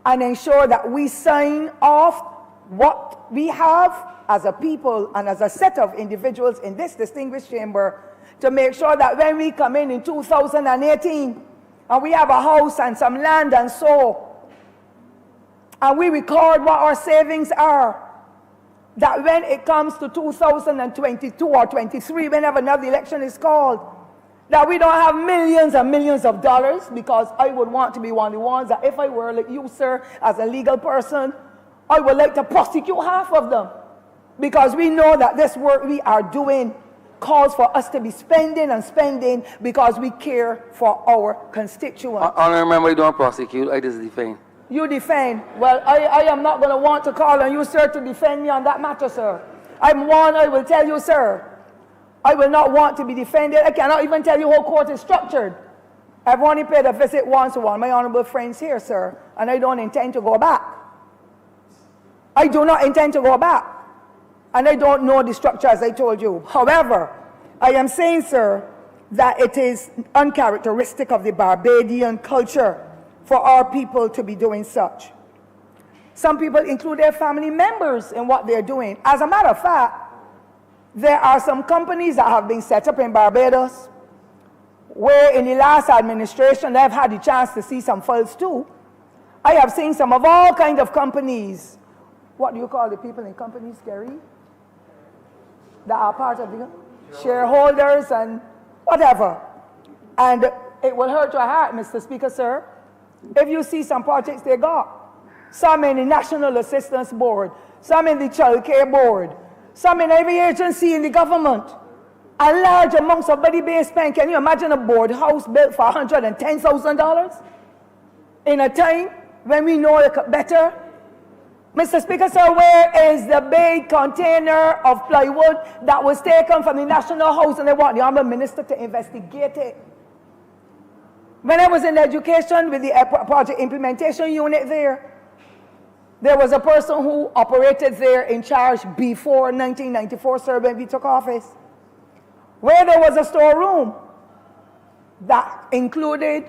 and ensure that we sign off what we have as a people and as a set of individuals in this distinguished chamber to make sure that when we come in 2018 and we have a house and some land and so, and we record what our savings are, that when it comes to 2022 or 23, whenever another election is called, that we don't have millions and millions of dollars, because I would want to be one of the ones that if I were like you, sir, as a legal person, I would like to prosecute half of them, because we know that this work we are doing calls for us to be spending and spending because we care for our constituents. Honourable member, I don't prosecute, I just defend. You defend. Well, I am not going to want to call on you, sir, to defend me on that matter, sir. I'm one, I will tell you, sir. I will not want to be defended. I cannot even tell you how court is structured. I've only paid a visit once to one of my honourable friends here, sir, and I don't intend to go back. I do not intend to go back. And I don't know the structure, as I told you. However, I am saying, sir, that it is uncharacteristic of the Barbadian culture for our people to be doing such. Some people include their family members in what they're doing. As a matter of fact, there are some companies that have been set up in Barbados where in the last administration they've had the chance to see some files too. I have seen some of all kinds of companies. What do you call the people in companies, Gary? That are part of the shareholders and whatever. And it will hurt your heart, Mr. Speaker, sir, if you see some projects they got. Some in the National Assistance Board, some in the Child Care Board, some in every agency in the government. A large amounts of money being spent. Can you imagine a board house built for $110,000 in a time when we know it better? Mr. Speaker, sir, where is the big container of plywood that was taken from the National House, and they want the Honourable Minister to investigate it? When I was in education with the project implementation unit there was a person who operated there in charge before 1994, sir, when we took office, where there was a storeroom that included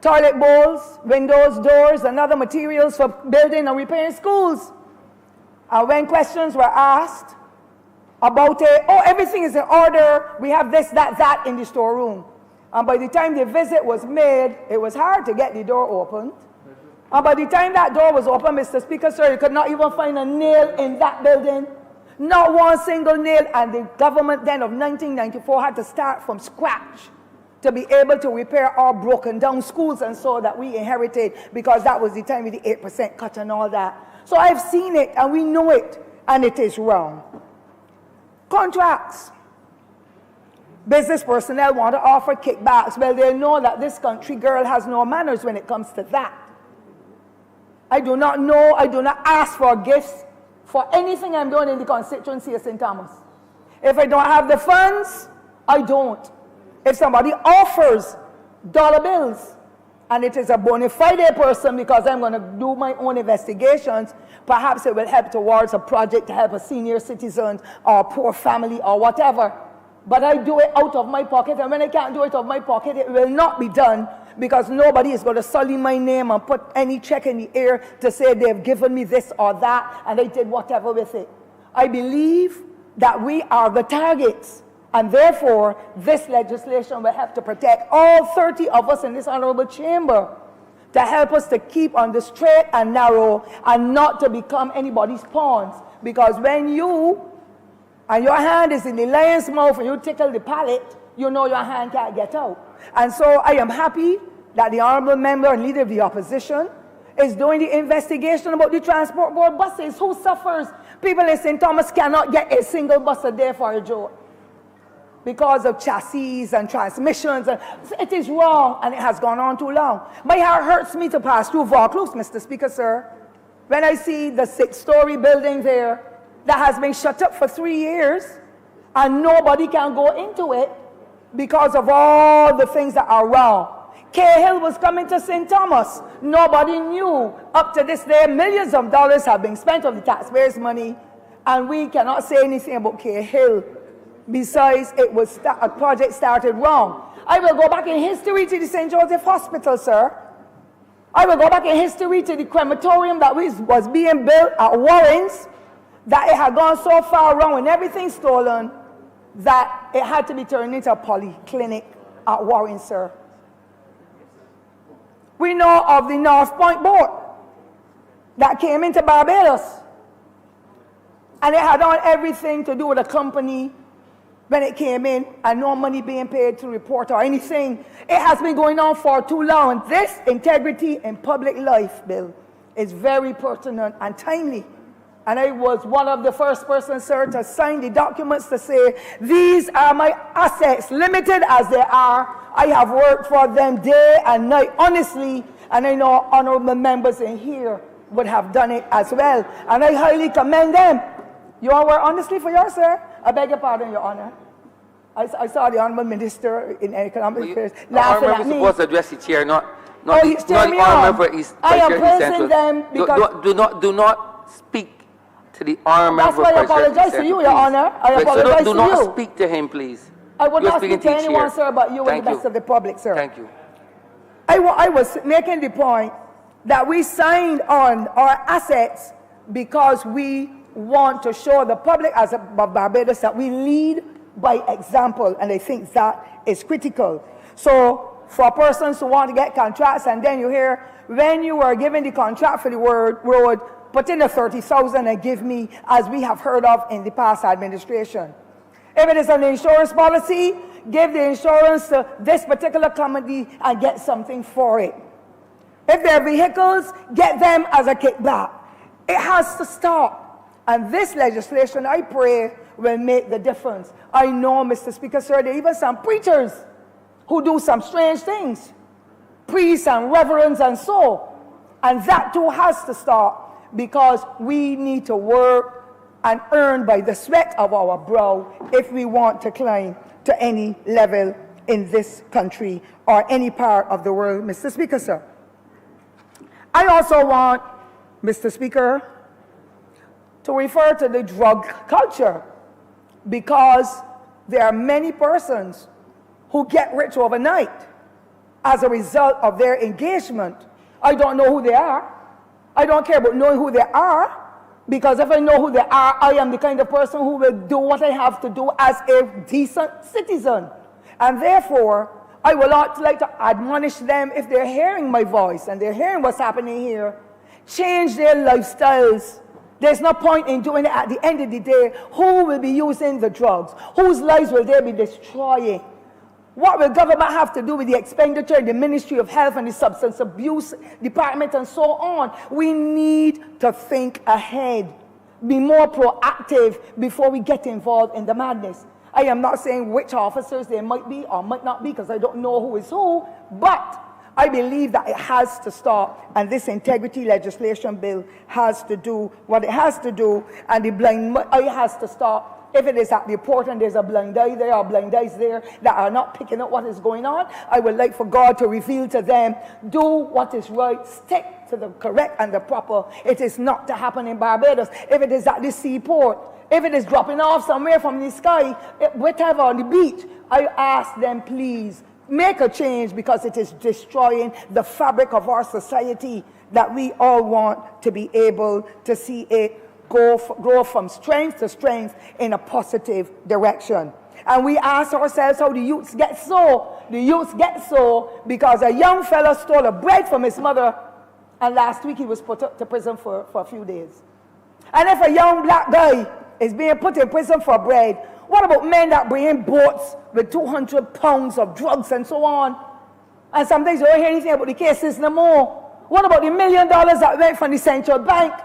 toilet bowls, windows, doors, and other materials for building and repairing schools. And when questions were asked about it, oh, everything is in order, we have this, that in the storeroom. And by the time the visit was made, it was hard to get the door opened. And by the time that door was open, Mr. Speaker, sir, you could not even find a nail in that building. Not one single nail. And the government then of 1994 had to start from scratch to be able to repair our broken down schools and so that we inherited, because that was the time with the 8% cut and all that. So I've seen it and we know it, and it is wrong. Contracts. Business personnel want to offer kickbacks. Well, they know that this country girl has no manners when it comes to that. I do not know, I do not ask for gifts for anything I'm doing in the constituency of St. Thomas. If I don't have the funds, I don't. If somebody offers dollar bills, and it is a bona fide person because I'm going to do my own investigations, perhaps it will help towards a project to help a senior citizen or a poor family or whatever. But I do it out of my pocket, and when I can't do it out of my pocket, it will not be done, because nobody is going to sully my name and put any check in the air to say they've given me this or that and I did whatever with it. I believe that we are the targets, and therefore this legislation will have to protect all 30 of us in this honourable chamber to help us to keep on the straight and narrow and not to become anybody's pawns. Because when you and your hand is in the lion's mouth and you tickle the palate, you know your hand can't get out. And so I am happy that the honourable member and leader of the opposition is doing the investigation about the transport board buses. Who suffers? People in St. Thomas cannot get a single bus a day for a joke because of chassis and transmissions. And it is wrong, and it has gone on too long. My heart hurts me to pass through Vaucluse, Mr. Speaker, sir, when I see the 6-story building there that has been shut up for 3 years and nobody can go into it because of all the things that are wrong. Cahill was coming to St. Thomas. Nobody knew. Up to this day, millions of dollars have been spent of the taxpayers' money, and we cannot say anything about Cahill. Besides, it was a project started wrong. I will go back in history to the St. Joseph Hospital, sir. I will go back in history to the crematorium that was being built at Warren's, that it had gone so far wrong and everything stolen that it had to be turned into a polyclinic at Warren, sir. We know of the North Point boat that came into Barbados, and it had done everything to do with a company when it came in, and no money being paid to report or anything. It has been going on for too long. This integrity in public life bill is very pertinent and timely. And I was one of the first persons, sir, to sign the documents to say, these are my assets, limited as they are. I have worked for them day and night, honestly, and I know honorable members in here would have done it as well. And I highly commend them. You all work honestly for yours, sir? I beg your pardon, Your Honor. I saw the Honourable Minister in Economic Affairs laughing at me. Supposed to address the chair, not he's the Honourable for East. I am praising them because... Do not speak to the Honourable. That's why I apologize to you, Your Honor. I apologize to you. Do not speak to him, please. I would not speak to anyone, sir, but you and the rest of the public, sir. Thank you. I was making the point that we signed on our assets because we want to show the public as of Barbados that we lead by example, and I think that is critical. So for persons who want to get contracts, and then you hear, when you were given the contract for the road, put in the 30,000 and give me, as we have heard of in the past administration. If it is an insurance policy, give the insurance to this particular company and get something for it. If they're vehicles, get them as a kickback. It has to stop. And this legislation, I pray, will make the difference. I know, Mr. Speaker, sir, there are even some preachers who do some strange things. Priests and reverends and so. And that too has to stop, because we need to work and earn by the sweat of our brow if we want to climb to any level in this country or any part of the world, Mr. Speaker, sir. I also want, Mr. Speaker, to refer to the drug culture, because there are many persons who get rich overnight as a result of their engagement. I don't know who they are. I don't care about knowing who they are, because if I know who they are, I am the kind of person who will do what I have to do as a decent citizen. And therefore, I would like to admonish them, if they're hearing my voice and they're hearing what's happening here, change their lifestyles. There's no point in doing it. At the end of the day, who will be using the drugs? Whose lives will they be destroying? What will government have to do with the expenditure in the Ministry of Health and the Substance Abuse Department and so on? We need to think ahead, be more proactive before we get involved in the madness. I am not saying which officers they might be or might not be, because I don't know who is who, but I believe that it has to stop, and this integrity legislation bill has to do what it has to do, and the blind eye has to stop. If it is at the port and there's a blind eye there or blind eyes there that are not picking up what is going on, I would like for God to reveal to them, do what is right, stick to the correct and the proper. It is not to happen in Barbados. If it is at the seaport, if it is dropping off somewhere from the sky, whatever, on the beach, I ask them, please, make a change, because it is destroying the fabric of our society that we all want to be able to see it grow from strength to strength in a positive direction. And we ask ourselves how the youths get so. The youths get so because a young fella stole a bread from his mother, and last week he was put to prison for a few days. And if a young black guy is being put in prison for bread, what about men that bring in boats with 200 pounds of drugs and so on? And sometimes you don't hear anything about the cases no more. What about the $1 million that went from the central bank?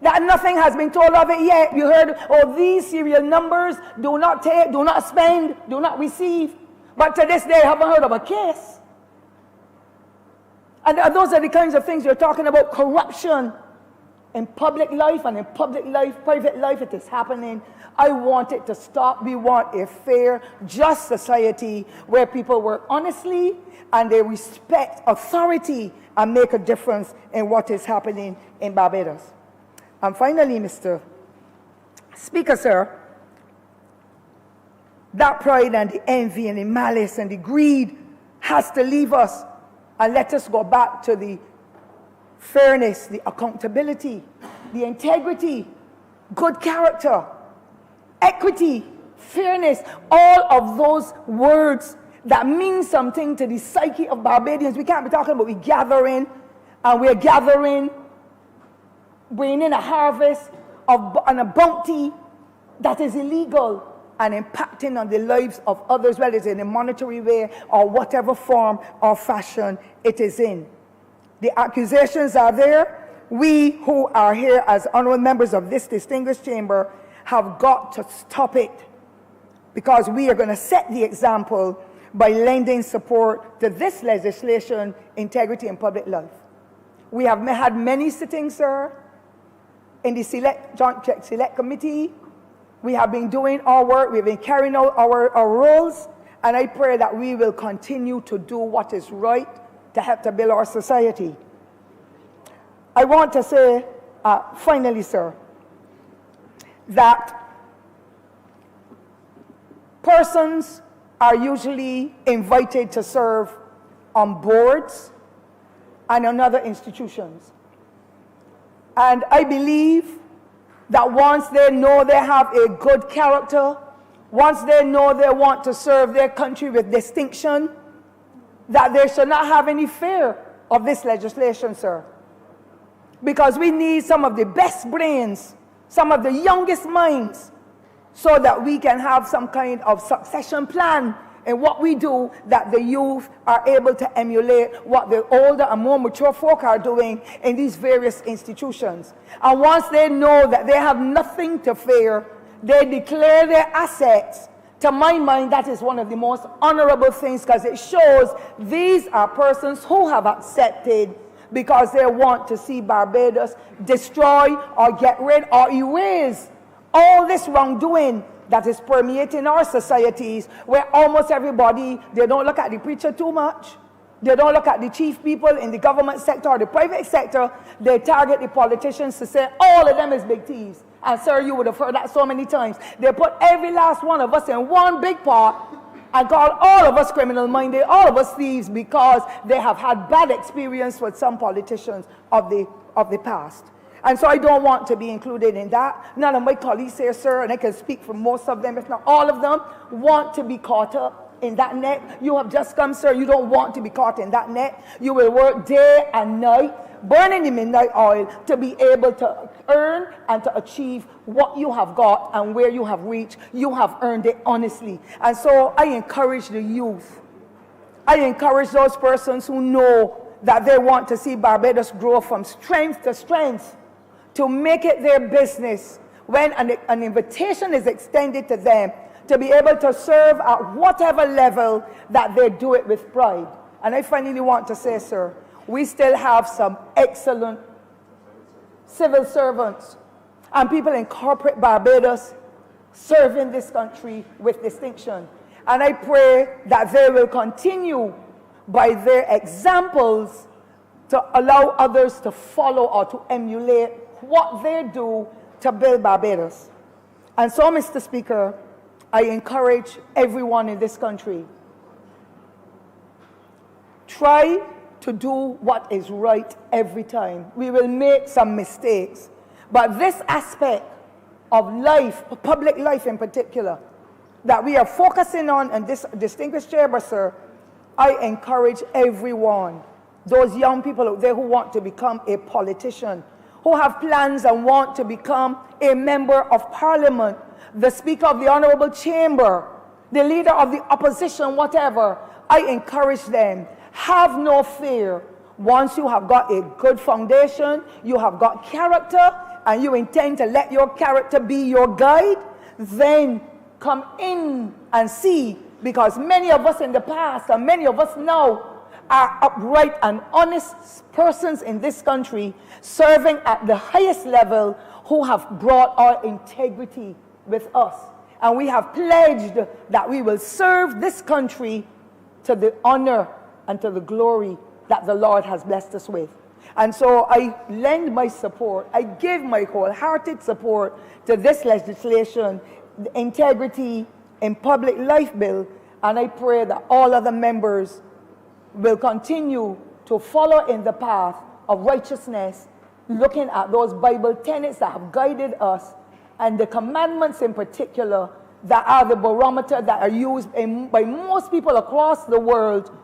That nothing has been told of it yet. You heard, oh, these serial numbers, do not take, do not spend, do not receive. But to this day, I haven't heard of a case. And those are the kinds of things you're talking about, corruption. in public life and in public life, private life, it is happening. I want it to stop. We want a fair, just society where people work honestly and they respect authority and make a difference in what is happening in Barbados. And finally, Mr. Speaker, sir, that pride and the envy and the malice and the greed has to leave us and let us go back to the fairness, the accountability, the integrity, good character, equity, fairness, all of those words that mean something to the psyche of Barbadians. We can't be talking about we gathering, and we're gathering, bringing in a harvest and a bounty that is illegal and impacting on the lives of others, whether it's in a monetary way or whatever form or fashion it is in. The accusations are there. We who are here as honorable members of this distinguished chamber have got to stop it, because we are going to set the example by lending support to this legislation, integrity in public life. We have had many sittings, sir, in the Joint Select Committee. We have been doing our work. We've been carrying out our roles, and I pray that we will continue to do what is right to help to build our society. I want to say, finally, sir, that persons are usually invited to serve on boards and on other institutions. And I believe that once they know they have a good character, once they know they want to serve their country with distinction, that they should not have any fear of this legislation, sir. Because we need some of the best brains, some of the youngest minds, so that we can have some kind of succession plan in what we do, that the youth are able to emulate what the older and more mature folk are doing in these various institutions. And once they know that they have nothing to fear, they declare their assets. To my mind, that is one of the most honorable things, because it shows these are persons who have accepted because they want to see Barbados destroy or get rid or erase all this wrongdoing that is permeating our societies, where almost everybody, they don't look at the preacher too much. They don't look at the chief people in the government sector or the private sector. They target the politicians to say all of them is big thieves. And sir, you would have heard that so many times. They put every last one of us in one big pot and call all of us criminal-minded, all of us thieves, because they have had bad experience with some politicians of the past. And so I don't want to be included in that. None of my colleagues here, sir, and I can speak for most of them, if not all of them, want to be caught up in that net. You have just come, sir. You don't want to be caught in that net. You will work day and night, burning the midnight oil, to be able to earn and to achieve what you have got and where you have reached. You have earned it honestly. And so I encourage the youth. I encourage those persons who know that they want to see Barbados grow from strength to strength, to make it their business when an invitation is extended to them to be able to serve at whatever level, that they do it with pride. And I finally want to say, sir, we still have some excellent civil servants and people in corporate Barbados serving this country with distinction. And I pray that they will continue by their examples to allow others to follow or to emulate what they do to build Barbados. And so, Mr. Speaker, I encourage everyone in this country, try to do what is right every time. We will make some mistakes, but this aspect of life, public life in particular, that we are focusing on in this distinguished chamber, sir, I encourage everyone, those young people out there who want to become a politician, who have plans and want to become a member of parliament, the speaker of the honorable chamber, the leader of the opposition, whatever, I encourage them, have no fear. Once you have got a good foundation, you have got character, and you intend to let your character be your guide, then come in and see, because many of us in the past and many of us now are upright and honest persons in this country serving at the highest level who have brought our integrity with us. And we have pledged that we will serve this country to the honor and to the glory that the Lord has blessed us with. And so I lend my support, I give my wholehearted support to this legislation, the Integrity in Public Life Bill, and I pray that all other members will continue to follow in the path of righteousness, looking at those Bible tenets that have guided us, and the commandments in particular that are the barometer that are used by most people across the world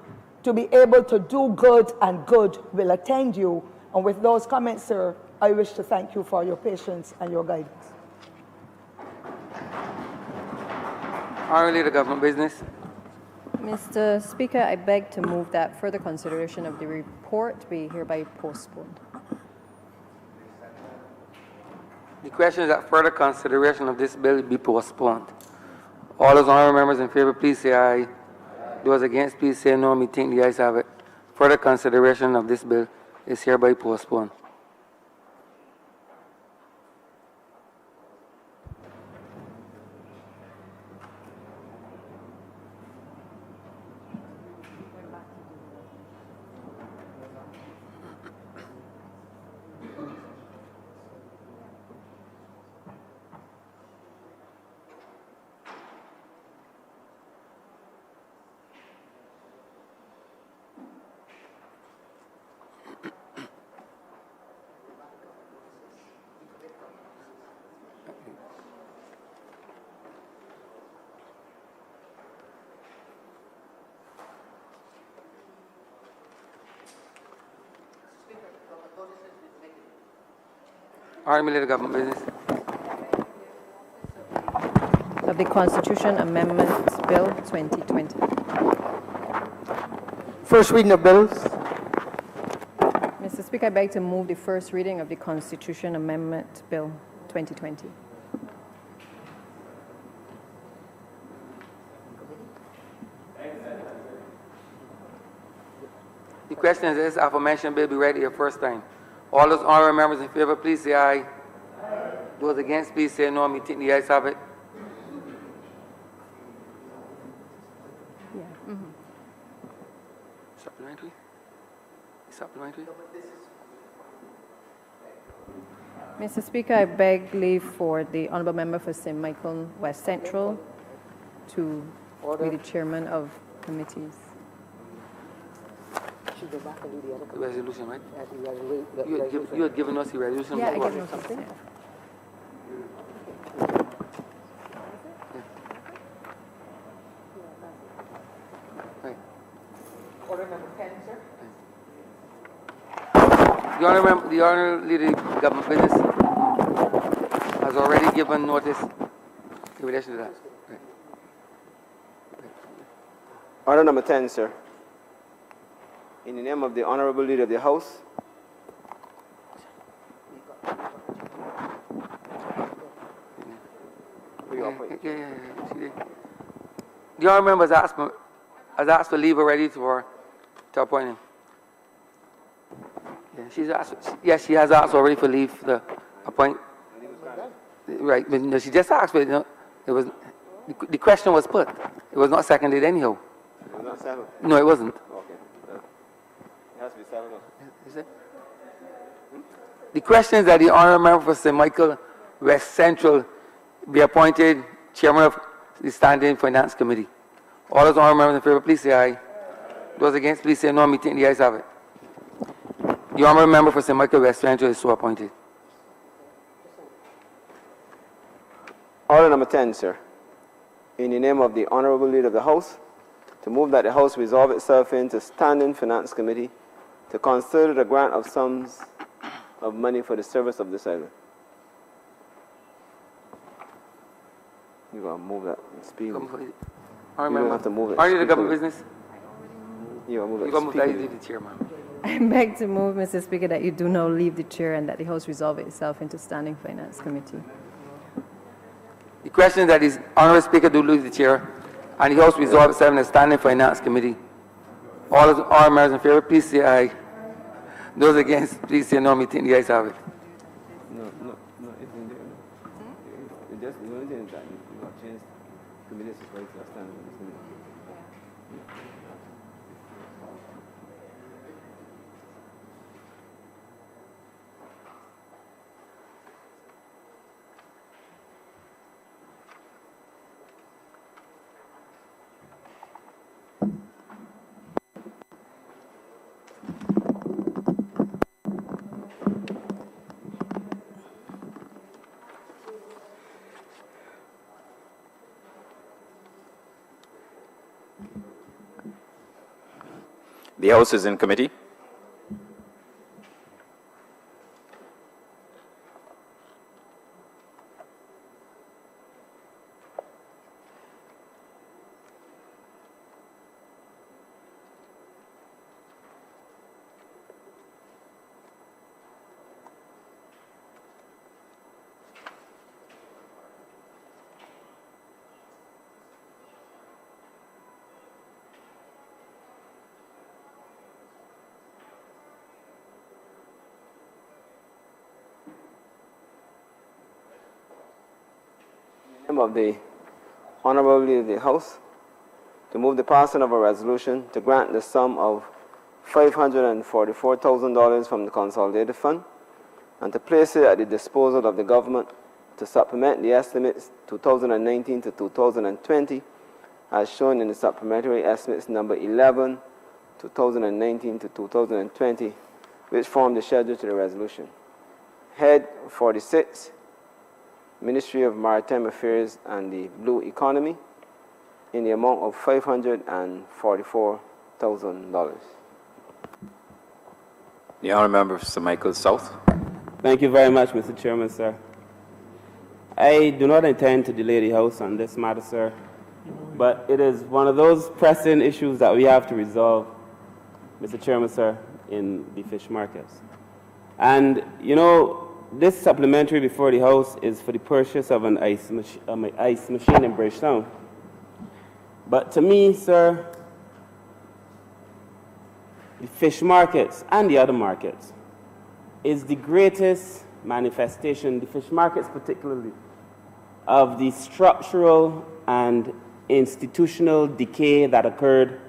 to be able to do good, and good will attend you. And with those comments, sir, I wish to thank you for your patience and your guidance. Honourable Leader, Government Business. Mr. Speaker, I beg to move that further consideration of the report be hereby postponed. The question is that further consideration of this bill be postponed. All those honourable members in favour, please say aye. Those against, please say no. Me think the ayes have it. Further consideration of this bill is hereby postponed. Honourable Leader, Government Business. Of the Constitution Amendment Bill 2020. First reading of bills. Mr. Speaker, I beg to move the first reading of the Constitution Amendment Bill 2020. The question is, this aforementioned bill be read your first time. All those honourable members in favour, please say aye. Those against, please say no. Me think the ayes have it. Yeah. Supplementary? Supplementary? Mr. Speaker, I beg leave for the Honourable Member for St. Michael West Central to be the chairman of committees. The resolution, right? You had given us the resolution. Yeah, I before. gave him something. Right. Order number 10, sir. The Honourable Leader of Government Business has already given notice in relation to that. Right. Order number 10, sir. In the name of the Honourable Leader of the House, Yeah. The Honourable Member has asked for leave already to appoint him. Yeah, she has asked already for leave to appoint. Right, but no, she just asked for it. No, it was the question was put. It was not seconded anyhow. it was not settled. No, it wasn't. Okay. It has to be settled. Is it? The question is that the Honourable Member for St. Michael West Central be appointed chairman of the Standing Finance Committee. All those honourable members in favour, please say aye. Those against, please say no. Me think the ayes have it. The Honourable Member for St. Michael West Central is so appointed. Order number 10, sir. In the name of the Honourable Leader of the House, to move that the House resolve itself into Standing Finance Committee to consider the grant of sums of money for the service of this island. You're going to move that speedily. Honourable don't Member. have to move it. Honourable Leader of Government Business. You're going to You move got it to move that. speedily. You leave the chair, ma'am. I beg to move, Mr. Speaker, that you do not leave the chair and that the House resolve itself into Standing Finance Committee. The question is that the Honourable Speaker do leave the chair and the House resolve itself in the Standing Finance Committee All members in favor, please say aye. Those against, please say no. Me think the ayes have it. No, it's in there. It just, the only thing is that you have changed committee supervisor last time. The House is in committee. Of the Honourable Leader of the House to move the passing of a resolution to grant the sum of $544,000 from the Consolidated Fund and to place it at the disposal of the government to supplement the estimates 2019 to 2020 as shown in the supplementary estimates number 11, 2019 to 2020, which form the schedule to the resolution. Head 46, Ministry of Maritime Affairs and the Blue Economy, in the amount of $544,000. The Honourable Member for St. Michael South. Thank you very much, Mr. Chairman, sir. I do not intend to delay the House on this matter, sir, but it is one of those pressing issues that we have to resolve, Mr. Chairman, sir, in the fish markets. And, you know, this supplementary before the House is for the purchase of an ice machine in Bridgetown. But to me, sir, the fish markets and the other markets is the greatest manifestation, the fish markets particularly, of the structural and institutional decay that occurred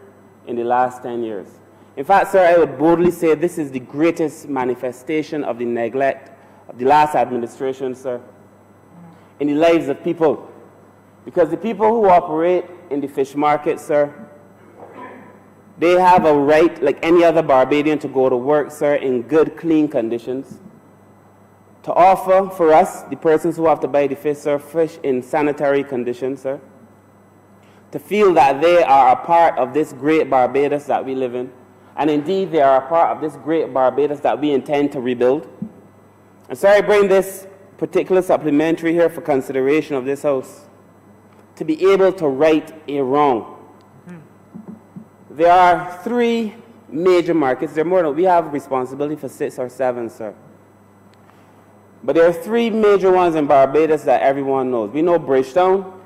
in the last 10 years. In fact, sir, I would boldly say this is the greatest manifestation of the neglect of the last administration, sir, in the lives of people. Because the people who operate in the fish market, sir, they have a right, like any other Barbadian, to go to work, sir, in good, clean conditions, to offer for us, the persons who have to buy the fish, sir, fish in sanitary conditions, sir, to feel that they are a part of this great Barbados that we live in, and indeed they are a part of this great Barbados that we intend to rebuild. And so I bring this particular supplementary here for consideration of this House, to be able to right a wrong. There are 3 major markets. There are more than, we have responsibility for 6 or 7, sir. But there are 3 major ones in Barbados that everyone knows. We know Bridgetown,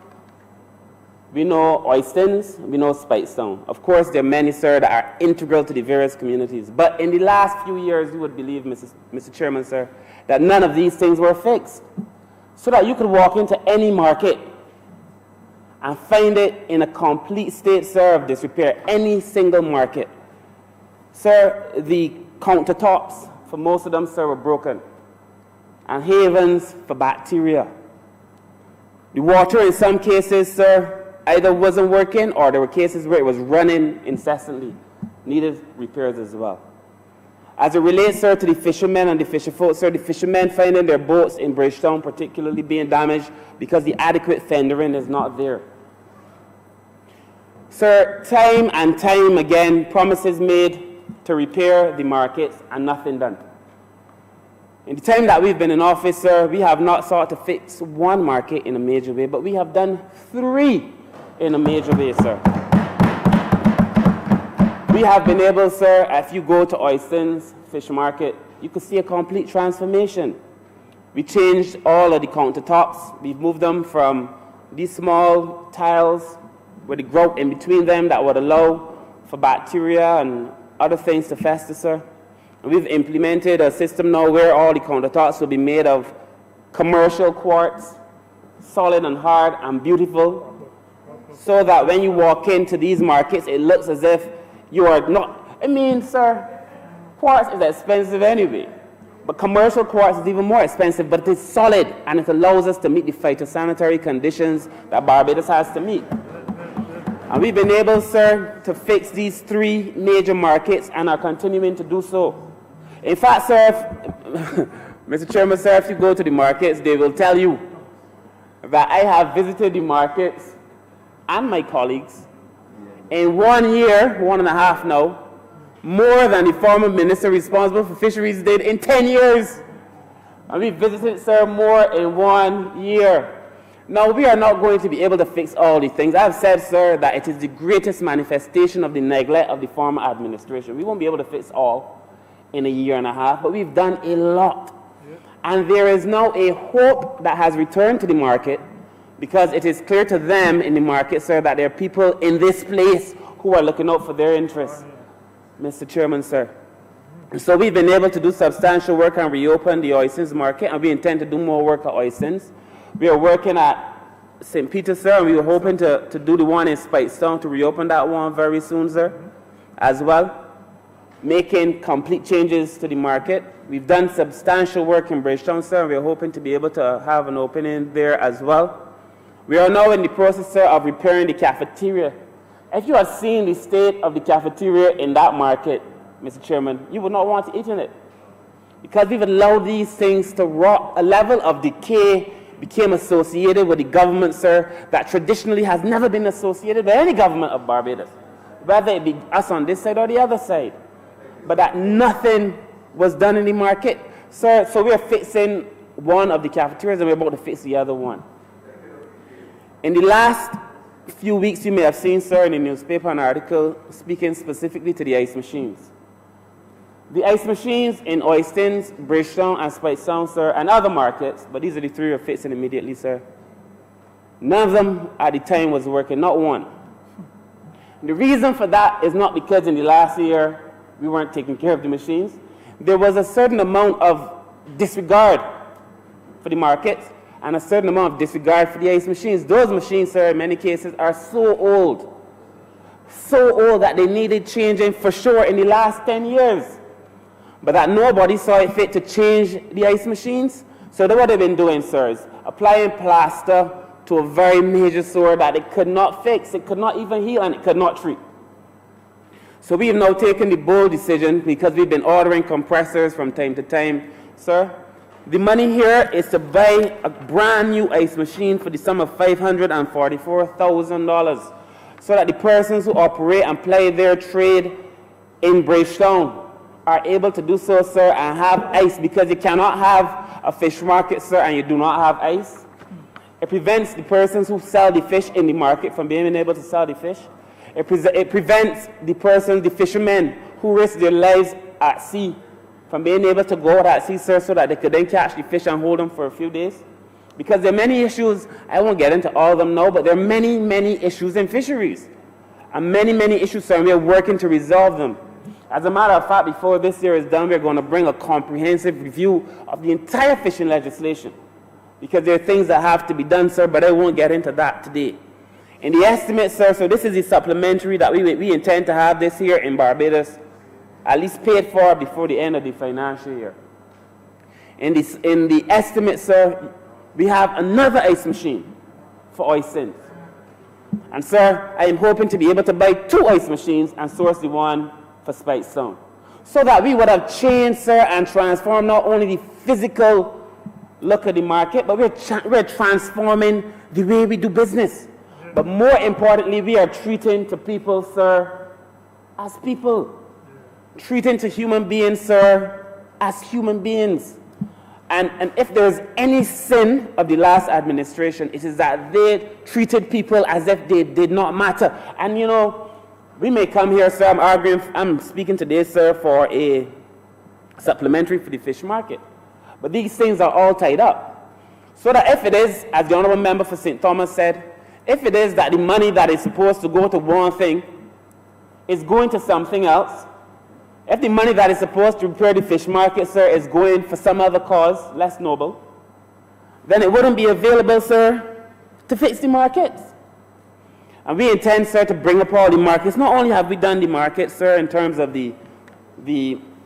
we know Oystons, we know Spikestown. Of course, there are many, sir, that are integral to the various communities. But in the last few years, you would believe, Mr. Chairman, sir, that none of these things were fixed. So that you could walk into any market and find it in a complete state, sir, of disrepair, any single market. Sir, the countertops, for most of them, sir, were broken. And havens for bacteria. The water, in some cases, sir, either wasn't working or there were cases where it was running incessantly. Needed repairs as well. As it relates, sir, to the fishermen and the fisherfolk, sir, the fishermen finding their boats in Bridgetown particularly being damaged because the adequate fendering is not there. Sir, time and time again, promises made to repair the markets and nothing done. In the time that we've been in office, sir, we have not sought to fix one market in a major way, but we have done 3 in a major way, sir. We have been able, sir, if you go to Oystons Fish Market, you can see a complete transformation. We changed all of the countertops. We've moved them from these small tiles with the grout in between them that would allow for bacteria and other things to fester, sir. And we've implemented a system now where all the countertops will be made of commercial quartz, solid and hard and beautiful, so that when you walk into these markets, it looks as if you are not, I mean, sir, quartz is expensive anyway, but commercial quartz is even more expensive, but it is solid and it allows us to meet the phytosanitary conditions that Barbados has to meet. And we've been able, sir, to fix these 3 major markets and are continuing to do so. In fact, sir, Mr. Chairman, sir, if you go to the markets, they will tell you that I have visited the markets and my colleagues in 1 year, 1.5 now, more than the former minister responsible for fisheries did in 10 years. And we visited, sir, more in 1 year. Now, we are not going to be able to fix all these things. I've said, sir, that it is the greatest manifestation of the neglect of the former administration. We won't be able to fix all in 1.5 years, but we've done a lot. And there is now a hope that has returned to the market, because it is clear to them in the market, sir, that there are people in this place who are looking out for their interests. Mr. Chairman, sir. So we've been able to do substantial work and reopen the Oysins market, and we intend to do more work at Oysins. We are working at St. Peter, sir, and we were hoping to do the one in Speightstown, to reopen that one very soon, sir, as well, making complete changes to the market. We've done substantial work in Bridgetown, sir, and we're hoping to be able to have an opening there as well. We are now in the process, sir, of repairing the cafeteria. If you had seen the state of the cafeteria in that market, Mr. Chairman, you would not want to eat in it, because we've allowed these things to rot. A level of decay became associated with the government, sir, that traditionally has never been associated with any government of Barbados, whether it be us on this side or the other side. But that nothing was done in the market, sir. So we're fixing one of the cafeterias and we're about to fix the other one. In the last few weeks, you may have seen, sir, in the newspaper an article speaking specifically to the ice machines. The ice machines in Oystins, Bridgetown, and Speightstown, sir, and other markets, but these are the 3 we're fixing immediately, sir. None of them at the time was working, not one. And the reason for that is not because in the last year we weren't taking care of the machines. There was a certain amount of disregard for the markets and a certain amount of disregard for the ice machines. Those machines, sir, in many cases are so old that they needed changing for sure in the last 10 years. But that nobody saw it fit to change the ice machines. So what they've been doing, sir, is applying plaster to a very major sore that it could not fix, it could not even heal, and it could not treat. So we have now taken the bold decision, because we've been ordering compressors from time to time, sir. The money here is to buy a brand new ice machine for the sum of $544,000, so that the persons who operate and ply their trade in Bridgetown are able to do so, sir, and have ice, because you cannot have a fish market, sir, and you do not have ice. It prevents the persons who sell the fish in the market from being able to sell the fish. It prevents the persons, the fishermen, who risk their lives at sea from being able to go out at sea, sir, so that they could then catch the fish and hold them for a few days. Because there are many issues, I won't get into all of them now, but there are many, many issues in fisheries. And many, many issues, sir, and we are working to resolve them. As a matter of fact, before this year is done, we're going to bring a comprehensive review of the entire fishing legislation, because there are things that have to be done, sir, but I won't get into that today. In the estimate, sir, so this is the supplementary that we intend to have this year in Barbados, at least paid for before the end of the financial year. In the estimate, sir, we have another ice machine for Oysins. And, sir, I am hoping to be able to buy 2 ice machines and source the one for Speightstown, so that we would have changed, sir, and transformed not only the physical look of the market, but we're transforming the way we do business. But more importantly, we are treating to people, sir, as people. Treating to human beings, sir, as human beings. And if there's any sin of the last administration, it is that they treated people as if they did not matter. And, you know, we may come here, sir, I'm speaking today, sir, for a supplementary for the fish market. But these things are all tied up. So that if it is, as the Honourable Member for St. Thomas said, if it is that the money that is supposed to go to one thing is going to something else, if the money that is supposed to repair the fish market, sir, is going for some other cause, less noble, then it wouldn't be available, sir, to fix the markets. And we intend, sir, to bring up all the markets. Not only have we done the markets, sir, in terms of the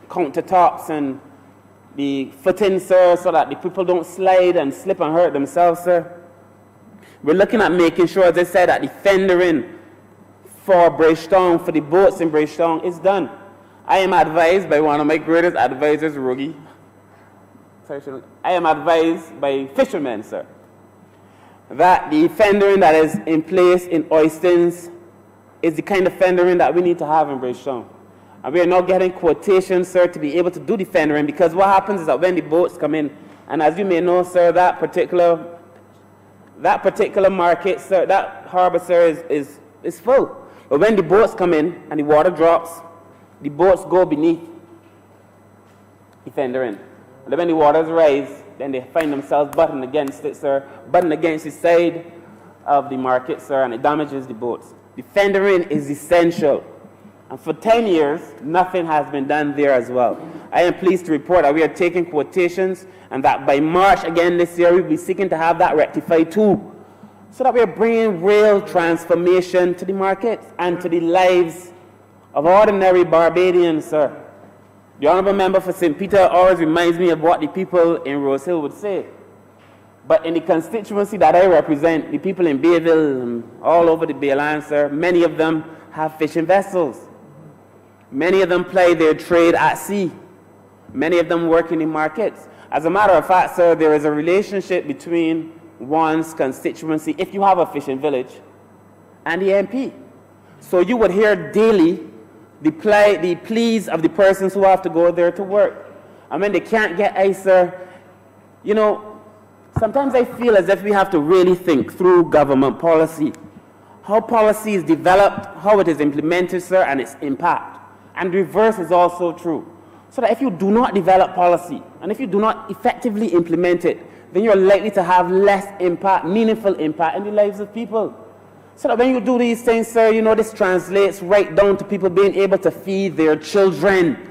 countertops and the footings, sir, so that the people don't slide and slip and hurt themselves, sir. We're looking at making sure, as I said, that the fendering for Bridgetown, for the boats in Bridgetown, is done. I am advised by one of my greatest advisors, Rogi. I am advised by fishermen, sir, that the fendering that is in place in Oystons is the kind of fendering that we need to have in Bridgetown. And we are now getting quotations, sir, to be able to do the fendering, because what happens is that when the boats come in, and as you may know, sir, that particular market, sir, that harbor, sir, is full. But when the boats come in and the water drops, the boats go beneath the fendering. And then when the waters rise, then they find themselves butting against it, sir, butting against the side of the market, sir, and it damages the boats. The fendering is essential. And for 10 years, nothing has been done there as well. I am pleased to report that we are taking quotations and that by March again this year, we'll be seeking to have that rectified too, so that we are bringing real transformation to the market and to the lives of ordinary Barbadians, sir. The Honourable Member for St. Peter always reminds me of what the people in Rose Hill would say. But in the constituency that I represent, the people in Bayville and all over the Baylands, sir, many of them have fishing vessels. Many of them ply their trade at sea. Many of them work in the markets. As a matter of fact, sir, there is a relationship between one's constituency, if you have a fishing village, and the MP. So you would hear daily the pleas of the persons who have to go there to work. And when they can't get ice, sir, you know, sometimes I feel as if we have to really think through government policy. How policy is developed, how it is implemented, sir, and its impact. And the reverse is also true. So that if you do not develop policy, and if you do not effectively implement it, then you're likely to have less impact, meaningful impact in the lives of people. So that when you do these things, sir, you know, this translates right down to people being able to feed their children.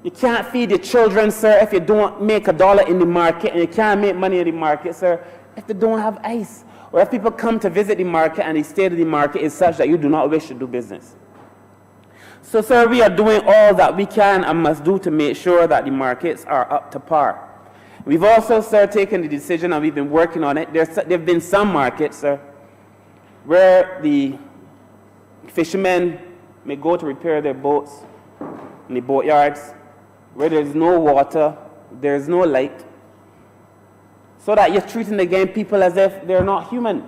You can't feed your children, sir, if you don't make $1 in the market, and you can't make money in the market, sir, if they don't have ice. Or if people come to visit the market and the state of the market is such that you do not wish to do business. So, sir, we are doing all that we can and must do to make sure that the markets are up to par. We've also, sir, taken the decision, and we've been working on it. There have been some markets, sir, where the fishermen may go to repair their boats in the boatyards, where there's no water, there's no light, so that you're treating, again, people as if they're not human.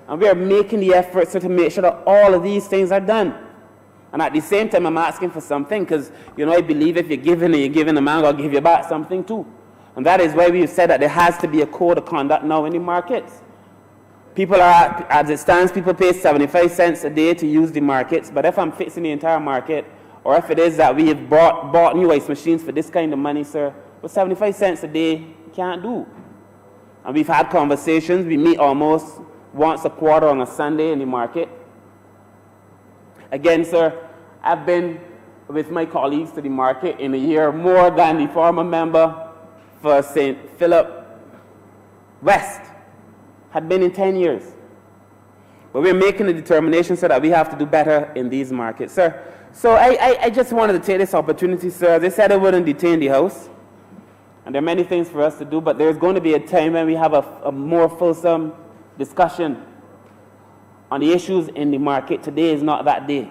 And we are making the effort, sir, to make sure that all of these things are done. And at the same time, I'm asking for something, because, you know, I believe if you're giving and you're giving, a man will give you back something too. And that is why we've said that there has to be a code of conduct now in the markets. People are, as it stands, people pay 75 cents a day to use the markets. But if I'm fixing the entire market, or if it is that we have bought new ice machines for this kind of money, sir, with 75 cents a day, you can't do. And we've had conversations. We meet almost once a quarter on a Sunday in the market. Again, sir, I've been with my colleagues to the market in a year more than the former member for St. Philip West had been in 10 years. But we're making a determination, sir, that we have to do better in these markets, sir. So I just wanted to take this opportunity, sir. They said I wouldn't detain the House, and there are many things for us to do, but there's going to be a time when we have a more fulsome discussion on the issues in the market. Today is not that day.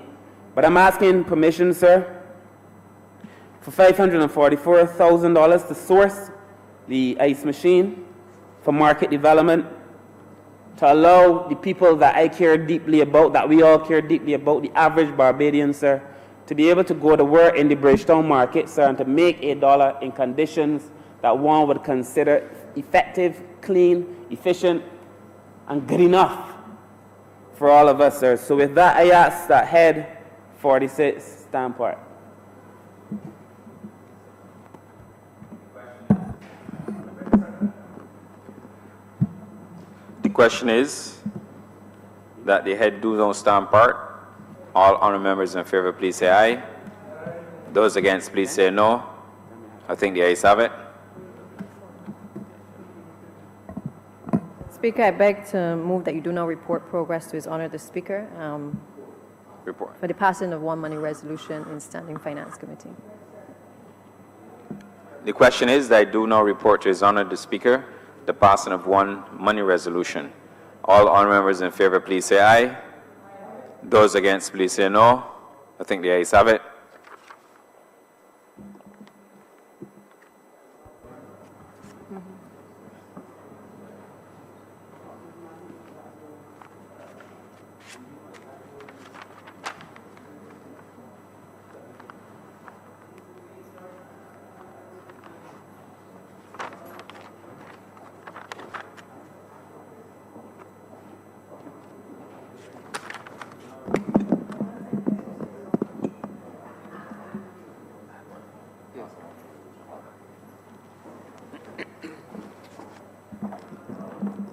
But I'm asking permission, sir, for $544,000 to source the ice machine for market development, to allow the people that I care deeply about, that we all care deeply about, the average Barbadian, sir, to be able to go to work in the Bridgetown market, sir, and to make $1 in conditions that one would consider effective, clean, efficient, and good enough for all of us, sir. So with that, I ask that Head 46 stand part. The question is that the head do not stand part All honourable members in favour, please say aye. Those against, please say no. I think the ayes have it. Speaker, I beg to move that you do not report progress to His Honour the Speaker Report. for the passing of one money resolution in Standing Finance Committee. The question is that I do now report to His Honour the Speaker the passing of one money resolution. All honourable members in favour, please say aye. Those against, please say no. I think the ayes have it.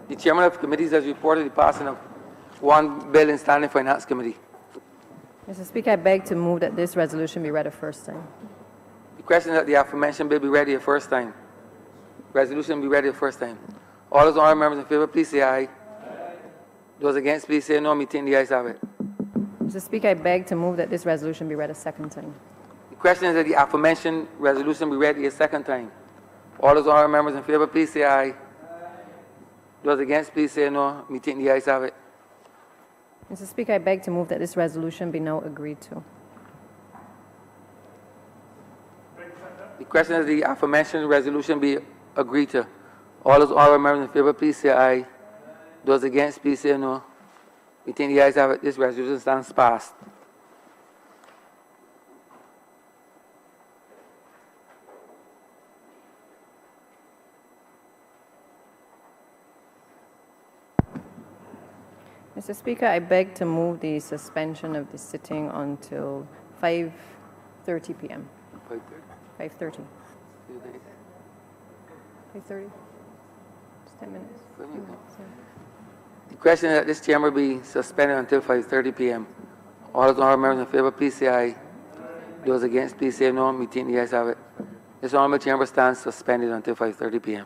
The chairman of committees has reported the passing of one bill in Standing Finance Committee. Mr. Speaker, I beg to move that this resolution be read a first time. The question is that the aforementioned bill be read a first time. Resolution be read a first time. All those honourable members in favour, please say aye. Those against, please say no. Me think the ayes have it. Mr. Speaker, I beg to move that this resolution be read a second time. The question is that the aforementioned resolution be read a second time. All those honourable members in favour, please say aye. Those against, please say no. Me think the ayes have it. Mr. Speaker, I beg to move that this resolution be now agreed to. The question is the aforementioned resolution be agreed to. All those honourable members in favour, please say aye. Those against, please say no. We think the ayes have it. This resolution stands passed. Mr. Speaker, I beg to move the suspension of the sitting until 5:30 p.m. 5:30. 5:30? Just 10 minutes. The question is that this chamber be suspended until 5:30 p.m. All those honourable members in favour, please say aye. Those against, please say no. Me think the ayes have it. This honourable chamber stands suspended until 5:30 p.m.